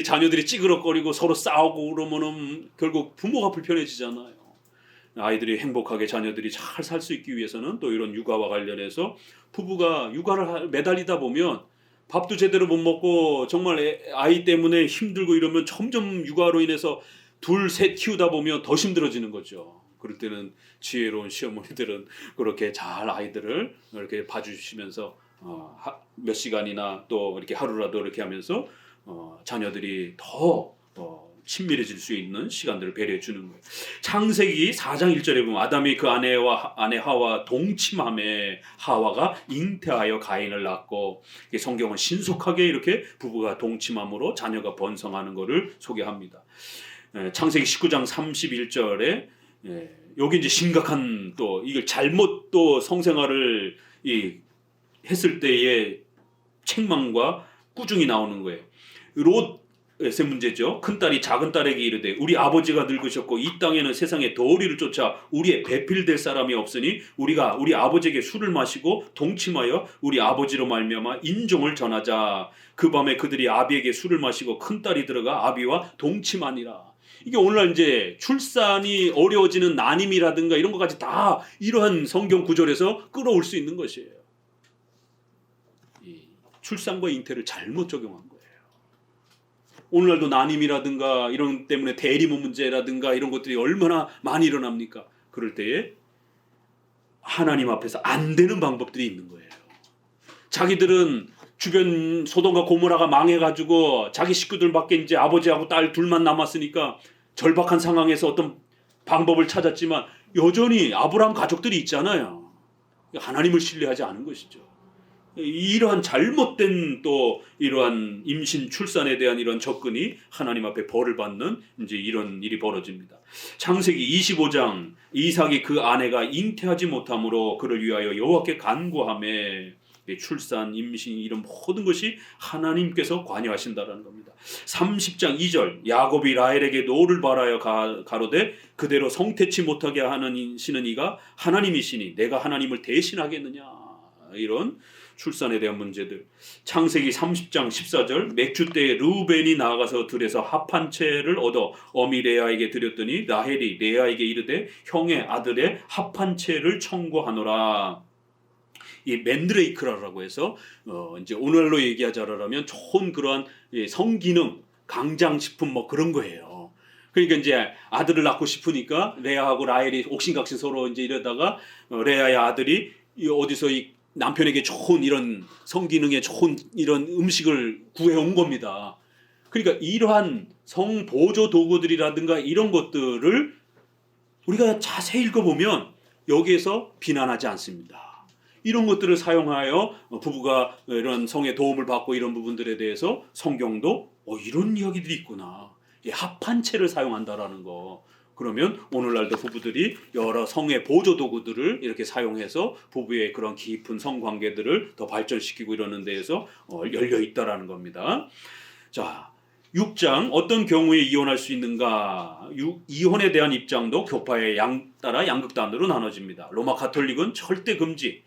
자녀들이 찌그러거리고 서로 싸우고 그러면은 결국 부모가 불편해지잖아요. 아이들이 행복하게 자녀들이 잘 살 수 있기 위해서는 또 이런 육아와 관련해서 부부가 육아를 매달리다 보면 밥도 제대로 못 먹고 정말 아이 때문에 힘들고 이러면 점점 육아로 인해서 둘, 셋 키우다 보면 더 힘들어지는 거죠. 그럴 때는 지혜로운 시어머니들은 그렇게 잘 아이들을 이렇게 봐주시면서 몇 시간이나 또 이렇게 하루라도 이렇게 하면서 자녀들이 더 친밀해질 수 있는 시간들을 배려해 주는 거예요. 창세기 4장 1절에 보면 아담이 그 아내 하와 동침함에 하와가 잉태하여 가인을 낳고 성경은 신속하게 이렇게 부부가 동침함으로 자녀가 번성하는 것을 소개합니다. 창세기 19장 31절에 여기 이제 심각한 또 이걸 잘못 또 성생활을 했을 때의 책망과 꾸중이 나오는 거예요. 에세 문제죠. 큰딸이 작은딸에게 이르되 우리 아버지가 늙으셨고 이 땅에는 세상에 도리를 쫓아 우리의 배필될 사람이 없으니 우리가 우리 아버지에게 술을 마시고 동침하여 우리 아버지로 말미암아 인종을 전하자. 그 밤에 그들이 아비에게 술을 마시고 큰딸이 들어가 아비와 동침하니라. 이게 오늘날 이제 출산이 어려워지는 난임이라든가 이런 것까지 다 이러한 성경 구절에서 끌어올 수 있는 것이에요. 이 출산과 잉태를 잘못 적용한 거예요. 오늘날도 난임이라든가 이런 때문에 대리모 문제라든가 이런 것들이 얼마나 많이 일어납니까? 그럴 때에 하나님 앞에서 안 되는 방법들이 있는 거예요. 자기들은 주변 소돔과 고모라가 망해가지고 자기 식구들밖에 이제 아버지하고 딸 둘만 남았으니까 절박한 상황에서 어떤 방법을 찾았지만 여전히 아브라함 가족들이 있잖아요. 하나님을 신뢰하지 않은 것이죠. 이러한 잘못된 또 이러한 임신 출산에 대한 이런 접근이 하나님 앞에 벌을 받는 이제 이런 일이 벌어집니다. 창세기 25장 이삭이 그 아내가 잉태하지 못함으로 그를 위하여 여호와께 간구하매 출산, 임신 이런 모든 것이 하나님께서 관여하신다라는 겁니다. 30장 2절 야곱이 라헬에게 노를 바라여 가로되 그대로 성태치 못하게 하는 시는 이가 하나님이시니 내가 하나님을 대신하겠느냐. 이런 출산에 대한 문제들. 창세기 30장 14절 맥주 때에 르우벤이 나아가서 들에서 합 한 채를 얻어 어미 레아에게 드렸더니 라헬이 레아에게 이르되 형의 아들의 합 한 채를 청구하노라. 이 맨드레이크라고 해서 이제 오늘로 얘기하자라면 좋은 그러한 성기능 강장식품 뭐 그런 거예요. 그러니까 이제 아들을 낳고 싶으니까 레아하고 라헬이 옥신각신 서로 이제 이러다가 레아의 아들이 어디서 이 남편에게 좋은 이런 성기능에 좋은 이런 음식을 구해온 겁니다. 그러니까 이러한 성보조 도구들이라든가 이런 것들을 우리가 자세히 읽어보면 여기에서 비난하지 않습니다. 이런 것들을 사용하여 부부가 이런 성의 도움을 받고 이런 부분들에 대해서 성경도 이런 이야기들이 있구나. 합한 채를 사용한다라는 거. 그러면 오늘날도 부부들이 여러 성의 보조 도구들을 이렇게 사용해서 부부의 그런 깊은 성관계들을 더 발전시키고 이러는 데에서 열려 있다라는 겁니다. 자, 6장 어떤 경우에 이혼할 수 있는가? 이혼에 대한 입장도 교파에 따라 양극단으로 나눠집니다. 로마 가톨릭은 절대 금지.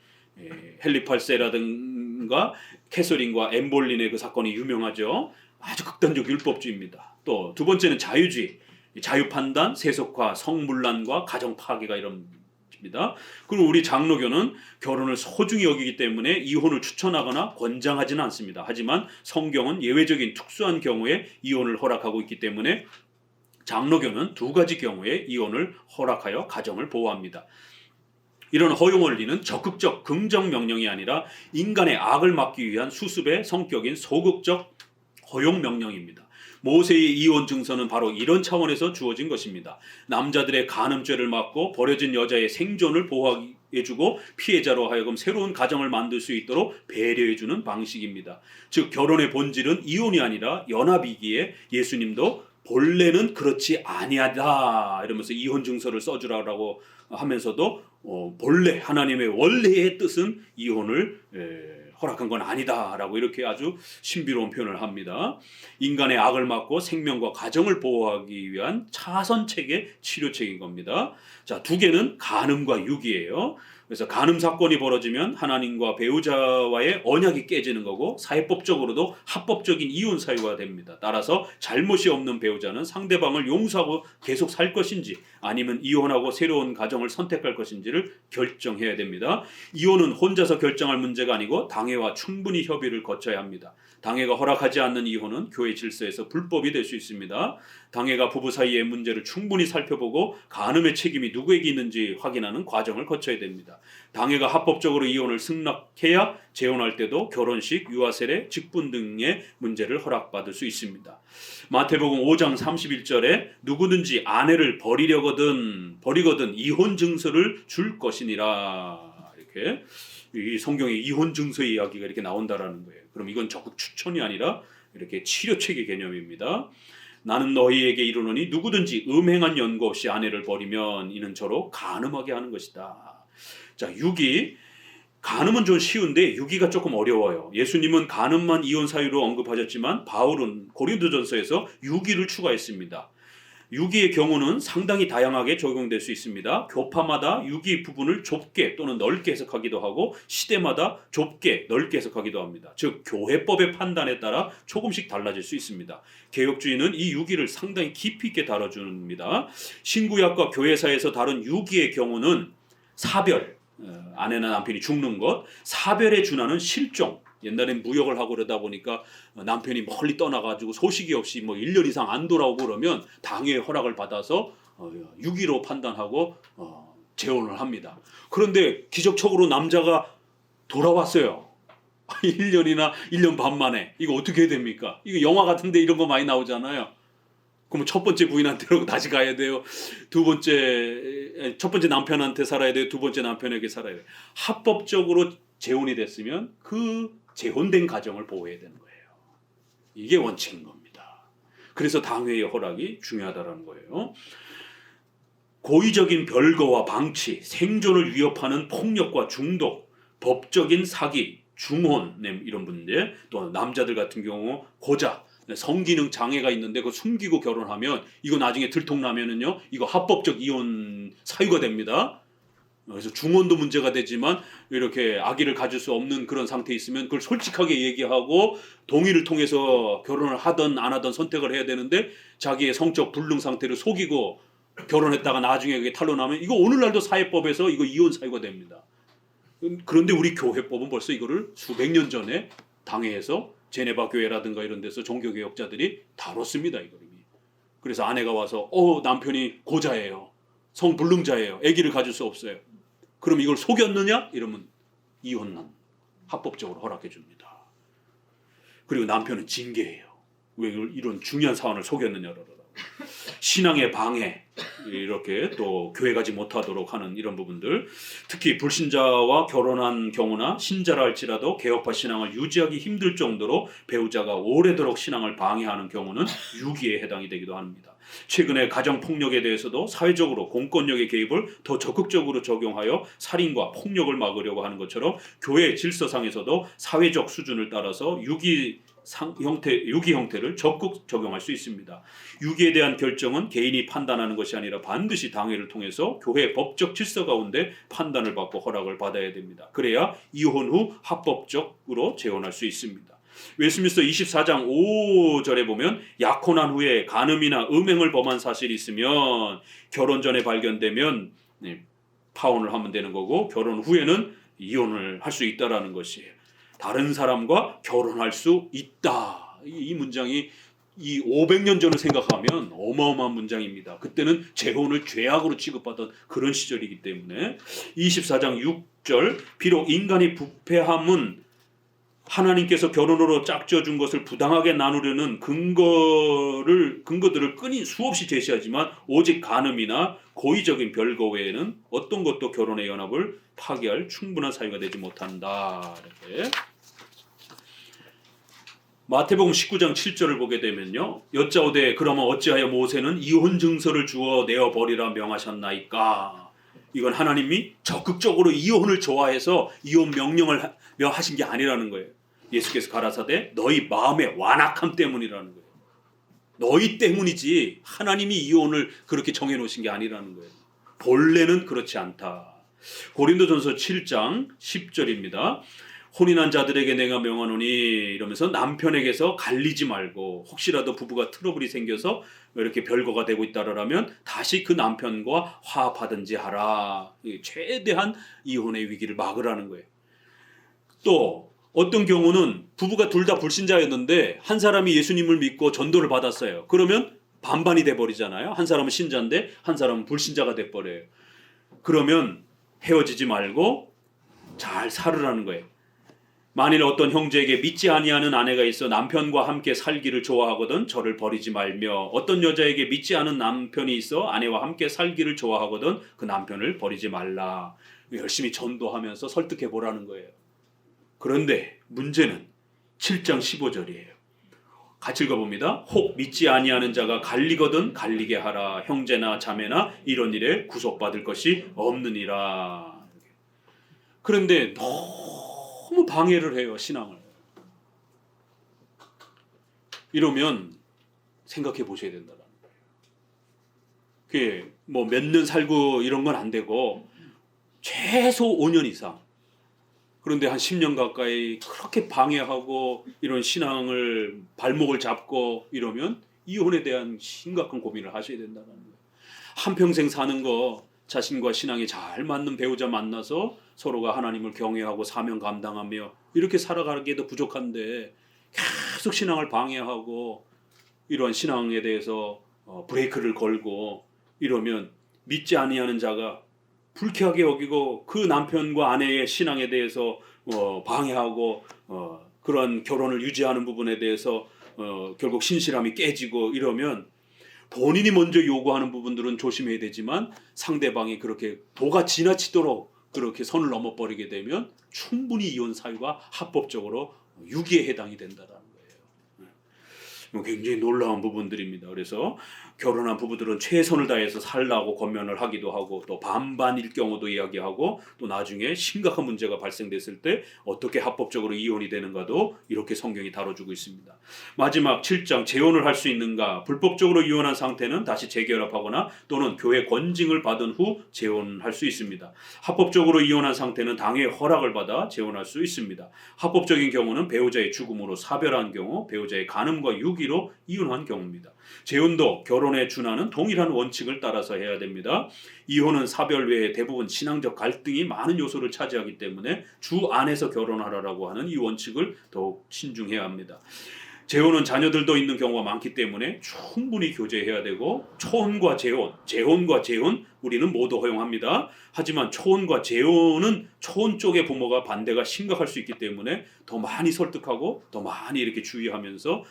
헨리 8세라든가 캐서린과 엠볼린의 그 사건이 유명하죠. 아주 극단적 율법주의입니다. 또 두 번째는 자유주의. 자유판단, 세속화, 성문란과 가정 파괴가 이럽니다. 그리고 우리 장로교는 결혼을 소중히 여기기 때문에 이혼을 추천하거나 권장하지는 않습니다. 하지만 성경은 예외적인 특수한 경우에 이혼을 허락하고 있기 때문에 장로교는 두 가지 경우에 이혼을 허락하여 가정을 보호합니다. 이런 허용 원리는 적극적 긍정 명령이 아니라 인간의 악을 막기 위한 수습의 성격인 소극적 허용 명령입니다. 모세의 이혼 증서는 바로 이런 차원에서 주어진 것입니다. 남자들의 간음죄를 막고 버려진 여자의 생존을 보호해주고 피해자로 하여금 새로운 가정을 만들 수 있도록 배려해주는 방식입니다. 즉 결혼의 본질은 이혼이 아니라 연합이기에 예수님도 본래는 그렇지 아니하다 이러면서 이혼 증서를 써주라고 하면서도 본래 하나님의 원래의 뜻은 이혼을 허락한 건 아니다라고 이렇게 아주 신비로운 표현을 합니다. 인간의 악을 막고 생명과 가정을 보호하기 위한 차선책의 치료책인 겁니다. 자, 두 개는 간음과 유기예요. 그래서 간음 사건이 벌어지면 하나님과 배우자와의 언약이 깨지는 거고 사회법적으로도 합법적인 이혼 사유가 됩니다. 따라서 잘못이 없는 배우자는 상대방을 용서하고 계속 살 것인지 아니면 이혼하고 새로운 가정을 선택할 것인지를 결정해야 됩니다. 이혼은 혼자서 결정할 문제가 아니고 당회와 충분히 협의를 거쳐야 합니다. 당회가 허락하지 않는 이혼은 교회 질서에서 불법이 될 수 있습니다. 당회가 부부 사이의 문제를 충분히 살펴보고 간음의 책임이 누구에게 있는지 확인하는 과정을 거쳐야 됩니다. 당회가 합법적으로 이혼을 승낙해야 재혼할 때도 결혼식, 유아세례, 직분 등의 문제를 허락받을 수 있습니다. 마태복음 5장 31절에 누구든지 아내를 버리거든 이혼 증서를 줄 것이니라 이렇게 이 성경에 이혼 증서의 이야기가 이렇게 나온다라는 거예요. 그럼 이건 적극 추천이 아니라 이렇게 치료책의 개념입니다. 나는 너희에게 이르노니 누구든지 음행한 연고 없이 아내를 버리면 이는 저로 간음하게 하는 것이다. 자, 6이 간음은 좀 쉬운데 유기가 조금 어려워요. 예수님은 간음만 이혼 사유로 언급하셨지만 바울은 고린도전서에서 유기를 추가했습니다. 유기의 경우는 상당히 다양하게 적용될 수 있습니다. 교파마다 유기 부분을 좁게 또는 넓게 해석하기도 하고 시대마다 좁게 넓게 해석하기도 합니다. 즉 교회법의 판단에 따라 조금씩 달라질 수 있습니다. 개혁주의는 이 유기를 상당히 깊이 있게 다뤄줍니다. 신구약과 교회사에서 다룬 유기의 경우는 사별, 아내나 남편이 죽는 것, 사별에 준하는 실종, 옛날엔 무역을 하고 그러다 보니까 남편이 멀리 떠나가지고 소식이 없이 뭐 1년 이상 안 돌아오고 그러면 당의 허락을 받아서 유기로 판단하고 재혼을 합니다. 그런데 기적적으로 남자가 돌아왔어요. 1년이나 1년 반 만에. 이거 어떻게 해야 됩니까? 이거 영화 같은데 이런 거 많이 나오잖아요. 그럼 첫 번째 부인한테로 다시 가야 돼요. 첫 번째 남편한테 살아야 돼요. 두 번째 남편에게 살아야 돼요. 합법적으로 재혼이 됐으면 그 재혼된 가정을 보호해야 되는 거예요. 이게 원칙인 겁니다. 그래서 당회의 허락이 중요하다는 거예요. 고의적인 별거와 방치, 생존을 위협하는 폭력과 중독, 법적인 사기, 중혼 이런 문제, 또 남자들 같은 경우 고자, 성기능 장애가 있는데 그거 숨기고 결혼하면 이거 나중에 들통나면은요 이거 합법적 이혼 사유가 됩니다. 그래서 중혼도 문제가 되지만 이렇게 아기를 가질 수 없는 그런 상태에 있으면 그걸 솔직하게 얘기하고 동의를 통해서 결혼을 하든 안 하든 선택을 해야 되는데 자기의 성적 불능 상태를 속이고 결혼했다가 나중에 그게 탄로나면 이거 오늘날도 사회법에서 이거 이혼 사유가 됩니다. 그런데 우리 교회법은 벌써 이거를 수백 년 전에 당회에서 제네바 교회라든가 이런 데서 종교개혁자들이 다뤘습니다. 이걸 이미. 그래서 아내가 와서 남편이 고자예요. 성불능자예요. 아기를 가질 수 없어요. 그럼 이걸 속였느냐? 이러면 이혼은 합법적으로 허락해 줍니다. 그리고 남편은 징계해요. 왜 이런 중요한 사안을 속였느냐라고. 신앙의 방해, 이렇게 또 교회 가지 못하도록 하는 이런 부분들, 특히 불신자와 결혼한 경우나 신자라 할지라도 개혁파 신앙을 유지하기 힘들 정도로 배우자가 오래도록 신앙을 방해하는 경우는 유기에 해당이 되기도 합니다. 최근에 가정폭력에 대해서도 사회적으로 공권력의 개입을 더 적극적으로 적용하여 살인과 폭력을 막으려고 하는 것처럼 교회 질서상에서도 사회적 수준을 따라서 유기 형태를 적극 적용할 수 있습니다. 유기에 대한 결정은 개인이 판단하는 것이 아니라 반드시 당회를 통해서 교회 법적 질서 가운데 판단을 받고 허락을 받아야 됩니다. 그래야 이혼 후 합법적으로 재혼할 수 있습니다. 웨스트민스터 24장 5절에 보면 약혼한 후에 간음이나 음행을 범한 사실이 있으면 결혼 전에 발견되면 파혼을 하면 되는 거고 결혼 후에는 이혼을 할 수 있다라는 것이에요. 다른 사람과 결혼할 수 있다. 이 문장이 이 500년 전을 생각하면 어마어마한 문장입니다. 그때는 재혼을 죄악으로 취급받던 그런 시절이기 때문에 24장 6절 비록 인간이 부패함은 하나님께서 결혼으로 짝져준 것을 부당하게 나누려는 근거들을 끊임 수없이 제시하지만 오직 간음이나 고의적인 별거 외에는 어떤 것도 결혼의 연합을 파기할 충분한 사유가 되지 못한다. 이렇게. 마태복음 19장 7절을 보게 되면요. 여짜오되 그러면 어찌하여 모세는 이혼 증서를 주어 내어버리라 명하셨나이까. 이건 하나님이 적극적으로 이혼을 좋아해서 이혼 명령을 하신 게 아니라는 거예요. 예수께서 가라사대 너희 마음의 완악함 때문이라는 거예요. 너희 때문이지 하나님이 이혼을 그렇게 정해놓으신 게 아니라는 거예요. 본래는 그렇지 않다. 고린도전서 7장 10절입니다. 혼인한 자들에게 내가 명하노니 이러면서 남편에게서 갈리지 말고 혹시라도 부부가 트러블이 생겨서 이렇게 별거가 되고 있다라면 다시 그 남편과 화합하든지 하라. 최대한 이혼의 위기를 막으라는 거예요. 또 어떤 경우는 부부가 둘 다 불신자였는데 한 사람이 예수님을 믿고 전도를 받았어요. 그러면 반반이 돼버리잖아요. 한 사람은 신자인데 한 사람은 불신자가 돼버려요. 그러면 헤어지지 말고 잘 살으라는 거예요. 만일 어떤 형제에게 믿지 아니하는 아내가 있어 남편과 함께 살기를 좋아하거든 저를 버리지 말며 어떤 여자에게 믿지 않은 남편이 있어 아내와 함께 살기를 좋아하거든 그 남편을 버리지 말라. 열심히 전도하면서 설득해 보라는 거예요. 그런데 문제는 7장 15절이에요. 같이 읽어봅니다. 혹 믿지 아니하는 자가 갈리거든 갈리게 하라. 형제나 자매나 이런 일에 구속받을 것이 없느니라. 그런데 너무 방해를 해요, 신앙을. 이러면 생각해 보셔야 된다는 거예요. 그게 뭐 몇 년 살고 이런 건 안 되고 최소 5년 이상. 그런데 한 10년 가까이 그렇게 방해하고 이런 신앙을 발목을 잡고 이러면 이혼에 대한 심각한 고민을 하셔야 된다는 거예요. 한평생 사는 거 자신과 신앙이 잘 맞는 배우자 만나서 서로가 하나님을 경외하고 사명 감당하며 이렇게 살아가기에도 부족한데 계속 신앙을 방해하고 이러한 신앙에 대해서 브레이크를 걸고 이러면 믿지 아니하는 자가 불쾌하게 여기고 그 남편과 아내의 신앙에 대해서 방해하고 그러한 결혼을 유지하는 부분에 대해서 결국 신실함이 깨지고 이러면 본인이 먼저 요구하는 부분들은 조심해야 되지만 상대방이 그렇게 도가 지나치도록 그렇게 선을 넘어버리게 되면 충분히 이혼 사유가 합법적으로 유기에 해당이 된다는 거예요. 굉장히 놀라운 부분들입니다. 그래서 결혼한 부부들은 최선을 다해서 살라고 권면을 하기도 하고 또 반반일 경우도 이야기하고 또 나중에 심각한 문제가 발생됐을 때 어떻게 합법적으로 이혼이 되는가도 이렇게 성경이 다뤄주고 있습니다. 마지막 7장 재혼을 할 수 있는가? 불법적으로 이혼한 상태는 다시 재결합하거나 또는 교회 권징을 받은 후 재혼할 수 있습니다. 합법적으로 이혼한 상태는 당의 허락을 받아 재혼할 수 있습니다. 합법적인 경우는 배우자의 죽음으로 사별한 경우, 배우자의 간음과 유기로 이혼한 경우입니다. 재혼도 결혼에 준하는 동일한 원칙을 따라서 해야 됩니다. 이혼은 사별 외에 대부분 신앙적 갈등이 많은 요소를 차지하기 때문에 주 안에서 결혼하라고 하는 이 원칙을 더욱 신중해야 합니다. 재혼은 자녀들도 있는 경우가 많기 때문에 충분히 교제해야 되고 초혼과 재혼, 재혼과 재혼 우리는 모두 허용합니다. 하지만 초혼과 재혼은 초혼 쪽의 부모가 반대가 심각할 수 있기 때문에 더 많이 설득하고 더 많이 이렇게 주의하면서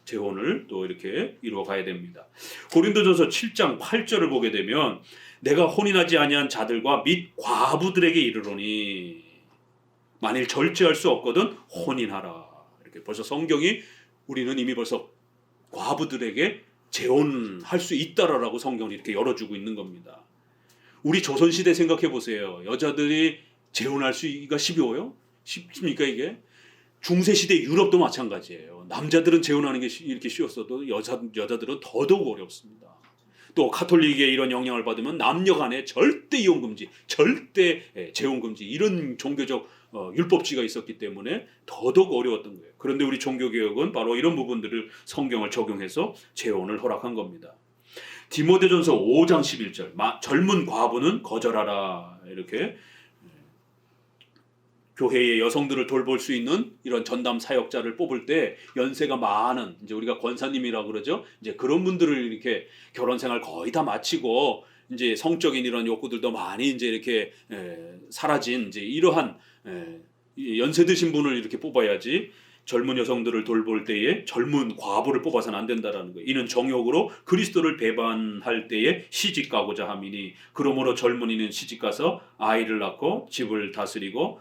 재혼을 또 이렇게 이루어 가야 됩니다. 고린도전서 7장 8절을 보게 되면 내가 혼인하지 아니한 자들과 및 과부들에게 이르노니 만일 절제할 수 없거든 혼인하라. 이렇게 벌써 성경이 우리는 이미 벌써 과부들에게 재혼할 수 있다라고 성경이 이렇게 열어주고 있는 겁니다. 우리 조선시대 생각해 보세요. 여자들이 재혼할 수가 쉽어요? 쉽습니까 이게? 중세시대 유럽도 마찬가지예요. 남자들은 재혼하는 게 이렇게 쉬웠어도 여자들은 더더욱 어렵습니다. 또 카톨릭의 이런 영향을 받으면 남녀 간에 절대 이혼 금지, 절대 재혼 금지 이런 종교적 율법지가 있었기 때문에 더더욱 어려웠던 거예요. 그런데 우리 종교개혁은 바로 이런 부분들을 성경을 적용해서 재혼을 허락한 겁니다. 디모데전서 5장 11절 젊은 과부는 거절하라. 이렇게 교회의 여성들을 돌볼 수 있는 이런 전담 사역자를 뽑을 때 연세가 많은 이제 우리가 권사님이라고 그러죠. 이제 그런 분들을 이렇게 결혼 생활 거의 다 마치고 이제 성적인 이런 욕구들도 많이 이제 이렇게 사라진 이제 이러한 연세 드신 분을 이렇게 뽑아야지 젊은 여성들을 돌볼 때에 젊은 과부를 뽑아서는 안 된다라는 거예요. 이는 정욕으로 그리스도를 배반할 때에 시집 가고자 함이니 그러므로 젊은이는 시집 가서 아이를 낳고 집을 다스리고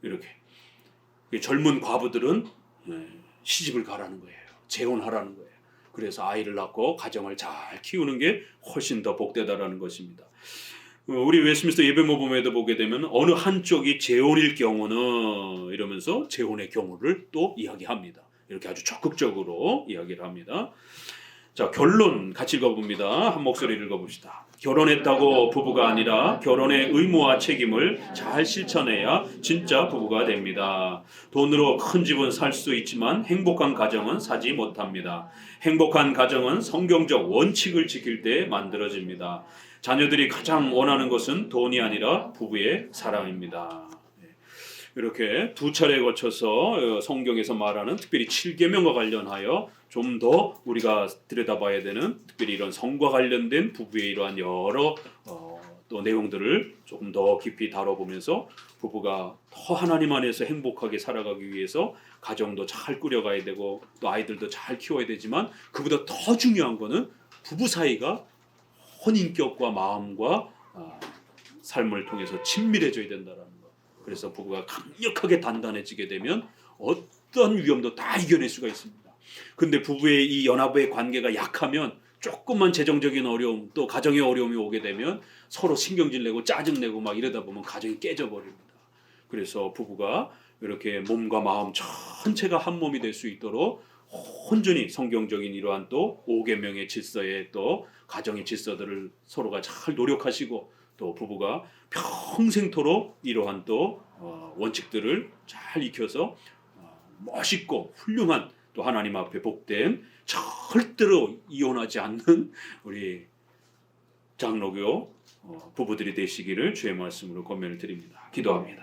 이렇게 젊은 과부들은 시집을 가라는 거예요. 재혼하라는 거예요. 그래서 아이를 낳고 가정을 잘 키우는 게 훨씬 더 복되다라는 것입니다. 우리 웨스트민스터 예배모범에도 보게 되면 어느 한쪽이 재혼일 경우는 이러면서 재혼의 경우를 또 이야기합니다. 이렇게 아주 적극적으로 이야기를 합니다. 자, 결론 같이 읽어봅니다. 한 목소리를 읽어봅시다. 결혼했다고 부부가 아니라 결혼의 의무와 책임을 잘 실천해야 진짜 부부가 됩니다. 돈으로 큰 집은 살 수 있지만 행복한 가정은 사지 못합니다. 행복한 가정은 성경적 원칙을 지킬 때 만들어집니다. 자녀들이 가장 원하는 것은 돈이 아니라 부부의 사랑입니다. 이렇게 두 차례에 거쳐서 성경에서 말하는 특별히 7계명과 관련하여 좀 더 우리가 들여다봐야 되는 특별히 이런 성과 관련된 부부의 이러한 여러 또 내용들을 조금 더 깊이 다뤄보면서 부부가 더 하나님 안에서 행복하게 살아가기 위해서 가정도 잘 꾸려가야 되고 또 아이들도 잘 키워야 되지만 그보다 더 중요한 거는 부부 사이가 혼인격과 마음과 삶을 통해서 친밀해져야 된다는 거. 그래서 부부가 강력하게 단단해지게 되면 어떤 위험도 다 이겨낼 수가 있습니다. 근데 부부의 이 연합의 관계가 약하면 조금만 재정적인 어려움 또 가정의 어려움이 오게 되면 서로 신경질 내고 짜증 내고 막 이러다 보면 가정이 깨져 버립니다. 그래서 부부가 이렇게 몸과 마음 전체가 한 몸이 될 수 있도록 온전히 성경적인 이러한 또 5계명의 질서에 또 가정의 질서들을 서로가 잘 노력하시고 또 부부가 평생토록 이러한 또 원칙들을 잘 익혀서 멋있고 훌륭한 또 하나님 앞에 복된 절대로 이혼하지 않는 우리 장로교 부부들이 되시기를 주의 말씀으로 권면을 드립니다. 기도합니다.